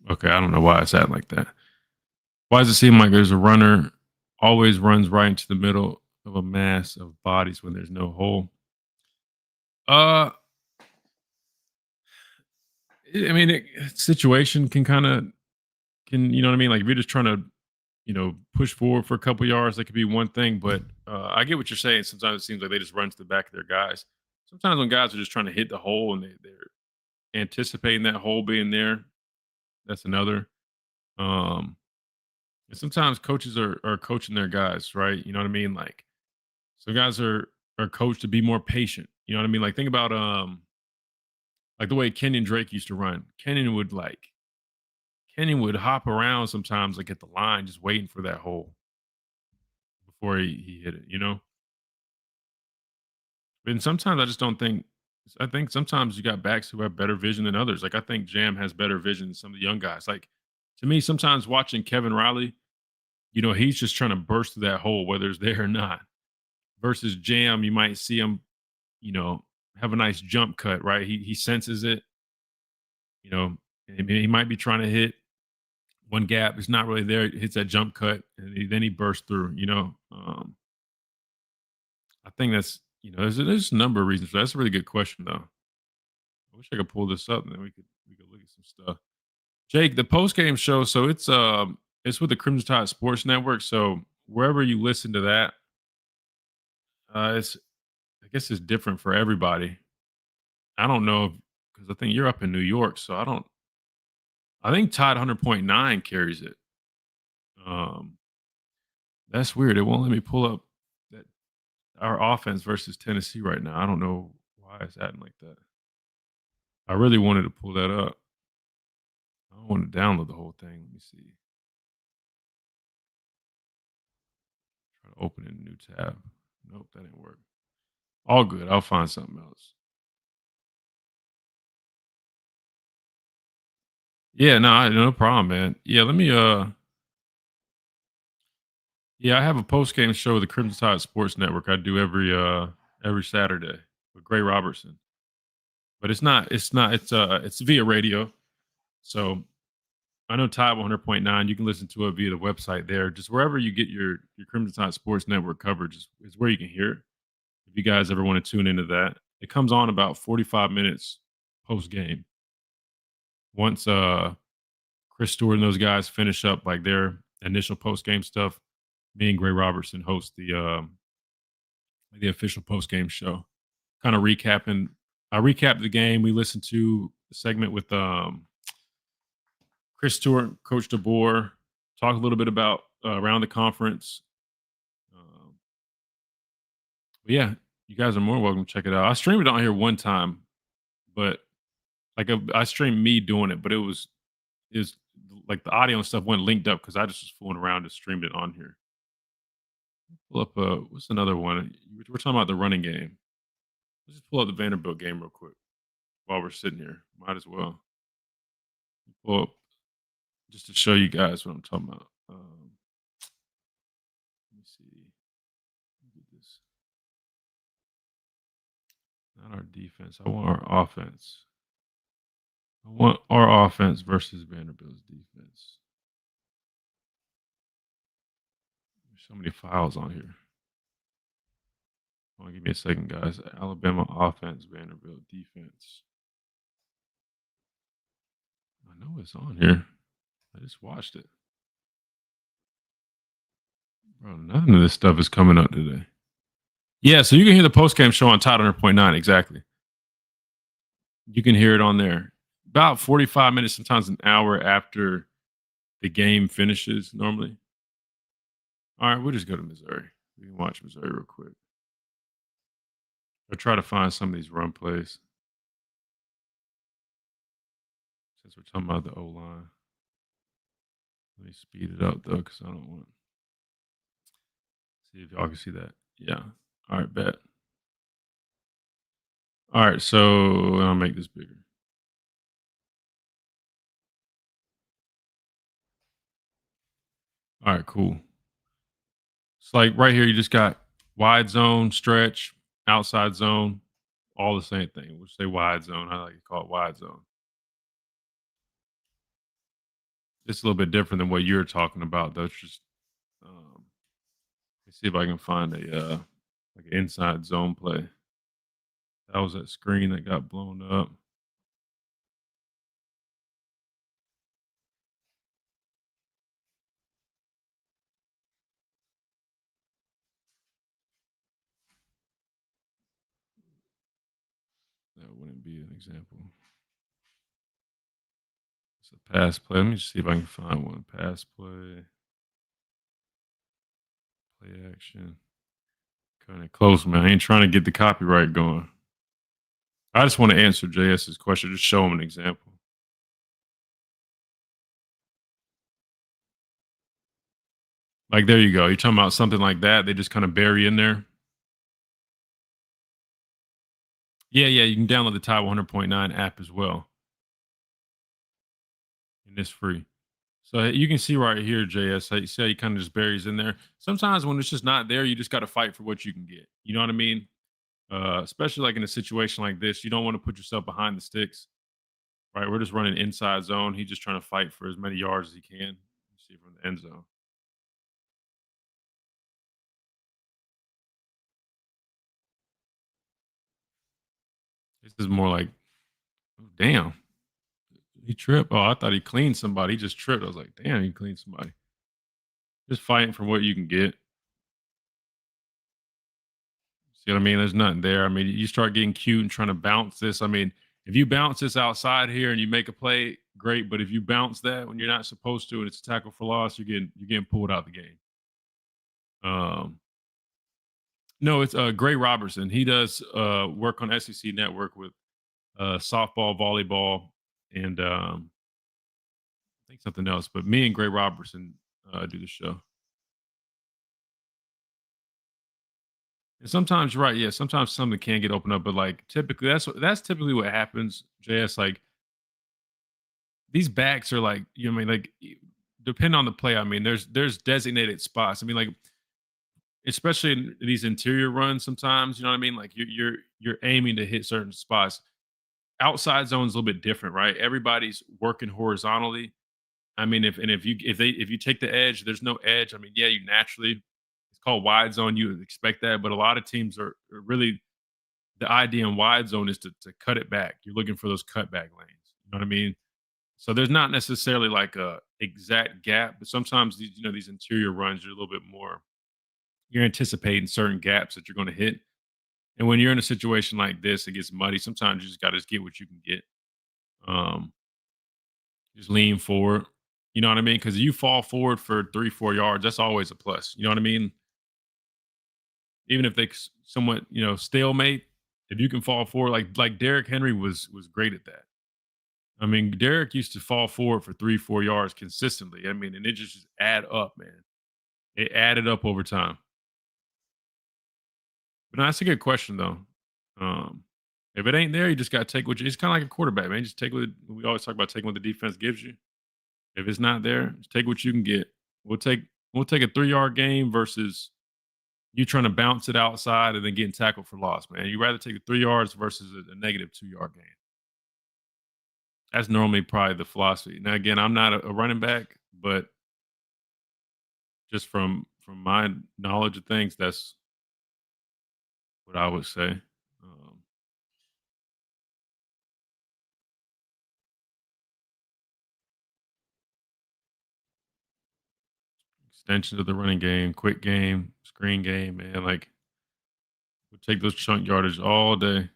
Okay, I don't know why it's at like that. Why does it seem like there's a runner always runs right into the middle of a mass of bodies when there's no hole. Uh, I mean, situation can you know what I mean? Like if you're just trying to push forward for a couple yards, that could be one thing. But I get what you're saying. Sometimes it seems like they just run to the back of their guys. Sometimes when guys are just trying to hit the hole and they're anticipating that hole being there, that's another. Um, and sometimes coaches are coaching their guys, right? You know what I mean? Like some guys are coached to be more patient. You know what I mean? Like think about like the way Kenyon Drake used to run. Kenyon would hop around sometimes like at the line just waiting for that hole before he hit it, you know? And sometimes I just don't think I think sometimes you got backs who have better vision than others. Like I think Jam has better vision than some of the young guys. Like to me, sometimes watching Kevin Riley, he's just trying to burst through that hole, whether it's there or not. Versus Jam, you might see him, you know, have a nice jump cut, right? He senses it, you know, and he might be trying to hit one gap. It's not really there. It hits that jump cut, and then he bursts through, I think that's, there's a number of reasons for that. That's a really good question, though. I wish I could pull this up and then we could look at some stuff. Jake, the post game show, so it's with the Crimson Tide Sports Network. So wherever you listen to that, it's I guess it's different for everybody. I don't know because I think you're up in New York, so I think Tide 100.9 carries it. Um, that's weird. It won't let me pull up that our offense versus Tennessee right now. I don't know why it's acting like that. I really wanted to pull that up. I don't want to download the whole thing. Let me see. Try to open a new tab. Nope, that didn't work. All good. I'll find something else. Yeah, no problem, man. Yeah, let me yeah, I have a post game show with the Crimson Tide Sports Network. I do every Saturday with Gray Robertson. But it's via radio. So I know Tide 100.9. You can listen to it via the website there. Just wherever you get your Crimson Tide Sports Network coverage is where you can hear it. If you guys ever want to tune into that, it comes on about 45 minutes post game. Once Chris Stewart and those guys finish up like their initial post game stuff, me and Gray Robertson host the official post game show. Kind of recapping. I recapped the game. We listened to a segment with Chris Stewart, Coach DeBoer, talk a little bit about around the conference. But yeah, you guys are more welcome to check it out. I streamed it on here one time, but like I streamed me doing it, but it was like the audio and stuff wasn't linked up because I just was fooling around and streamed it on here. Pull up what's another one? We're talking about the running game. Let's just pull up the Vanderbilt game real quick while we're sitting here. Might as well. Pull up just to show you guys what I'm talking about. Let me see. Look at this. Not our defense. I want our offense. I want our offense versus Vanderbilt's defense. There's so many files on here. Hold on, give me a second, guys. Alabama offense, Vanderbilt defense. I know it's on here. I just watched it. Bro, none of this stuff is coming up today. Yeah, so you can hear the postgame show on Tide 100.9. Exactly. You can hear it on there. About 45 minutes, sometimes an hour after the game finishes normally. All right, we'll just go to Missouri. We can watch Missouri real quick. I'll try to find some of these run plays. Since we're talking about the O-line. Let me speed it up, though, because I don't want to see if y'all can see that. Yeah. All right, bet. All right, so I'll make this bigger. All right, cool. It's like right here, you just got wide zone, stretch, outside zone, all the same thing. We'll say wide zone. I like to call it wide zone. It's a little bit different than what you're talking about, though. It's just me see if I can find a like an inside zone play. That was that screen that got blown up. That wouldn't be an example. It's a pass play. Let me just see if I can find one. Pass play. Play action. Kind of close, man. I ain't trying to get the copyright going. I just want to answer JS's question. Just show him an example. Like, there you go. You're talking about something like that. They just kind of bury in there. Yeah. You can download the Tide 100.9 app as well. And it's free. So you can see right here, JS, how you say he kind of just buries in there. Sometimes when it's just not there, you just got to fight for what you can get. You know what I mean? Especially like in a situation like this, you don't want to put yourself behind the sticks. Right? We're just running inside zone. He's just trying to fight for as many yards as he can. See from the end zone. This is more like, oh, damn, he tripped. Oh, I thought he cleaned somebody. He just tripped. I was like, damn, he cleaned somebody. Just fighting for what you can get. See what I mean? There's nothing there. I mean, you start getting cute and trying to bounce this. I mean, if you bounce this outside here and you make a play, great. But if you bounce that when you're not supposed to and it's a tackle for loss, you're getting pulled out the game. No, it's Gray Robertson. He does work on SEC Network with softball, volleyball, and I think something else. But me and Gray Robertson do the show. And sometimes you're right. Yeah, sometimes something can get opened up, but like typically that's typically what happens. JS, like these backs are like, you know what I mean, like depending on the play. I mean, there's designated spots. I mean, like especially in these interior runs, sometimes you know what I mean. Like you're aiming to hit certain spots. Outside zone's a little bit different, right? Everybody's working horizontally. I mean, if you take the edge, there's no edge. I mean, yeah, you naturally, it's called wide zone. You would expect that, but a lot of teams are really, the idea in wide zone is to cut it back. You're looking for those cutback lanes. You know what I mean? So there's not necessarily like a exact gap, but sometimes these interior runs are a little bit more. You're anticipating certain gaps that you're going to hit, and when you're in a situation like this, it gets muddy. Sometimes you just got to get what you can get. Just lean forward. You know what I mean? Because you fall forward for 3-4 yards, that's always a plus. You know what I mean? Even if they somewhat, stalemate, if you can fall forward, like Derrick Henry was great at that. I mean, Derrick used to fall forward for 3-4 yards consistently. I mean, and it just add up, man. It added up over time. But no, that's a good question though. If it ain't there, you just got to take what it's kind of like a quarterback, man. Just take what we always talk about, taking what the defense gives you. If it's not there, just take what you can get. We'll take a 3-yard game versus you trying to bounce it outside and then getting tackled for loss, man. You'd rather take the 3 yards versus a negative 2-yard game. That's normally probably the philosophy. Now, again, I'm not a running back, but just from my knowledge of things, that's what I would say. Extensions of the running game, quick game, screen game, man. Like, we'll take those chunk yardage all day.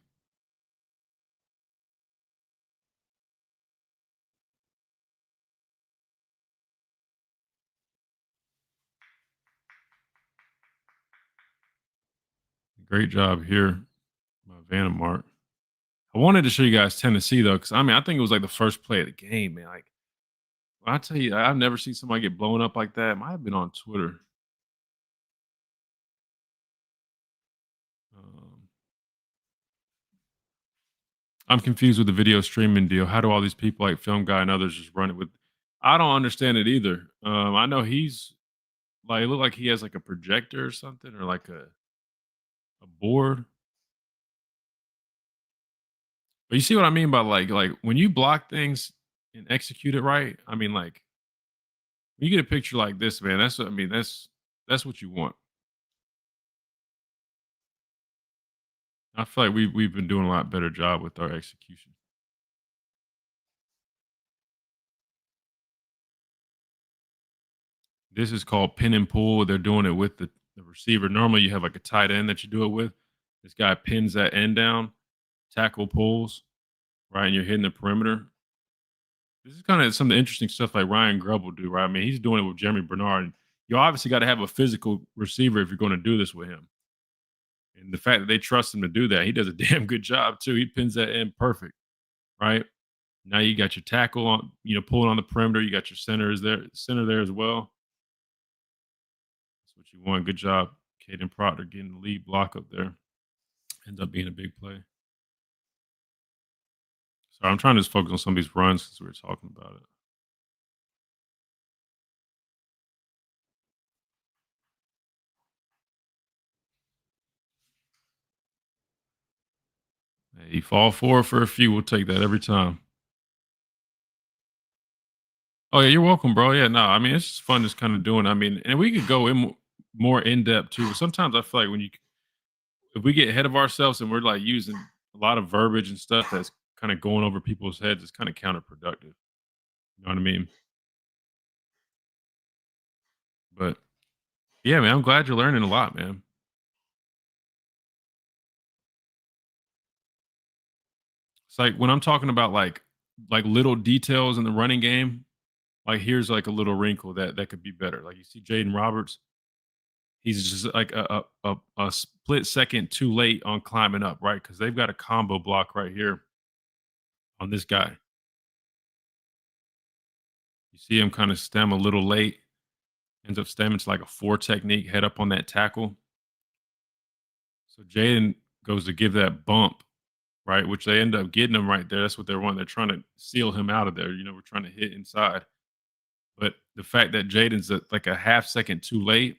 Great job here by Vandermark. I wanted to show you guys Tennessee, though, because, I think it was like the first play of the game, man. Like, when I tell you, I've never seen somebody get blown up like that. It might have been on Twitter. I'm confused with the video streaming deal. How do all these people like Film Guy and others just run it with? I don't understand it either. I know he's like, it looked like he has like a projector or something, or like a board. But you see what I mean by like when you block things and execute it right. I mean, like, when you get a picture like this, man, that's what you want. I feel like we've been doing a lot better job with our execution. This is called pin and pull. They're doing it with the receiver. Normally, you have like a tight end that you do it with. This guy pins that end down, tackle pulls, right, and you're hitting the perimeter. This is kind of some of the interesting stuff like Ryan Grubb will do, right? I mean, he's doing it with Jeremy Bernard. You obviously got to have a physical receiver if you're going to do this with him. And the fact that they trust him to do that, he does a damn good job too. He pins that end perfect, right? Now you got your tackle on, pulling on the perimeter. You got your center there as well. That's what you want. Good job, Caden Proctor getting the lead block up there. Ends up being a big play. So I'm trying to just focus on some of these runs because we were talking about it. Hey, you fall forward for a few, we'll take that every time. Oh yeah, you're welcome, bro. Yeah, no, I mean it's just fun just kind of doing. I mean, and we could go in more in depth too. But sometimes I feel like if we get ahead of ourselves and we're like using a lot of verbiage and stuff that's kind of going over people's heads, it's kind of counterproductive. You know what I mean? But yeah, man, I'm glad you're learning a lot, man. It's like when I'm talking about like little details in the running game, like here's like a little wrinkle that could be better. Like you see Jaden Roberts, he's just like a split second too late on climbing up, right? Because they've got a combo block right here on this guy. You see him kind of stem a little late, ends up stemming to like a 4 technique, head up on that tackle. So Jaden goes to give that bump, right? Which they end up getting him right there. That's what they're wanting. They're trying to seal him out of there. We're trying to hit inside. But the fact that Jaden's like a half second too late,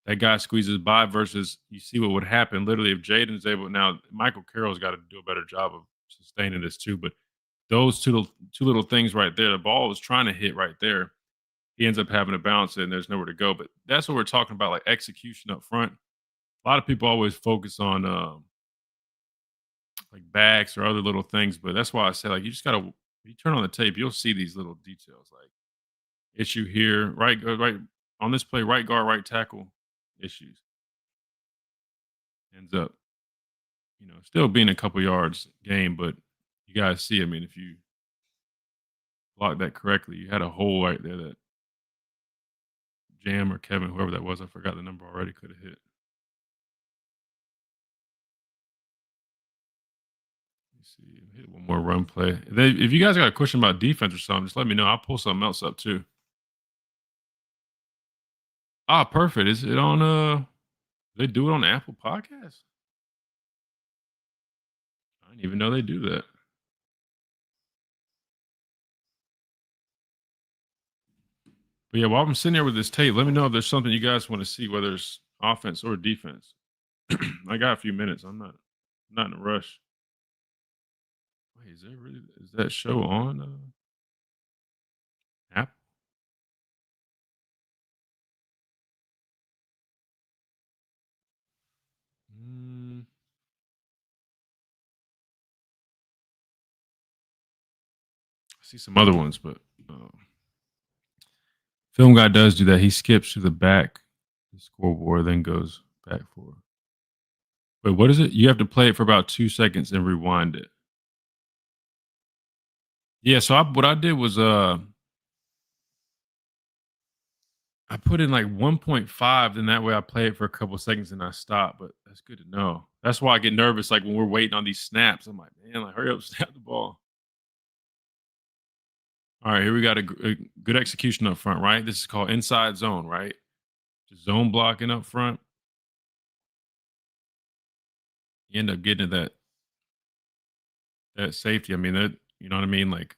that guy squeezes by versus you see what would happen. Literally, if Jaden's able now, Michael Carroll's got to do a better job of sustaining this too. But those two little things right there, the ball was trying to hit right there. He ends up having to bounce it and there's nowhere to go. But that's what we're talking about, like execution up front. A lot of people always focus on like backs or other little things, but that's why I say like you just gotta you turn on the tape, you'll see these little details like issue here, right on this play, right guard, right tackle issues. Ends up, still being a couple yards game, but you guys see, I mean, if you block that correctly, you had a hole right there that Jam or Kevin, whoever that was, I forgot the number already, could have hit. See, hit one more run play. If you guys got a question about defense or something, just let me know. I'll pull something else up too. Ah, perfect. Is it on they do it on Apple Podcasts? I didn't even know they do that. But yeah, while I'm sitting there with this tape, let me know if there's something you guys want to see, whether it's offense or defense. I got a few minutes. I'm not in a rush. Wait, is that show on Apple? I see some other ones, but Film Guy does do that. He skips to the back, the scoreboard, then goes back forward. Wait, what is it? You have to play it for about 2 seconds and rewind it. Yeah, so what I did was I put in like 1.5, and that way I play it for a couple seconds and I stop. But that's good to know. That's why I get nervous. Like when we're waiting on these snaps, I'm like, man, like hurry up, snap the ball. All right, here we got a good execution up front, right? This is called inside zone, right? Just zone blocking up front. You end up getting to that safety. I mean, you know what I mean? Like,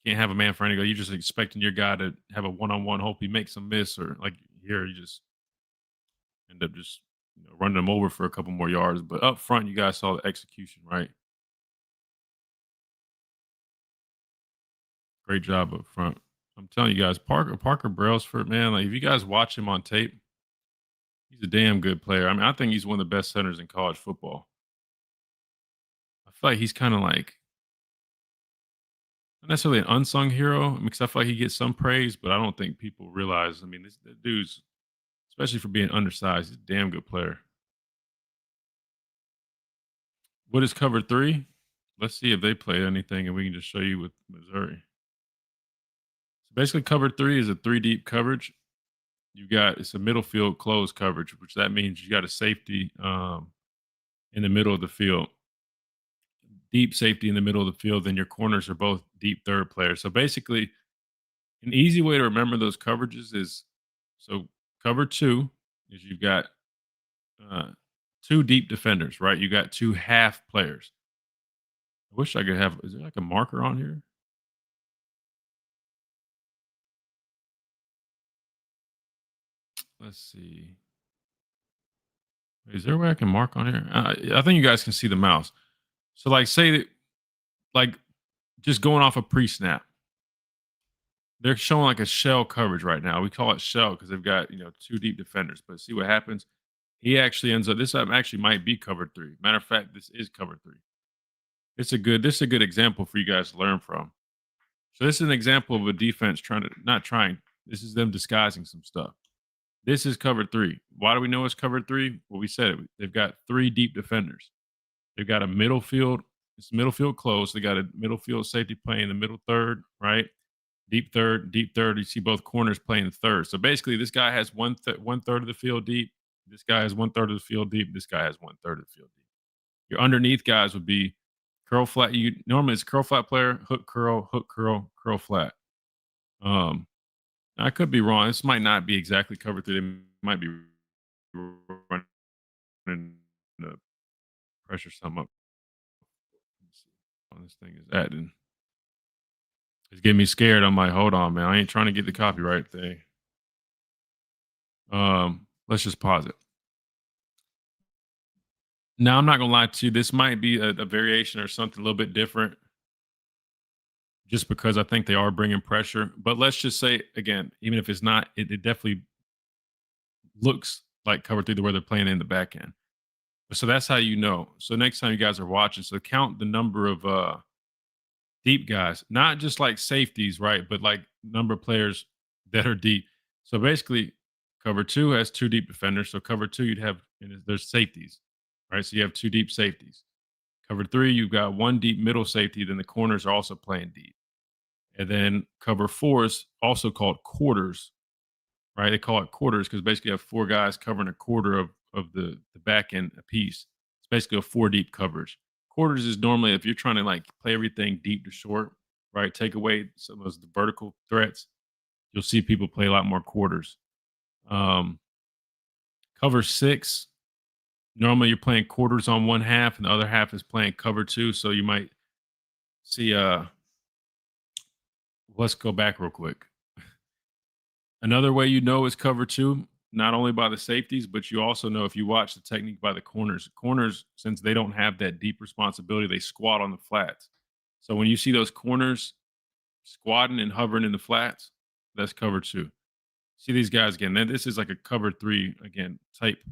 can't have a man for any go. You're just expecting your guy to have a one-on-one, hope he makes a miss, or like here, you just end up just running them over for a couple more yards. But up front, you guys saw the execution, right? Great job up front. I'm telling you guys, Parker Brailsford, man, like if you guys watch him on tape, he's a damn good player. I mean, I think he's one of the best centers in college football. feel like he's kind of like not necessarily an unsung hero. I mean, 'cause I feel like he gets some praise, but I don't think people realize. I mean, this dude's, especially for being undersized, he's a damn good player. What is cover three? Let's see if they play anything, and we can just show you with Missouri. So basically, cover three is a 3 deep coverage. It's a middle field closed coverage, which that means you got a safety in the middle of the field, deep safety in the middle of the field. Then your corners are both deep third players. So basically, an easy way to remember those coverages is so cover two is you've got two deep defenders, right? You got two half players. I wish I could have. Is there like a marker on here? Let's see. Is there a way I can mark on here? I think you guys can see the mouse. So, like, say that, like, just going off a pre-snap, they're showing like a shell coverage right now. We call it shell because they've got two deep defenders. But see what happens. He actually ends up. This actually might be cover three. Matter of fact, this is cover three. This is a good example for you guys to learn from. So this is an example of a defense not trying. This is them disguising some stuff. This is cover three. Why do we know it's cover three? Well, we said it. They've got 3 deep defenders. They've got a middle field. It's middle field close. They got a middle field safety playing the middle third, right? Deep third, deep third. You see both corners playing the third. So basically, this guy has one third of the field deep. This guy has 1/3 of the field deep. This guy has 1/3 of the field deep. Your underneath guys would be curl flat. Normally it's curl flat player, hook curl, curl flat. I could be wrong. This might not be exactly cover three. They might be running the pressure sum up. Let's see how this thing is adding. It's getting me scared. I'm like, hold on, man. I ain't trying to get the copyright thing. Let's just pause it. Now, I'm not gonna lie to you. This might be a variation or something a little bit different, just because I think they are bringing pressure. But let's just say again, even if it's not, it definitely looks like cover three the way they're playing in the back end. So that's how you know. So next time you guys are watching, so count the number of deep guys, not just like safeties, right? But like number of players that are deep. So basically, cover two has 2 deep defenders. So cover two, you'd have there's safeties, right? So you have 2 deep safeties. Cover three, you've got 1 deep middle safety. Then the corners are also playing deep. And then cover four is also called quarters, right? They call it quarters because basically you have 4 guys covering a quarter of the back end a piece. It's basically a 4 deep coverage. Quarters is normally if you're trying to like play everything deep to short, right? Take away some of those vertical threats, you'll see people play a lot more quarters. Cover 6, normally you're playing quarters on one half and the other half is playing cover 2. So you might see let's go back real quick. Another way you know is cover 2, not only by the safeties, but you also know if you watch the technique by the corners. Corners, since they don't have that deep responsibility, they squat on the flats. So when you see those corners squatting and hovering in the flats, that's cover 2. See these guys again. Now, this is like a cover 3 again type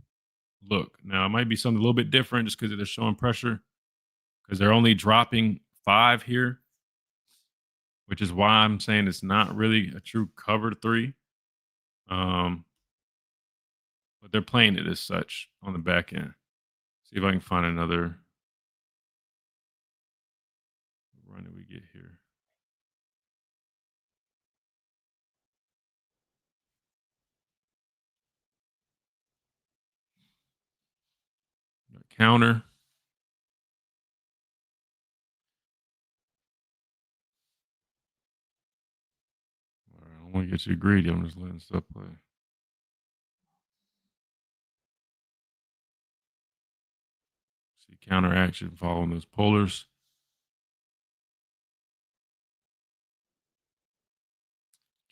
look. Now it might be something a little bit different just because they're showing pressure because they're only dropping 5 here, which is why I'm saying it's not really a true cover 3. But they're playing it as such on the back end. See if I can find another. What run did we get here? Counter. All right, I don't want to get too greedy. I'm just letting stuff play. See counter action following those polars.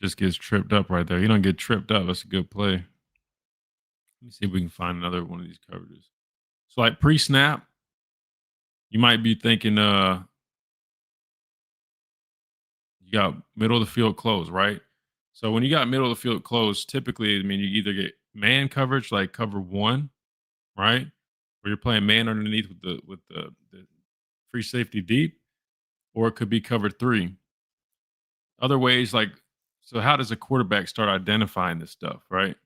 Just gets tripped up right there. You don't get tripped up. That's a good play. Let me see if we can find another one of these coverages. So like pre-snap, you might be thinking you got middle of the field closed, right? So when you got middle of the field closed, typically, I mean, you either get man coverage like cover 1, right? Where you're playing man underneath with the free safety deep, or it could be cover 3. Other ways, like, so how does a quarterback start identifying this stuff, right?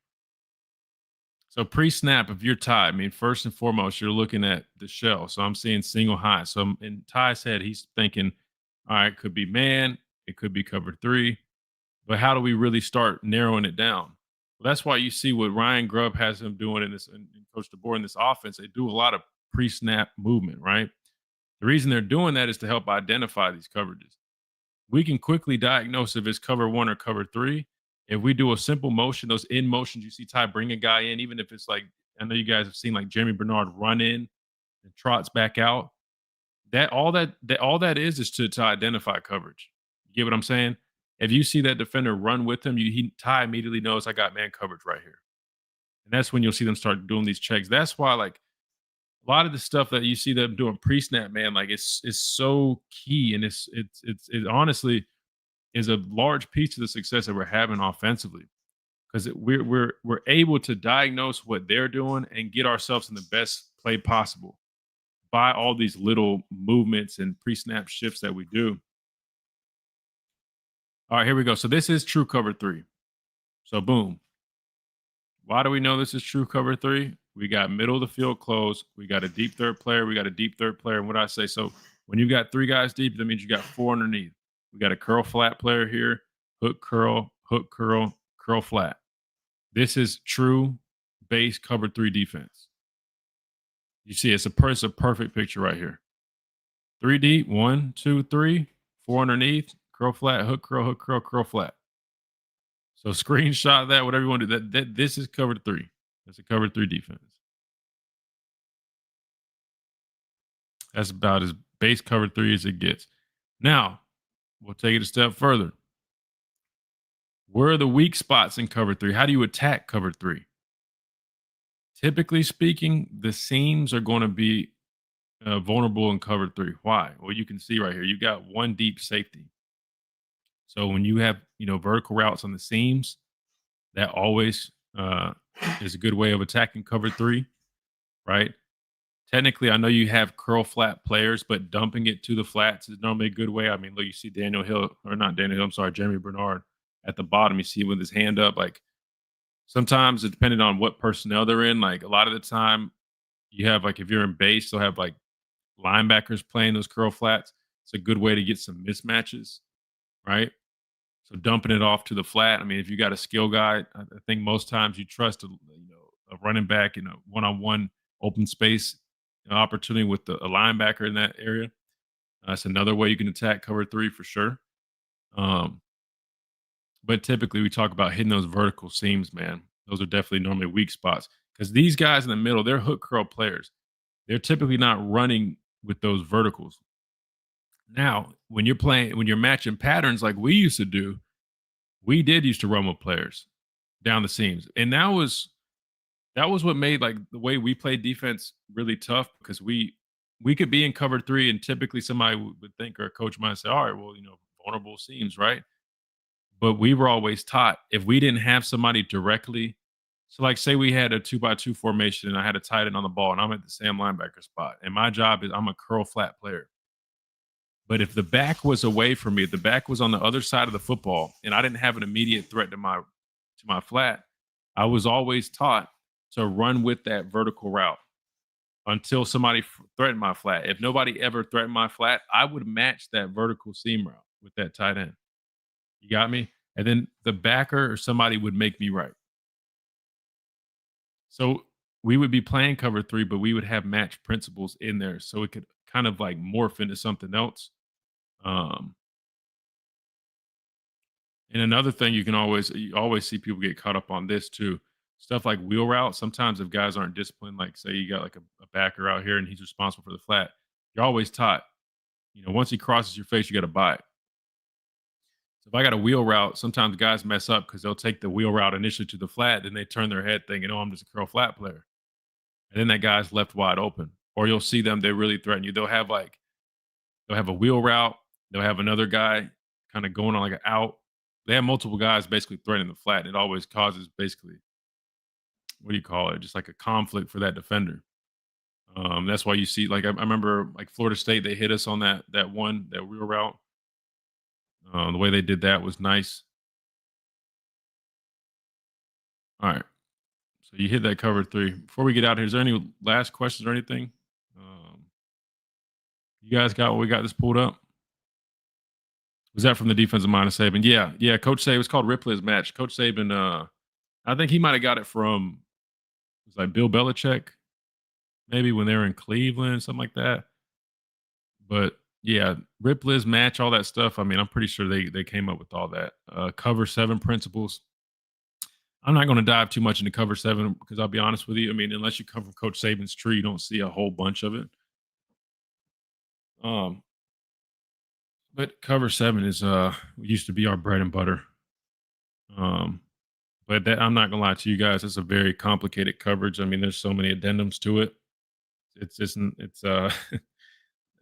So pre-snap, if you're Ty, I mean, first and foremost, you're looking at the shell. So I'm seeing single high. So in Ty's head, he's thinking, all right, it could be man, it could be cover 3, but how do we really start narrowing it down? Well, that's why you see what Ryan Grubb has him doing in this, and Coach DeBoer in this offense. They do a lot of pre-snap movement, right? The reason they're doing that is to help identify these coverages. We can quickly diagnose if it's cover 1 or cover 3. If we do a simple motion, those in motions, you see Ty bring a guy in, even if it's like, I know you guys have seen like Jeremy Bernard run in and trots back out. All that is to identify coverage. You get what I'm saying? If you see that defender run with him, Ty immediately knows I got man coverage right here. And that's when you'll see them start doing these checks. That's why, like, a lot of the stuff that you see them doing pre-snap, man, like it's so key, and it honestly is a large piece of the success that we're having offensively, because we're able to diagnose what they're doing and get ourselves in the best play possible by all these little movements and pre-snap shifts that we do. All right, here we go. So this is true cover 3. So boom. Why do we know this is true cover 3? We got middle of the field close. We got a deep third player. We got a deep third player. And what I say, so when you got 3 guys deep, that means you got 4 underneath. We got a curl flat player here, hook curl, curl flat. This is true base cover 3 defense. You see, it's a perfect picture right here. 3 deep, 1, 2, 3, 4 underneath, curl flat, hook curl flat. So screenshot that, whatever you want to do. That this is cover 3. That's a cover 3 defense. That's about as base cover 3 as it gets. Now, we'll take it a step further. Where are the weak spots in cover 3? How do you attack cover 3? Typically speaking, the seams are going to be vulnerable in cover 3. Why? Well, you can see right here, you got 1 deep safety. So when you have, vertical routes on the seams, that always is a good way of attacking cover 3, right? Technically, I know you have curl flat players, but dumping it to the flats is normally a good way. I mean, look, you see Jeremy Bernard at the bottom. You see with his hand up, like sometimes it's depending on what personnel they're in. Like a lot of the time you have, like, if you're in base, they'll have like linebackers playing those curl flats. It's a good way to get some mismatches, right? So dumping it off to the flat. I mean, if you got a skill guy, I think most times you trust a running back in a one-on-one open space opportunity with a linebacker in that area. That's another way you can attack cover 3 for sure. But typically we talk about hitting those vertical seams, man. Those are definitely normally weak spots, because these guys in the middle, they're hook curl players. They're typically not running with those verticals. Now, when you're matching patterns like we used to do, we did used to run with players down the seams. And that was what made, like, the way we played defense really tough, because we could be in cover 3 and typically somebody would think, or a coach might say, all right, well, vulnerable seams, right? But we were always taught, if we didn't have somebody directly, so like say we had a 2x2 formation and I had a tight end on the ball and I'm at the Sam linebacker spot, and my job is I'm a curl flat player. But if the back was away from me, if the back was on the other side of the football and I didn't have an immediate threat to my flat, I was always taught to run with that vertical route until somebody threatened my flat. If nobody ever threatened my flat, I would match that vertical seam route with that tight end. You got me? And then the backer or somebody would make me right. So we would be playing cover 3, but we would have match principles in there, so it could kind of like morph into something else. And another thing, you always see people get caught up on this too. Stuff like wheel route. Sometimes if guys aren't disciplined, like say you got like a backer out here and he's responsible for the flat, you're always taught, once he crosses your face, you got to buy it. So if I got a wheel route, sometimes guys mess up because they'll take the wheel route initially to the flat, then they turn their head thinking, oh, I'm just a curl flat player. And then that guy's left wide open. Or you'll see them, they really threaten you. They'll have a wheel route. They'll have another guy kind of going on like an out. They have multiple guys basically threatening the flat. And it always causes basically, what do you call it? Just like a conflict for that defender. That's why you see, like, I remember, like, Florida State, they hit us on that wheel route. The way they did that was nice. All right. So you hit that cover 3. Before we get out here, is there any last questions or anything? You guys got what we got this pulled up? Was that from the defensive mind of Saban? Yeah. Coach Saban, it was called Ripley's match. Coach Saban, I think he might have got it from, it was like Bill Belichick, maybe when they were in Cleveland, something like that. But yeah, Ripley's match, all that stuff. I mean, I'm pretty sure they came up with all that. Cover 7 principles. I'm not going to dive too much into cover 7 because I'll be honest with you. I mean, unless you come from Coach Saban's tree, you don't see a whole bunch of it. But cover 7 is used to be our bread and butter. But that, I'm not gonna lie to you guys, it's a very complicated coverage. I mean, there's so many addendums to it. It's just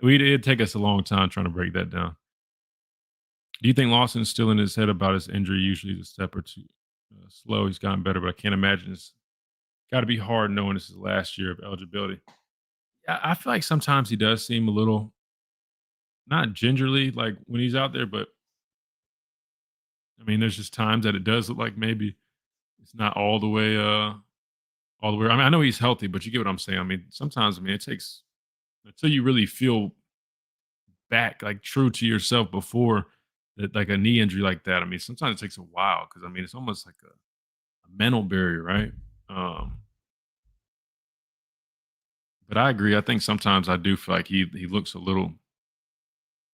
it'd take us a long time trying to break that down. Do you think Lawson's still in his head about his injury? Usually he's a step or two slow. He's gotten better, but I can't imagine it's got to be hard knowing this is the last year of eligibility. I feel like sometimes he does seem a little not gingerly like when he's out there, but I mean, there's just times that it does look like maybe it's not all the way. I mean, I know he's healthy, but you get what I'm saying. I mean, sometimes, I mean, it takes until you really feel back, like true to yourself before that, like a knee injury like that. I mean, sometimes it takes a while because I mean, it's almost like a mental barrier, right? But I agree. I think sometimes I do feel like he looks a little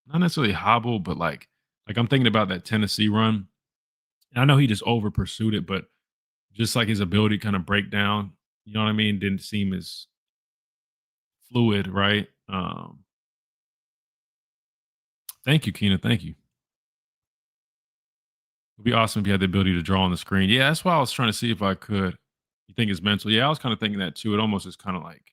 not necessarily hobbled, but like I'm thinking about that Tennessee run. And I know he just over pursued it, but just like his ability to kind of break down, you know what I mean, didn't seem as fluid, right? Thank you, Keena. Thank you. It'd be awesome if you had the ability to draw on the screen. Yeah, that's why I was trying to see if I could. You think it's mental? Yeah, I was kind of thinking that too. It almost is kind of like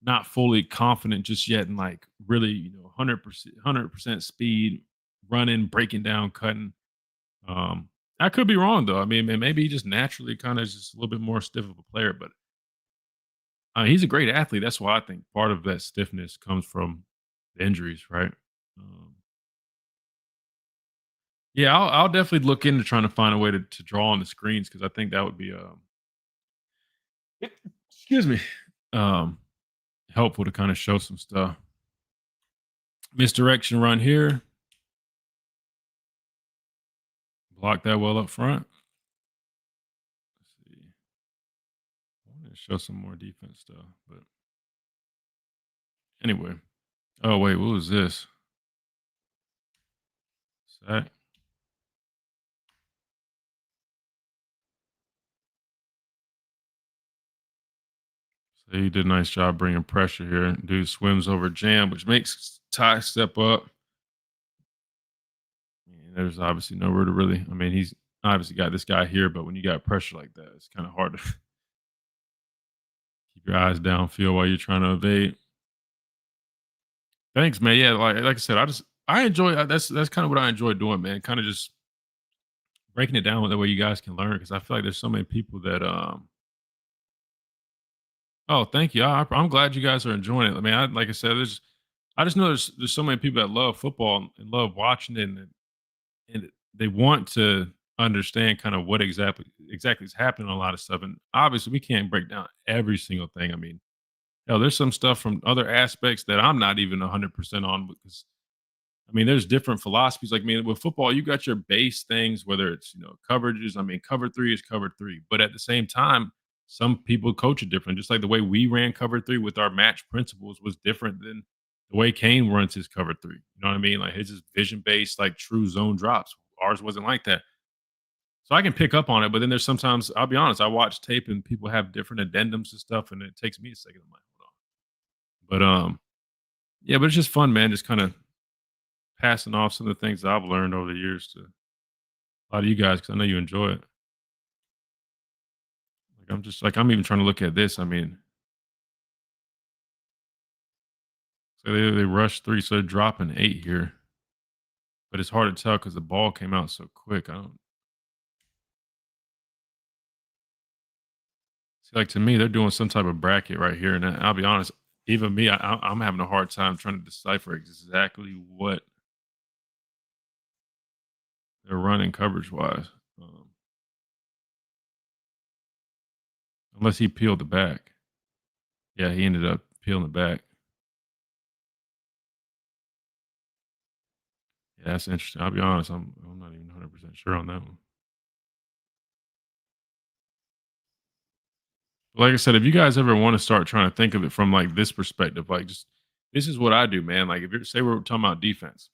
not fully confident just yet, and like really, 100% speed, running, breaking down, cutting. I could be wrong though. I mean, maybe he just naturally kind of just a little bit more stiff of a player, but he's a great athlete. That's why I think part of that stiffness comes from the injuries, right? Um, yeah, I'll definitely look into trying to find a way to draw on the screens because I think that would be excuse me, um, helpful to kind of show some stuff. Misdirection run here. Block that well up front. Let's see. I want to show some more defense stuff, but anyway. Oh wait, what was this? Sack. So he did a nice job bringing pressure here. Dude swims over jam, which makes Ty step up. And there's obviously nowhere to really. I mean, he's obviously got this guy here, but when you got pressure like that, it's kind of hard to keep your eyes downfield while you're trying to evade. Thanks, man. Yeah, like I said, I enjoy that's kind of what I enjoy doing, man. Kind of just breaking it down that way you guys can learn because I feel like there's so many people that Oh, thank you. I'm glad you guys are enjoying it. I mean, like I said, I just know there's so many people that love football and love watching it, and they want to understand kind of what exactly is happening on a lot of stuff. And obviously, we can't break down every single thing. I mean, hell, there's some stuff from other aspects that I'm not even 100% on because I mean, there's different philosophies. Like, I mean, with football, you got your base things, whether it's, coverages. I mean, cover 3 is cover 3. But at the same time, some people coach it different. Just like the way we ran cover 3 with our match principles was different than the way Kane runs his cover 3. You know what I mean? Like his is vision based, like true zone drops. Ours wasn't like that. So I can pick up on it. But then there's sometimes, I'll be honest, I watch tape and people have different addendums and stuff. And it takes me a second. I'm like, hold on. But, yeah, but it's just fun, man. Just kind of passing off some of the things that I've learned over the years to a lot of you guys because I know you enjoy it. I'm even trying to look at this. I mean, so they rushed 3, so they're dropping 8 here, but it's hard to tell because the ball came out so quick. I don't see. Like to me, they're doing some type of bracket right here, and I'll be honest, even me, I'm having a hard time trying to decipher exactly what they're running coverage wise. Unless he peeled the back. Yeah, he ended up peeling the back. Yeah, that's interesting. I'll be honest, I'm not even 100% sure on that one. Like I said, if you guys ever want to start trying to think of it from like this perspective, like just this is what I do, man. Like if you're say we're talking about defense,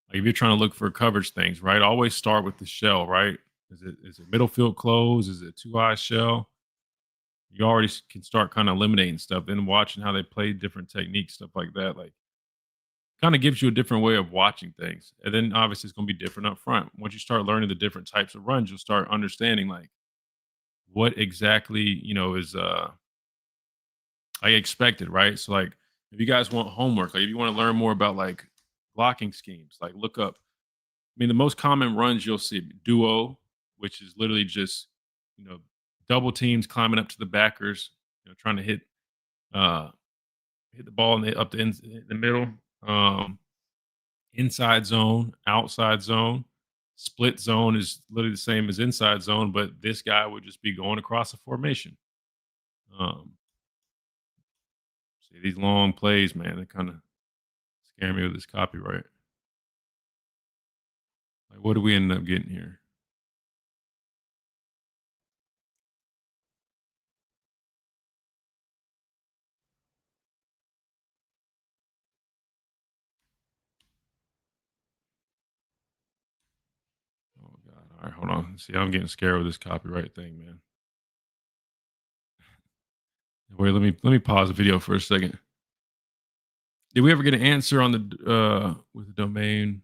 like if you're trying to look for coverage things, right? Always start with the shell, right? Is it middle field close? Is it two eye shell? You already can start kind of eliminating stuff, then watching how they play different techniques, stuff like that. Like kind of gives you a different way of watching things. And then obviously it's going to be different up front. Once you start learning the different types of runs, you'll start understanding like what exactly, is I expected, right? So like if you guys want homework, like if you want to learn more about like blocking schemes, like look up. I mean, the most common runs you'll see duo, which is literally just, you know, double teams climbing up to the backers, trying to hit the ball up the middle. Inside zone, outside zone. Split zone is literally the same as inside zone, but this guy would just be going across a formation. See these long plays, man, they kind of scare me with this copyright. Like, what do we end up getting here? Oh God! All right, hold on. See, I'm getting scared with this copyright thing, man. Wait, let me pause the video for a second. Did we ever get an answer on the with the domain?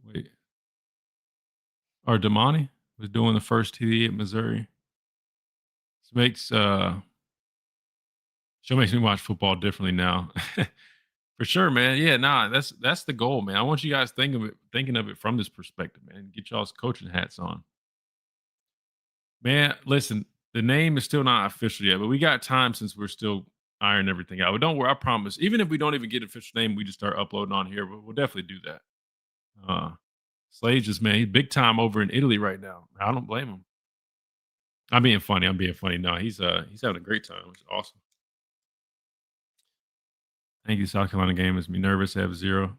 Wait, or Damani was doing the first TD at Missouri. This makes show makes me watch football differently now. For sure, man. Yeah, nah, that's the goal, man. I want you guys thinking of it from this perspective, man. Get y'all's coaching hats on. Man, listen, the name is still not official yet, but we got time since we're still ironing everything out. But don't worry, I promise. Even if we don't even get an official name, we just start uploading on here. But we'll definitely do that. Slade just, man, he's big time over in Italy right now. I don't blame him. I'm being funny. No, he's having a great time, which is awesome. Thank you, South Carolina game makes me nervous. I have zero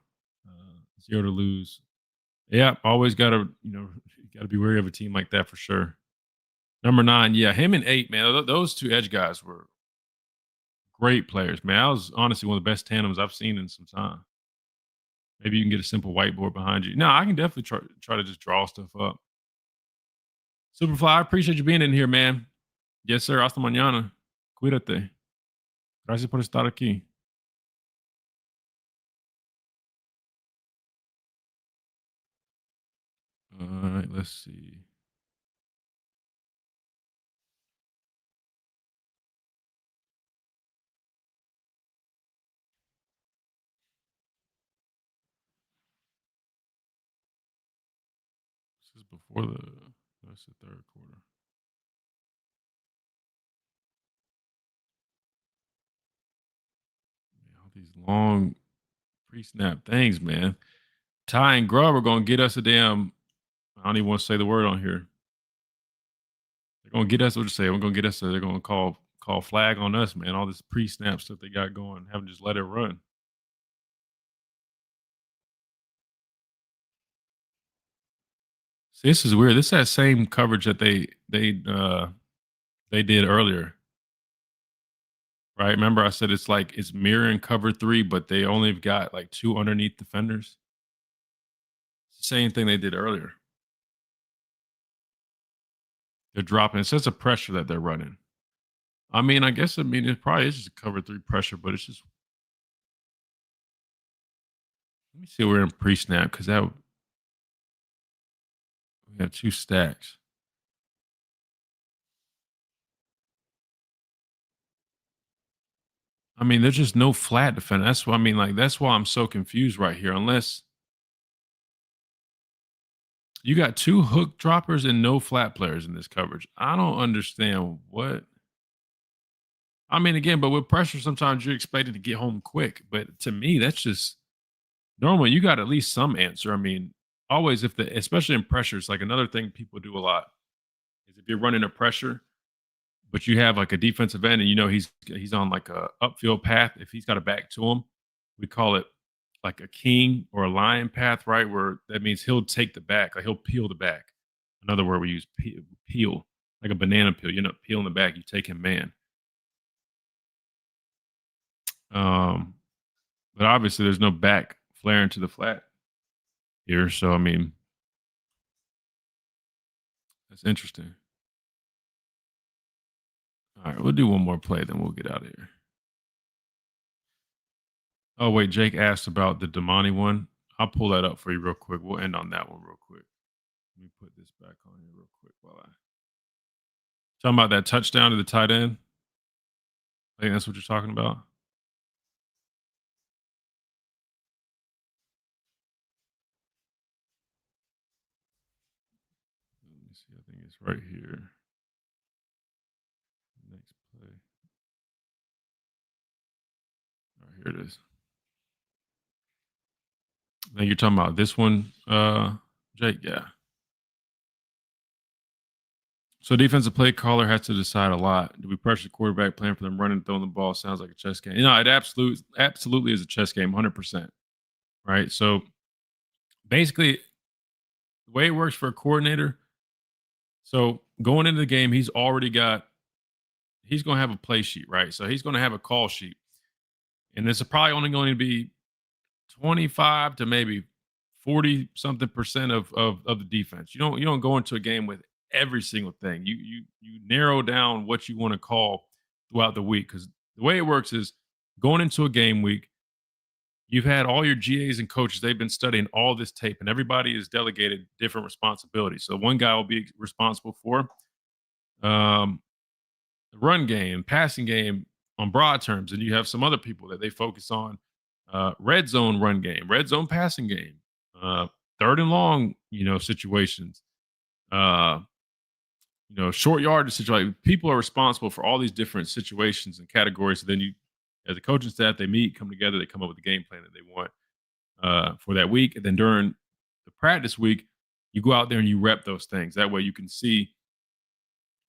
to lose. Yeah, always gotta be wary of a team like that for sure. Number 9, yeah, him and 8, man. Those two edge guys were great players, man. That was honestly one of the best tandems I've seen in some time. Maybe you can get a simple whiteboard behind you. No, I can definitely try to just draw stuff up. Superfly, I appreciate you being in here, man. Yes, sir. Hasta mañana. Cuídate. Gracias por estar aquí. All right, let's see. This is before that's the third quarter. Yeah, all these long pre-snap things, man. Ty and Grub are gonna get us a damn. I don't even want to say the word on here. They're gonna get us. What to say? We're gonna get us. They're gonna call flag on us, man. All this pre-snap stuff they got going. Have them just let it run. See, this is weird. This is that same coverage that they did earlier, right? Remember, I said it's mirroring cover 3, but they only have got like 2 underneath defenders. Same thing they did earlier. They're dropping. It says a pressure that they're running. I mean, it probably is just a cover 3 pressure, but it's just. Let me see. We're in pre-snap because we have 2 stacks. I mean, there's just no flat defender. That's what I mean. Like that's why I'm so confused right here. Unless you got 2 hook droppers and no flat players in this coverage. I don't understand what. I mean, again, but with pressure, sometimes you're expected to get home quick. But to me, that's just normal. You got at least some answer. I mean, always especially in pressures, like another thing people do a lot is if you're running a pressure, but you have like a defensive end and you know he's on like a upfield path. If he's got a back to him, we call it like a king or a lion path, right? Where that means he'll take the back, like he'll peel the back. Another word we use peel, like a banana peel. You're not peeling the back, you take him man. But obviously there's no back flaring to the flat here. So I mean, that's interesting. All right, we'll do one more play, then we'll get out of here. Oh, wait, Jake asked about the Damani one. I'll pull that up for you real quick. We'll end on that one real quick. Let me put this back on here real quick while talking about that touchdown to the tight end. I think that's what you're talking about. Let me see. I think it's right here. Next play. All right, here it is. Now you're talking about this one, Jake? Yeah. So defensive play caller has to decide a lot. Do we pressure the quarterback, playing for them running, throwing the ball? Sounds like a chess game. You know, it absolutely is a chess game, 100%. Right. So basically, the way it works for a coordinator. So going into the game, he's going to have a play sheet, right? So he's going to have a call sheet. And this is probably only going to be 25 to maybe 40 something percent of the defense. You don't go into a game with every single thing. You narrow down what you want to call throughout the week, because the way it works is going into a game week, you've had all your GAs and coaches, they've been studying all this tape, and everybody is delegated different responsibilities. So one guy will be responsible for the run game, passing game on broad terms, and you have some other people that they focus on red zone run game, red zone passing game, third and long, situations, short yardage situation. People are responsible for all these different situations and categories. So then you, as a coaching staff, they meet, come together, they come up with a game plan that they want for that week. And then during the practice week, you go out there and you rep those things. That way you can see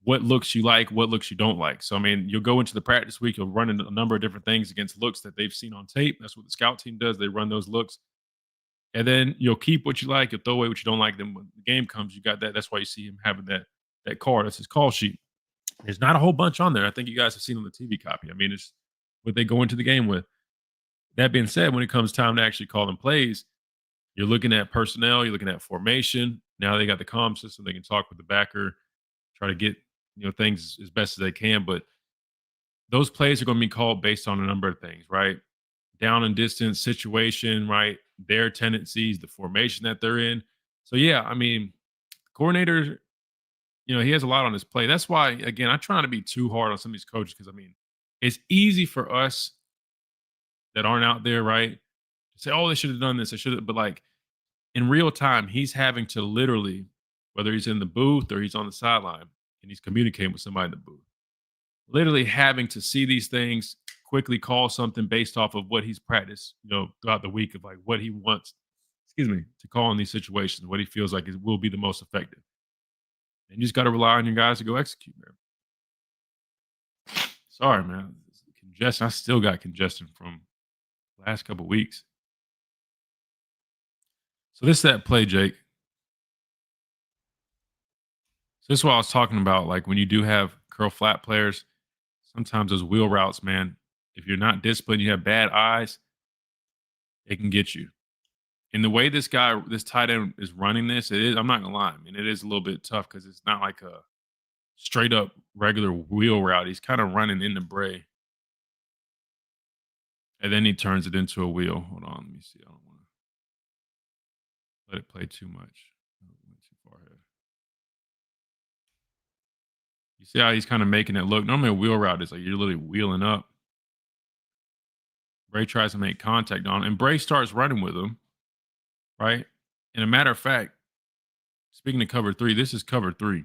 what looks you like, what looks you don't like. So, I mean, you'll go into the practice week, you'll run a number of different things against looks that they've seen on tape. That's what the scout team does. They run those looks. And then you'll keep what you like, you'll throw away what you don't like. Then when the game comes, you got that. That's why you see him having that card. That's his call sheet. There's not a whole bunch on there. I think you guys have seen on the TV copy. I mean, it's what they go into the game with. That being said, when it comes time to actually call them plays, you're looking at personnel, you're looking at formation. Now they got the comm system. They can talk with the backer, try to get things as best as they can. But those plays are going to be called based on a number of things, right? Down and distance, situation, right? Their tendencies, the formation that they're in. So, yeah, I mean, coordinator, he has a lot on his plate. That's why, again, I try not to be too hard on some of these coaches, because, I mean, it's easy for us that aren't out there, right, to say, oh, they should have done this. They should have. But, like, in real time, he's having to literally, whether he's in the booth or he's on the sideline and he's communicating with somebody in the booth, literally having to see these things, quickly call something based off of what he's practiced, throughout the week, of like what he wants, to call in these situations, what he feels like will be the most effective. And you just got to rely on your guys to go execute there. Sorry, man. Congestion. I still got congestion from the last couple of weeks. So this is that play, Jake. So this is what I was talking about. Like, when you do have curl flat players, sometimes those wheel routes, man, if you're not disciplined, you have bad eyes, it can get you. And the way this tight end is running this, I'm not going to lie, I mean, it is a little bit tough, because it's not like a straight up regular wheel route. He's kind of running in the bray. And then he turns it into a wheel. Hold on, let me see. I don't want to let it play too much. Went too far ahead. You see how he's kind of making it look? Normally a wheel route is like you're literally wheeling up. Bray tries to make contact on, and Bray starts running with him, right? And a matter of fact, speaking of cover 3, this is cover 3,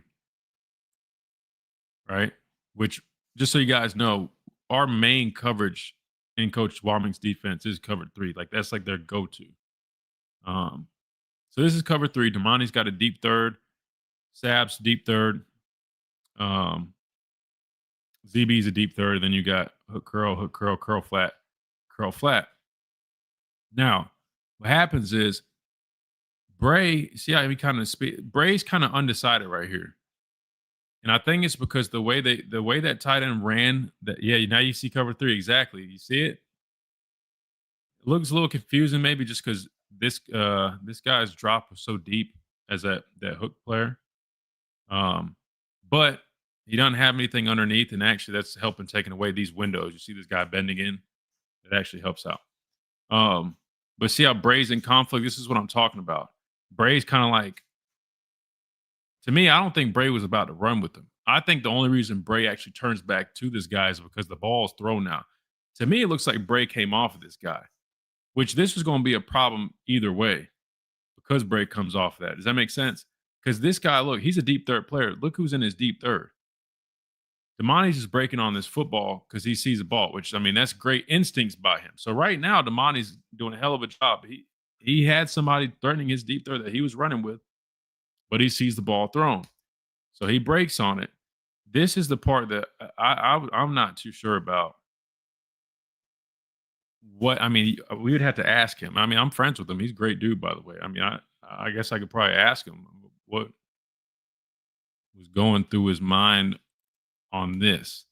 right? Which, just so you guys know, our main coverage in Coach Warming's defense is cover 3. Like that's like their go-to. So this is cover 3. Damani's got a deep third. Sab's deep third. ZB's a deep third. Then you got hook curl, curl flat, curl flat. Now, what happens is Bray, see how he kind of Bray's kind of undecided right here. And I think it's because the way that tight end ran, that now you see cover 3 exactly. You see it? It looks a little confusing, maybe just because this guy's drop was so deep as that hook player. But he doesn't have anything underneath, and actually that's helping taking away these windows. You see this guy bending in. It actually helps out. But see how Bray's in conflict? This is what I'm talking about. Bray's kind of like, to me, I don't think Bray was about to run with him. I think the only reason Bray actually turns back to this guy is because the ball's thrown now. To me, it looks like Bray came off of this guy, which this was going to be a problem either way because Bray comes off of that. Does that make sense? Because this guy, look, he's a deep third player. Look who's in his deep third. Damani's just breaking on this football because he sees the ball, which, I mean, that's great instincts by him. So right now, Damani's doing a hell of a job. He had somebody threatening his deep third that he was running with, but he sees the ball thrown. So he breaks on it. This is the part that I'm not too sure about. What, I mean, we would have to ask him. I mean, I'm friends with him. He's a great dude, by the way. I mean, I guess I could probably ask him what was going through his mind on this.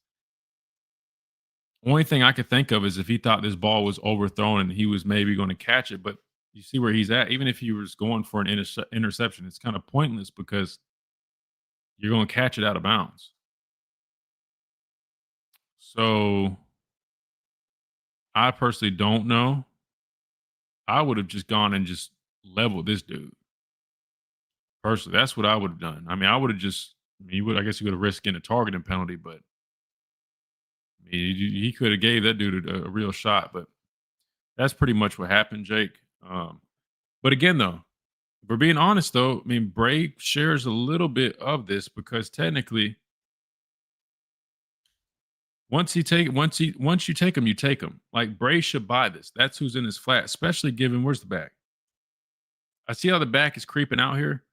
Only thing I could think of is if he thought this ball was overthrown and he was maybe going to catch it, but you see where he's at. Even if he was going for an interception, it's kind of pointless because you're going to catch it out of bounds. So I personally don't know. I would have just gone and just leveled this dude. Personally, that's what I would have done. I mean, I would have just, I guess you would have risked getting a targeting penalty, but he could have gave that dude a real shot. But that's pretty much what happened, Jake. But again, though, if we're being honest, though, I mean, Bray shares a little bit of this because technically, once you take him, you take him. Like Bray should buy this. That's who's in his flat, especially given where's the back. I see how the back is creeping out here.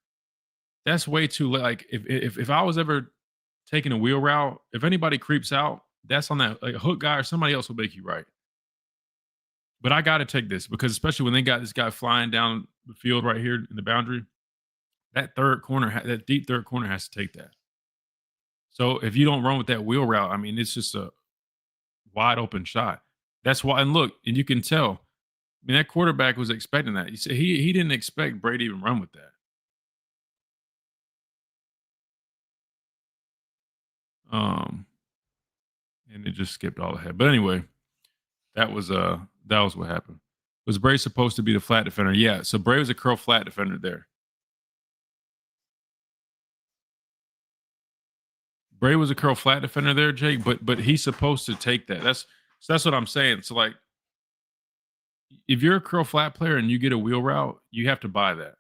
That's way too late. Like if I was ever taking a wheel route, if anybody creeps out, that's on that like a hook guy or somebody else will make you right. But I got to take this because especially when they got this guy flying down the field right here in the boundary, that deep third corner has to take that. So if you don't run with that wheel route, I mean, it's just a wide open shot. That's why. And look, and you can tell. I mean, that quarterback was expecting that. You see, he didn't expect Brady to even run with that. And it just skipped all ahead. But anyway, that was what happened. Was Bray supposed to be the flat defender? Yeah. So Bray was a curl flat defender there. Bray was a curl flat defender there, Jake, but he's supposed to take that. That's what I'm saying. So like if you're a curl flat player and you get a wheel route, you have to buy that.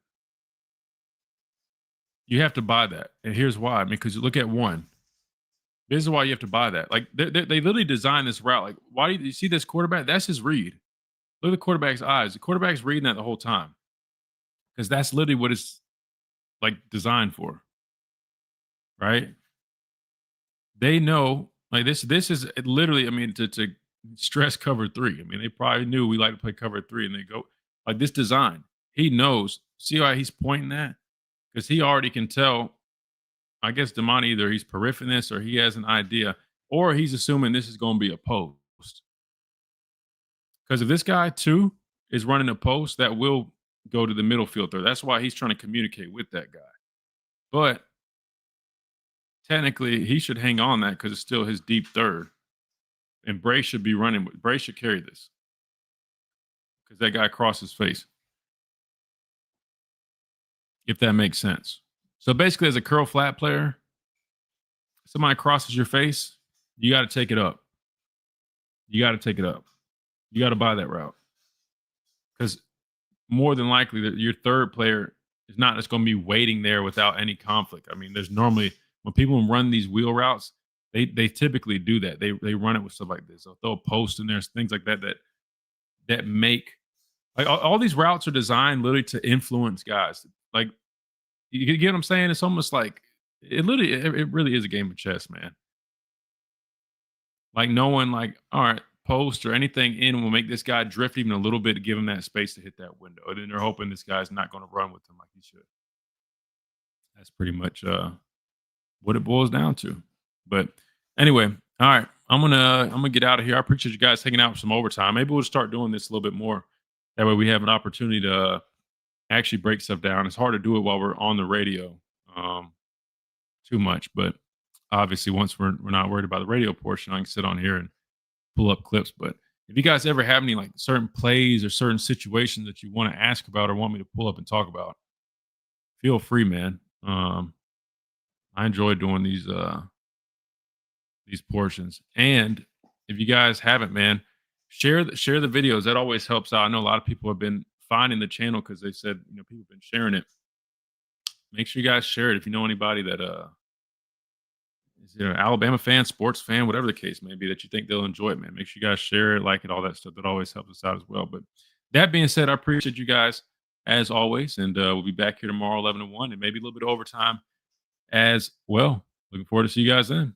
You have to buy that. And here's why. I mean, because you look at one. This is why you have to buy that. Like they literally designed this route. Like, why do you see this quarterback? That's his read. Look at the quarterback's eyes. The quarterback's reading that the whole time. Because that's literally what it's like designed for. Right? They know, like this is literally, I mean, to stress cover 3. I mean, they probably knew we like to play cover 3 and they go like this design. He knows. See why he's pointing that? Because he already can tell. I guess Damani, either he's periphering this or he has an idea, or he's assuming this is going to be a post. Because if this guy, too, is running a post, that will go to the middle fielder. That's why he's trying to communicate with that guy. But technically, he should hang on that because it's still his deep third. And Bray should be running. Bray should carry this because that guy crossed his face. If that makes sense. So basically, as a curl flat player, somebody crosses your face, you got to take it up. You got to take it up. You got to buy that route. Because more than likely, your third player is not just going to be waiting there without any conflict. I mean, there's normally, when people run these wheel routes, They typically do that. They run it with stuff like this. They'll throw a post in there, things like that make like all these routes are designed literally to influence guys. Like you get what I'm saying? It's almost like it really is a game of chess, man. Like knowing like, all right, post or anything in will make this guy drift even a little bit to give him that space to hit that window. And then they're hoping this guy's not going to run with him like he should. That's pretty much what it boils down to. But anyway, all right, I'm gonna get out of here. I appreciate you guys hanging out for some overtime. Maybe we'll start doing this a little bit more. That way we have an opportunity to actually break stuff down. It's hard to do it while we're on the radio too much, but obviously once we're not worried about the radio portion, I can sit on here and pull up clips. But if you guys ever have any like certain plays or certain situations that you want to ask about or want me to pull up and talk about, feel free, man. I enjoy doing these portions. And if you guys haven't, man, share the videos. That always helps out. I know a lot of people have been finding the channel because they said, people have been sharing it. Make sure you guys share it if you know anybody that is an Alabama fan, sports fan, whatever the case may be, that you think they'll enjoy it, man. Make sure you guys share it, like it, all that stuff. That always helps us out as well. But that being said, I appreciate you guys as always, and we'll be back here tomorrow 11 to 1 and maybe a little bit of overtime as well. Looking forward to see you guys then.